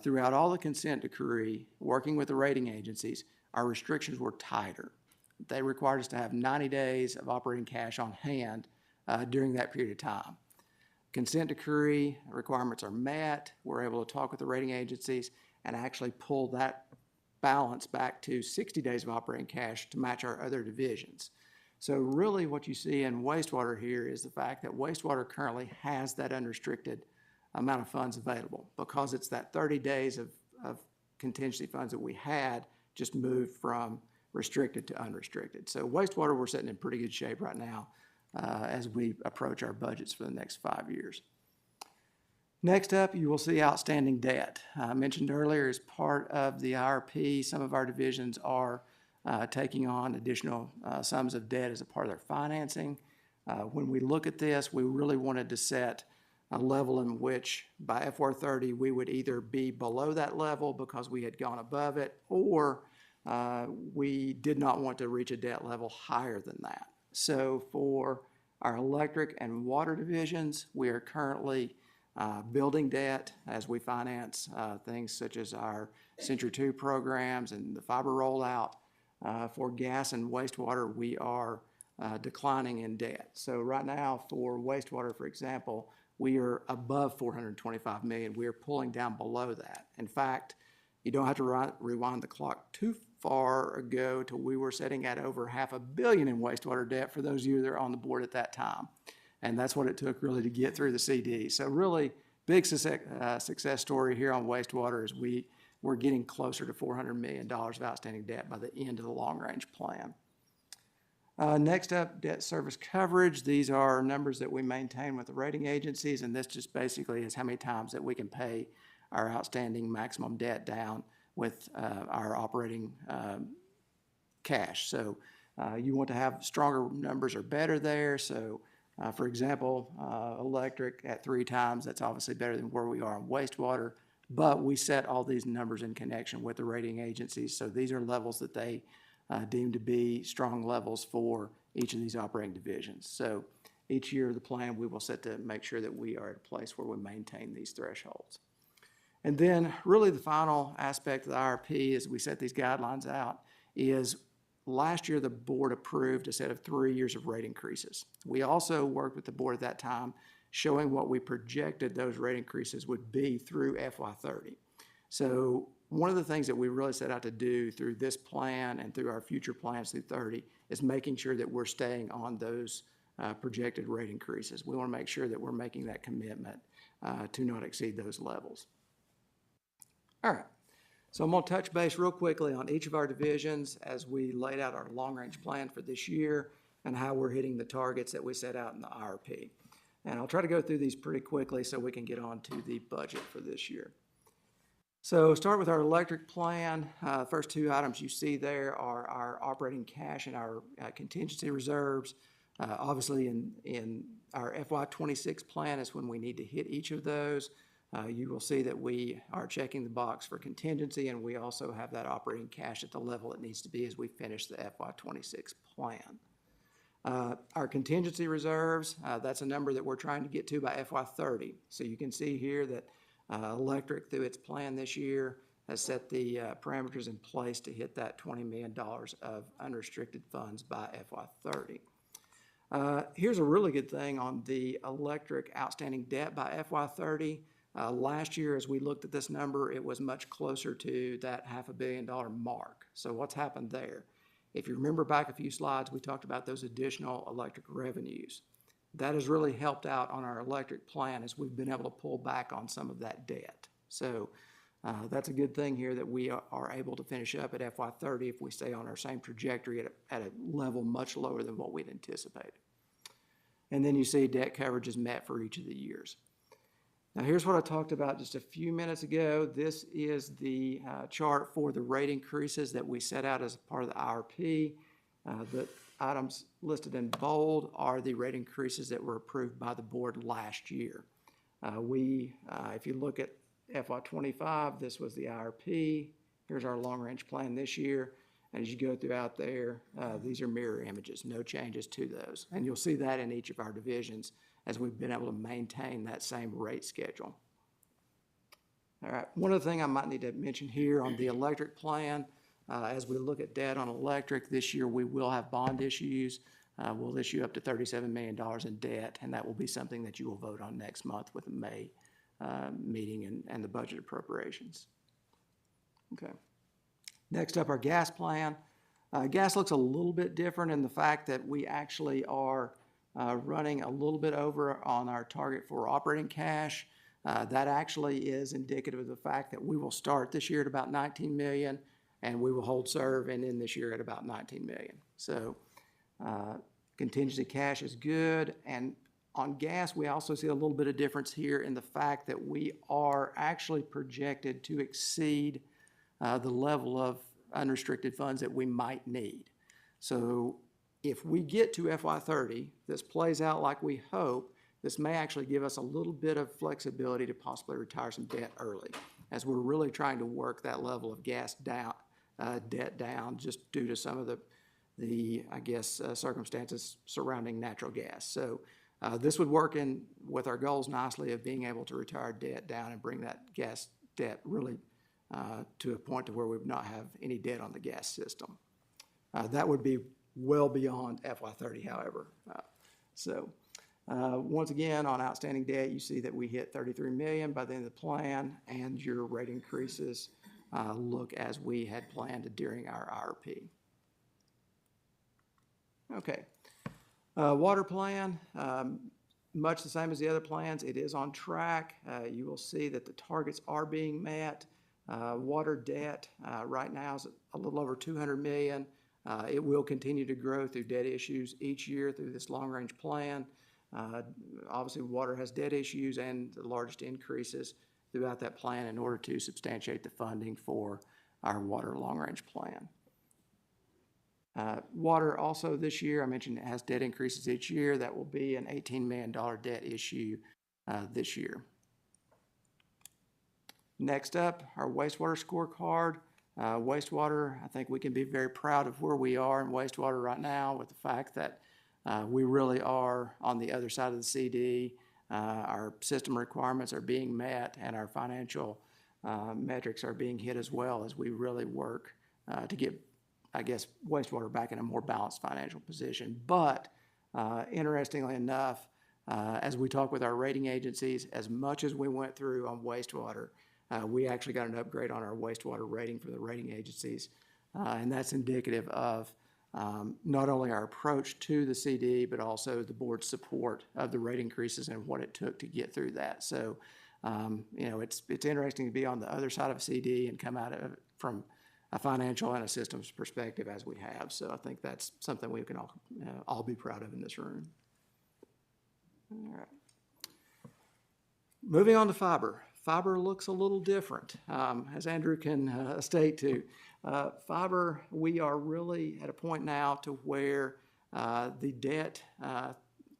throughout all the consent decree, working with the rating agencies, our restrictions were tighter. They required us to have 90 days of operating cash on hand during that period of time. Consent decree requirements are met. We're able to talk with the rating agencies and actually pull that balance back to 60 days of operating cash to match our other divisions. So really what you see in wastewater here is the fact that wastewater currently has that unrestricted amount of funds available because it's that 30 days of contingency funds that we had just moved from restricted to unrestricted. So wastewater, we're sitting in pretty good shape right now as we approach our budgets for the next 5 years. Next up, you will see outstanding debt. I mentioned earlier, as part of the IRP, some of our divisions are taking on additional sums of debt as a part of their financing. When we look at this, we really wanted to set a level in which by FY30 we would either be below that level because we had gone above it, or we did not want to reach a debt level higher than that. So for our electric and water divisions, we are currently building debt as we finance things such as our Century 2 programs and the fiber rollout. For gas and wastewater, we are declining in debt. So right now for wastewater, for example, we are above $425 million. We are pulling down below that. In fact, you don't have to rewind the clock too far ago till we were sitting at over $500 million in wastewater debt for those of you that are on the board at that time. And that's what it took really to get through the CD. So really big success story here on wastewater is we're getting closer to $400 million of outstanding debt by the end of the long-range plan. Next up, debt service coverage. These are numbers that we maintain with the rating agencies, and this just basically is how many times that we can pay our outstanding maximum debt down with our operating cash. So you want to have stronger numbers or better there. So for example, electric at 3 times, that's obviously better than where we are on wastewater, but we set all these numbers in connection with the rating agencies. So these are levels that they deem to be strong levels for each of these operating divisions. So each year of the plan, we will set to make sure that we are at a place where we maintain these thresholds. And then really the final aspect of the IRP as we set these guidelines out is last year the board approved a set of 3 years of rate increases. We also worked with the board at that time showing what we projected those rate increases would be through FY30. So one of the things that we really set out to do through this plan and through our future plans through 30 is making sure that we're staying on those projected rate increases. We want to make sure that we're making that commitment to not exceed those levels. All right, so I'm going to touch base real quickly on each of our divisions as we laid out our long-range plan for this year and how we're hitting the targets that we set out in the IRP. And I'll try to go through these pretty quickly so we can get on to the budget for this year. So start with our electric plan. First two items you see there are our operating cash and our contingency reserves. Obviously in our FY26 plan is when we need to hit each of those. You will see that we are checking the box for contingency, and we also have that operating cash at the level it needs to be as we finish the FY26 plan. Our contingency reserves, that's a number that we're trying to get to by FY30. So you can see here that electric, through its plan this year, has set the parameters in place to hit that $20 million of unrestricted funds by FY30. Here's a really good thing on the electric outstanding debt by FY30. Last year, as we looked at this number, it was much closer to that $500 million mark. So what's happened there? If you remember back a few slides, we talked about those additional electric revenues. That has really helped out on our electric plan as we've been able to pull back on some of that debt. So that's a good thing here that we are able to finish up at FY30 if we stay on our same trajectory at a level much lower than what we'd anticipated. And then you see debt coverage is met for each of the years. Now here's what I talked about just a few minutes ago. This is the chart for the rate increases that we set out as a part of the IRP. The items listed in bold are the rate increases that were approved by the board last year. If you look at FY25, this was the IRP. Here's our long-range plan this year. And as you go throughout there, these are mirror images, no changes to those. And you'll see that in each of our divisions as we've been able to maintain that same rate schedule. All right, one other thing I might need to mention here on the electric plan, as we look at debt on electric, this year we will have bond issues. We'll issue up to $37 million in debt, and that will be something that you will vote on next month with the May meeting and the budget appropriations. Okay. Next up, our gas plan. Gas looks a little bit different in the fact that we actually are running a little bit over on our target for operating cash. That actually is indicative of the fact that we will start this year at about 19 million and we will hold serve and end this year at about 19 million. So contingency cash is good. And on gas, we also see a little bit of difference here in the fact that we are actually projected to exceed the level of unrestricted funds that we might need. So if we get to FY30, this plays out like we hope, this may actually give us a little bit of flexibility to possibly retire some debt early, as we're really trying to work that level of gas down, debt down, just due to some of the circumstances surrounding natural gas. So this would work in with our goals nicely of being able to retire debt down and bring that gas debt really to a point to where we would not have any debt on the gas system. That would be well beyond FY30, however. Once again, on outstanding debt, you see that we hit 33 million by the end of the plan, and your rate increases look as we had planned during our IRP. Okay. Water plan, much the same as the other plans. It is on track. You will see that the targets are being met. Water debt right now is a little over 200 million. It will continue to grow through debt issues each year through this long-range plan. Obviously, water has debt issues and the largest increases throughout that plan in order to substantiate the funding for our water long-range plan. Water also this year, I mentioned it has debt increases each year. That will be an $18 million debt issue this year. Next up, our wastewater scorecard. Wastewater, I think we can be very proud of where we are in wastewater right now with the fact that we really are on the other side of the CD. Our system requirements are being met and our financial metrics are being hit as well as we really work to get, I guess, wastewater back in a more balanced financial position. But interestingly enough, as we talk with our rating agencies, as much as we went through on wastewater, we actually got an upgrade on our wastewater rating for the rating agencies. And that's indicative of not only our approach to the CD, but also the board's support of the rate increases and what it took to get through that. So, you know, it's interesting to be on the other side of a CD and come out of it from a financial and a systems perspective as we have. So I think that's something we can all be proud of in this room. All right. Moving on to fiber. Fiber looks a little different, as Andrew can state too. Fiber, we are really at a point now to where the debt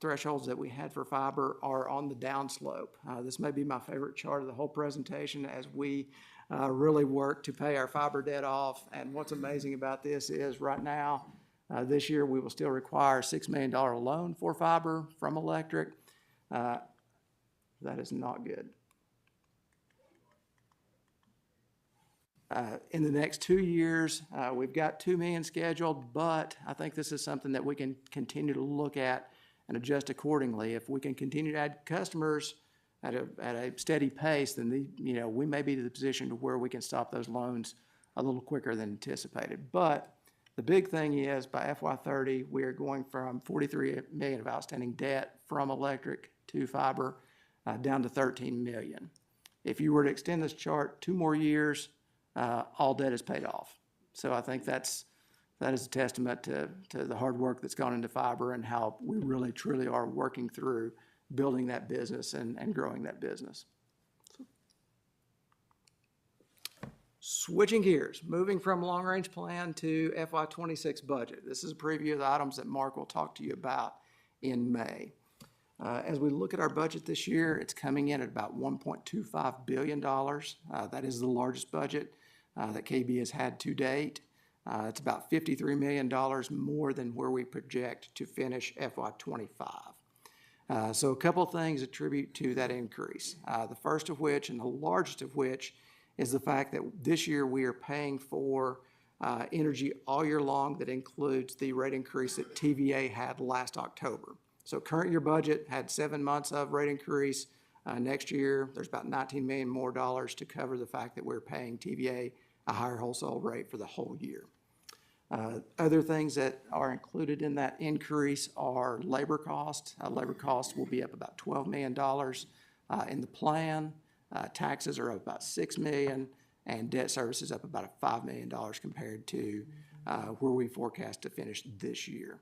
thresholds that we had for fiber are on the downslope. This may be my favorite chart of the whole presentation as we really work to pay our fiber debt off. And what's amazing about this is right now, this year, we will still require a $6 million loan for fiber from electric. That is not good. In the next 2 years, we've got $2 million scheduled, but I think this is something that we can continue to look at and adjust accordingly. If we can continue to add customers at a steady pace, then we may be in the position to where we can stop those loans a little quicker than anticipated. But the big thing is by FY30, we are going from $43 million of outstanding debt from electric to fiber down to $13 million. If you were to extend this chart 2 more years, all debt is paid off. So I think that is a testament to the hard work that's gone into fiber and how we really truly are working through building that business and growing that business. Switching gears, moving from long-range plan to FY26 budget. This is a preview of the items that Mark will talk to you about in May. As we look at our budget this year, it's coming in at about $1.25 billion. That is the largest budget that KUB has had to date. It's about $53 million more than where we project to finish FY25. So a couple of things attribute to that increase. The first of which, and the largest of which, is the fact that this year we are paying for energy all year long that includes the rate increase that TVA had last October. So current year budget had 7 months of rate increase. Next year, there's about $19 million more to cover the fact that we're paying TVA a higher wholesale rate for the whole year. Other things that are included in that increase are labor costs. Labor costs will be up about $12 million in the plan. Taxes are up about $6 million, and debt service is up about $5 million compared to where we forecast to finish this year.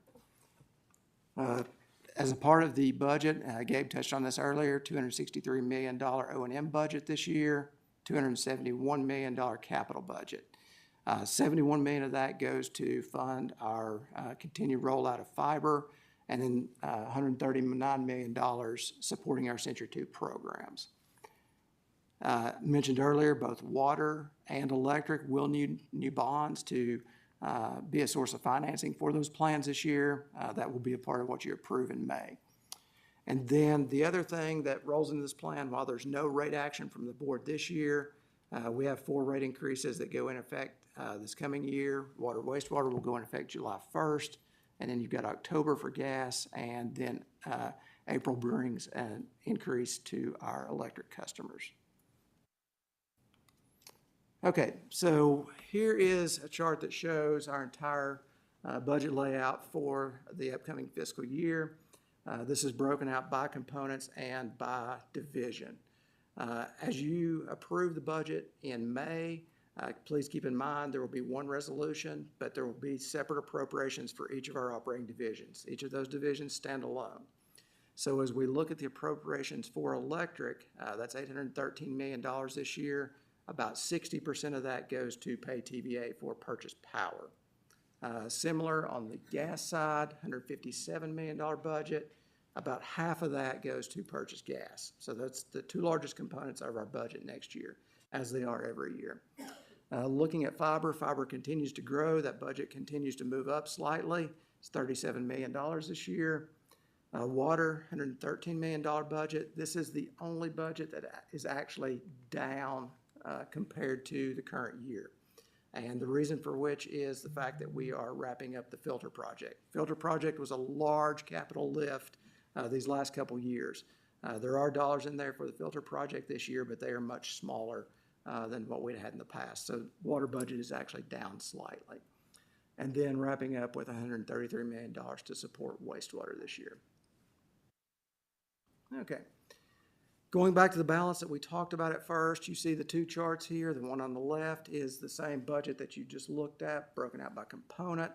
As a part of the budget, Gabe touched on this earlier, $263 million O&M budget this year, $271 million capital budget. $71 million of that goes to fund our continued rollout of fiber, and then $139 million supporting our Century 2 programs. Mentioned earlier, both water and electric will need new bonds to be a source of financing for those plans this year. That will be a part of what you approve in May. And then the other thing that rolls into this plan, while there's no rate action from the board this year, we have 4 rate increases that go in effect this coming year. Water, wastewater will go in effect July 1st, and then you've got October for gas, and then April brings an increase to our electric customers. Okay, so here is a chart that shows our entire budget layout for the upcoming fiscal year. This is broken out by components and by division. As you approve the budget in May, please keep in mind there will be one resolution, but there will be separate appropriations for each of our operating divisions. Each of those divisions stand alone. So as we look at the appropriations for electric, that's $813 million this year. About 60% of that goes to pay TVA for purchased power. Similar on the gas side, $157 million budget. About half of that goes to purchased gas. So that's the 2 largest components of our budget next year, as they are every year. Looking at fiber, fiber continues to grow. That budget continues to move up slightly. It's $37 million this year. Water, $113 million budget. This is the only budget that is actually down compared to the current year. And the reason for which is the fact that we are wrapping up the filter project. Filter project was a large capital lift these last couple years. There are dollars in there for the filter project this year, but they are much smaller than what we'd had in the past. So water budget is actually down slightly. And then wrapping up with $133 million to support wastewater this year. Okay. Going back to the balance that we talked about at first, you see the two charts here. The one on the left is the same budget that you just looked at, broken out by component.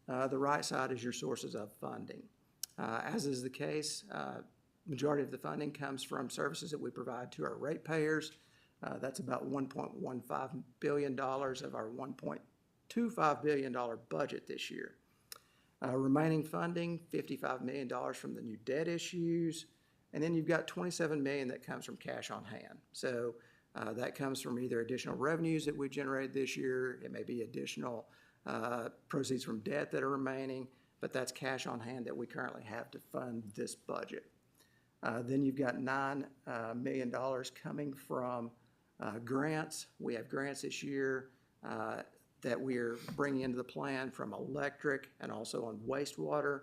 The right side is your sources of funding. As is the case, majority of the funding comes from services that we provide to our ratepayers. That's about $1.15 billion of our $1.25 billion budget this year. Remaining funding, $55 million from the new debt issues. And then you've got $27 million that comes from cash on hand. So that comes from either additional revenues that we generated this year. It may be additional proceeds from debt that are remaining, but that's cash on hand that we currently have to fund this budget. Then you've got $9 million coming from grants. We have grants this year that we're bringing into the plan from electric and also on wastewater.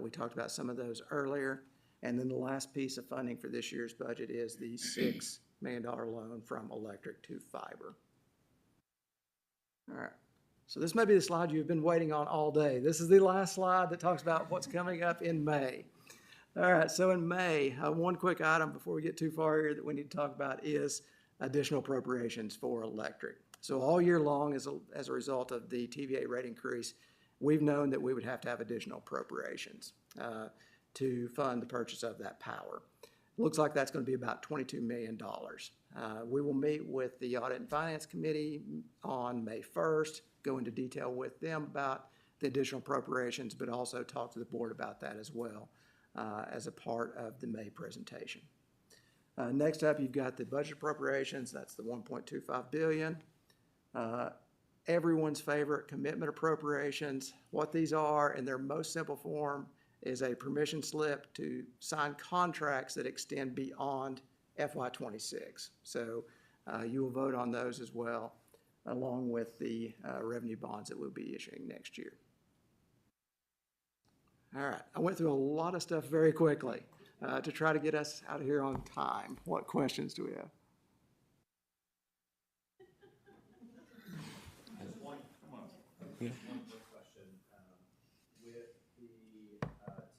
We talked about some of those earlier. And then the last piece of funding for this year's budget is the $6 million loan from electric to fiber. All right. So this may be the slide you've been waiting on all day. This is the last slide that talks about what's coming up in May. All right. So in May, one quick item before we get too far here that we need to talk about is additional appropriations for electric. So all year long, as a result of the TVA rate increase, we've known that we would have to have additional appropriations to fund the purchase of that power. Looks like that's going to be about $22 million. We will meet with the Audit and Finance Committee on May 1st, go into detail with them about the additional appropriations, but also talk to the board about that as well as a part of the May presentation. Next up, you've got the budget appropriations. That's the $1.25 billion. Everyone's favorite commitment appropriations. What these are in their most simple form is a permission slip to sign contracts that extend beyond FY26. So you will vote on those as well, along with the revenue bonds that we'll be issuing next year. All right, I went through a lot of stuff very quickly to try to get us out of here on time. What questions do we have? One quick question. With the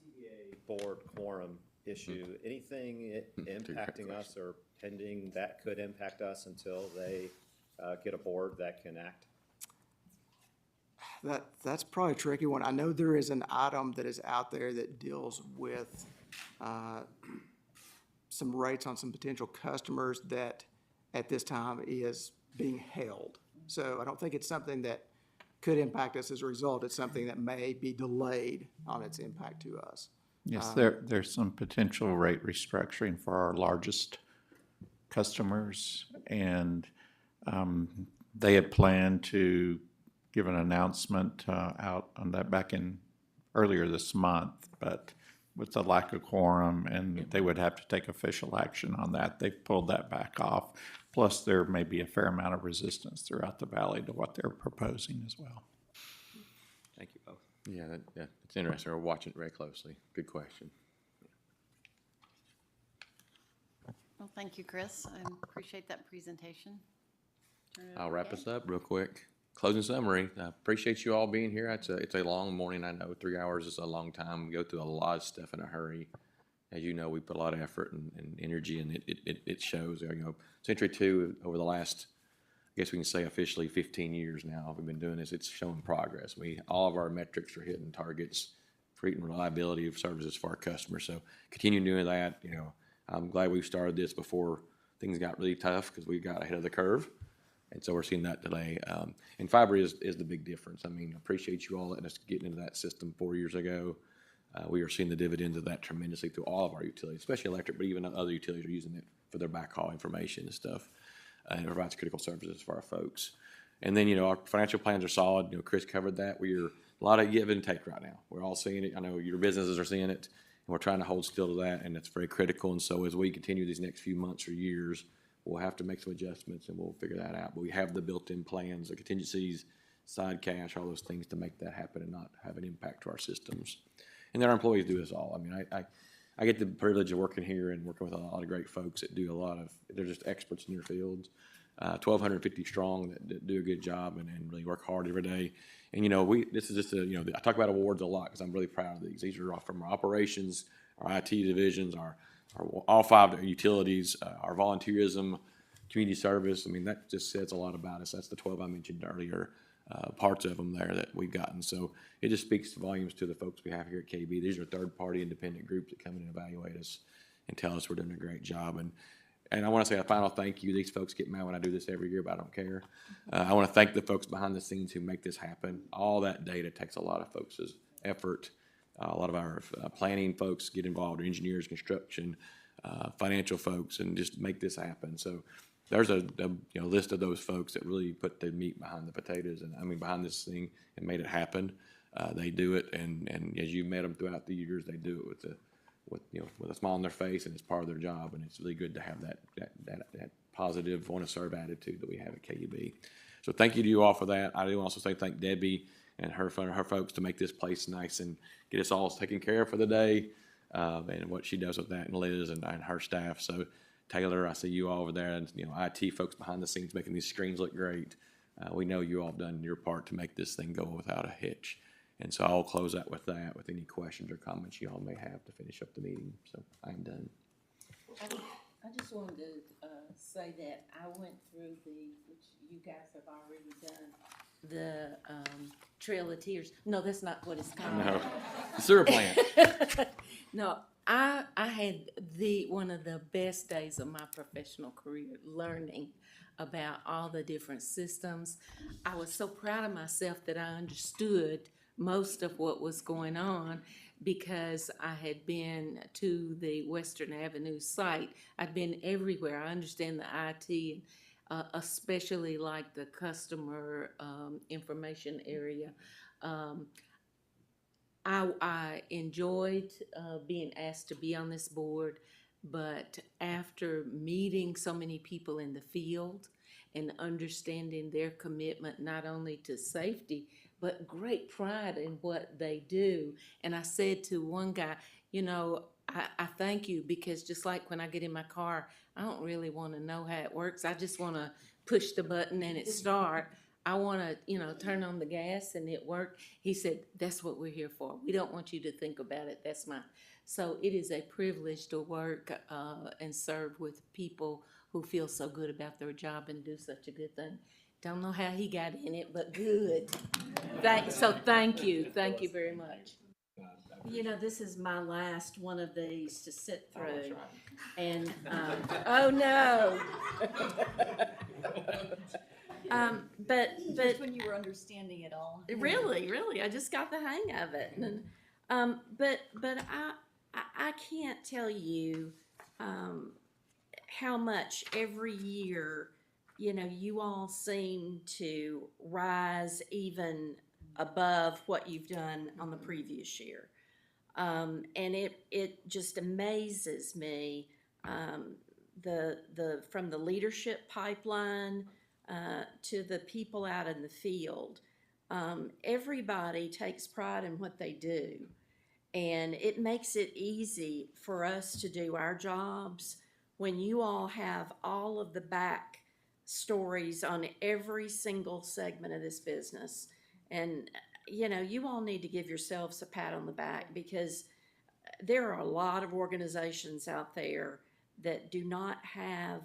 TVA board quorum issue, anything impacting us or pending that could impact us until they get a board that can act? That's probably a tricky one. I know there is an item that is out there that deals with some rates on some potential customers that at this time is being held. So I don't think it's something that could impact us as a result. It's something that may be delayed on its impact to us. Yes, there's some potential rate restructuring for our largest customers, and they had planned to give an announcement out on that back in earlier this month, but with the lack of quorum, and they would have to take official action on that, they pulled that back off. Plus, there may be a fair amount of resistance throughout the valley to what they're proposing as well. Thank you both. Yeah, it's interesting. We're watching it very closely. Good question. Well, thank you, Chris. I appreciate that presentation. I'll wrap us up real quick. Closing summary. I appreciate you all being here. It's a long morning. I know 3 hours is a long time. We go through a lot of stuff in a hurry. As you know, we put a lot of effort and energy, and it shows. You know, Century 2 over the last, I guess we can say officially 15 years now, we've been doing this. It's showing progress. All of our metrics are hitting targets for and reliability of services for our customers. So continue doing that. You know, I'm glad we've started this before things got really tough because we got ahead of the curve. And so we're seeing that delay. And fiber is the big difference. I mean, I appreciate you all letting us get into that system 4 years ago. We are seeing the dividends of that tremendously through all of our utilities, especially electric, but even other utilities are using it for their backhaul information and stuff. And it provides critical services for our folks. And then, you know, our financial plans are solid. You know, Chris covered that. We're a lot of give and take right now. We're all seeing it. I know your businesses are seeing it, and we're trying to hold still to that, and it's very critical. And so as we continue these next few months or years, we'll have to make some adjustments and we'll figure that out. But we have the built-in plans, the contingencies, side cash, all those things to make that happen and not have an impact to our systems. And then our employees do this all. I mean, I get the privilege of working here and working with a lot of great folks that do they're just experts in their fields. 1,250 strong that do a good job and really work hard every day. And, this is just I talk about awards a lot because I'm really proud of these. These are all from our operations, our IT divisions, our all 5 utilities, our volunteerism, community service. I mean, that just says a lot about us. That's the 12 I mentioned earlier, parts of them there that we've gotten. So it just speaks volumes to the folks we have here at KUB. These are third-party independent groups that come in and evaluate us and tell us we're doing a great job. And I want to say a final thank you. These folks get mad when I do this every year, but I don't care. I want to thank the folks behind the scenes who make this happen. All that data takes a lot of folks' effort. A lot of our planning folks get involved, engineers, construction, financial folks, and just make this happen. So there's a list of those folks that really put the meat behind the potatoes, and behind this thing and made it happen. They do it, and as you've met them throughout the years, they do it with a smile on their face, and it's part of their job. And it's really good to have that positive, want to serve attitude that we have at KUB. So thank you to you all for that. I do also say thank Debbie and her folks to make this place nice and get us all taken care of for the day, and what she does with that, and Liz and her staff. So Taylor, I see you all over there, and IT folks behind the scenes making these screens look great. We know you all have done your part to make this thing go without a hitch. And so I'll close out with that, with any questions or comments you all may have to finish up the meeting. So I am done. I just wanted to say that I went through which you guys have already done, the Trail of Tears. No, that's not what it's called. No, the sewer plant. No, I had one of the best days of my professional career learning about all the different systems. I was so proud of myself that I understood most of what was going on because I had been to the Western Avenue site. I'd been everywhere. I understand the IT, especially like the customer information area. I enjoyed being asked to be on this board, but after meeting so many people in the field and understanding their commitment not only to safety, but great pride in what they do. And I said to one guy, I thank you, because just like when I get in my car, I don't really want to know how it works. I just want to push the button and it start. I want to, turn on the gas and it work. He said, that's what we're here for. We don't want you to think about it. That's mine. So it is a privilege to work and serve with people who feel so good about their job and do such a good thing. Don't know how he got in it, but good. So thank you. Thank you very much. This is my last one of these to sit through. And, Oh, no. But Just when you were understanding it all. really, I just got the hang of it. And, but I can't tell you how much every year, you all seem to rise even above what you've done on the previous year. And it just amazes me, from the leadership pipeline to the people out in the field. Everybody takes pride in what they do, and it makes it easy for us to do our jobs when you all have all of the back stories on every single segment of this business. And you all need to give yourselves a pat on the back, because there are a lot of organizations out there that do not have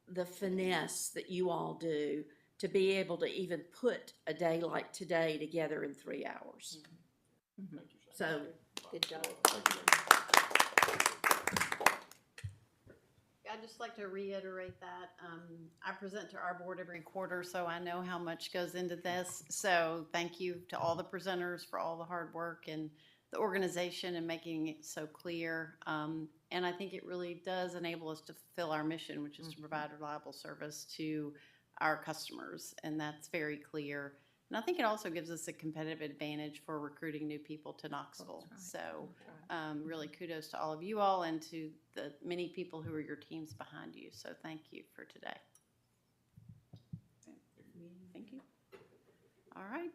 the finesse that you all do to be able to even put a day like today together in 3 hours. Mm-hmm. So, good job. I'd just like to reiterate that I present to our board every quarter, so I know how much goes into this. So thank you to all the presenters for all the hard work and the organization and making it so clear. And I think it really does enable us to fulfill our mission, which is to provide reliable service to our customers, and that's very clear. And I think it also gives us a competitive advantage for recruiting new people to Knoxville. So really kudos to all of you all and to the many people who are your teams behind you. So thank you for today. Thank you. All right.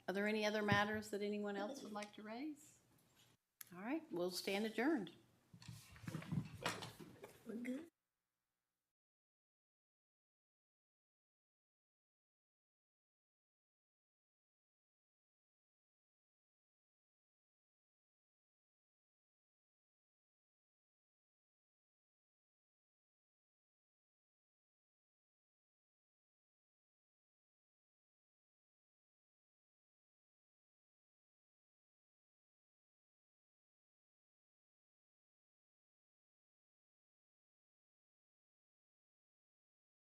Are there any other matters that anyone else would like to raise? All right, we'll stand adjourned. We're good.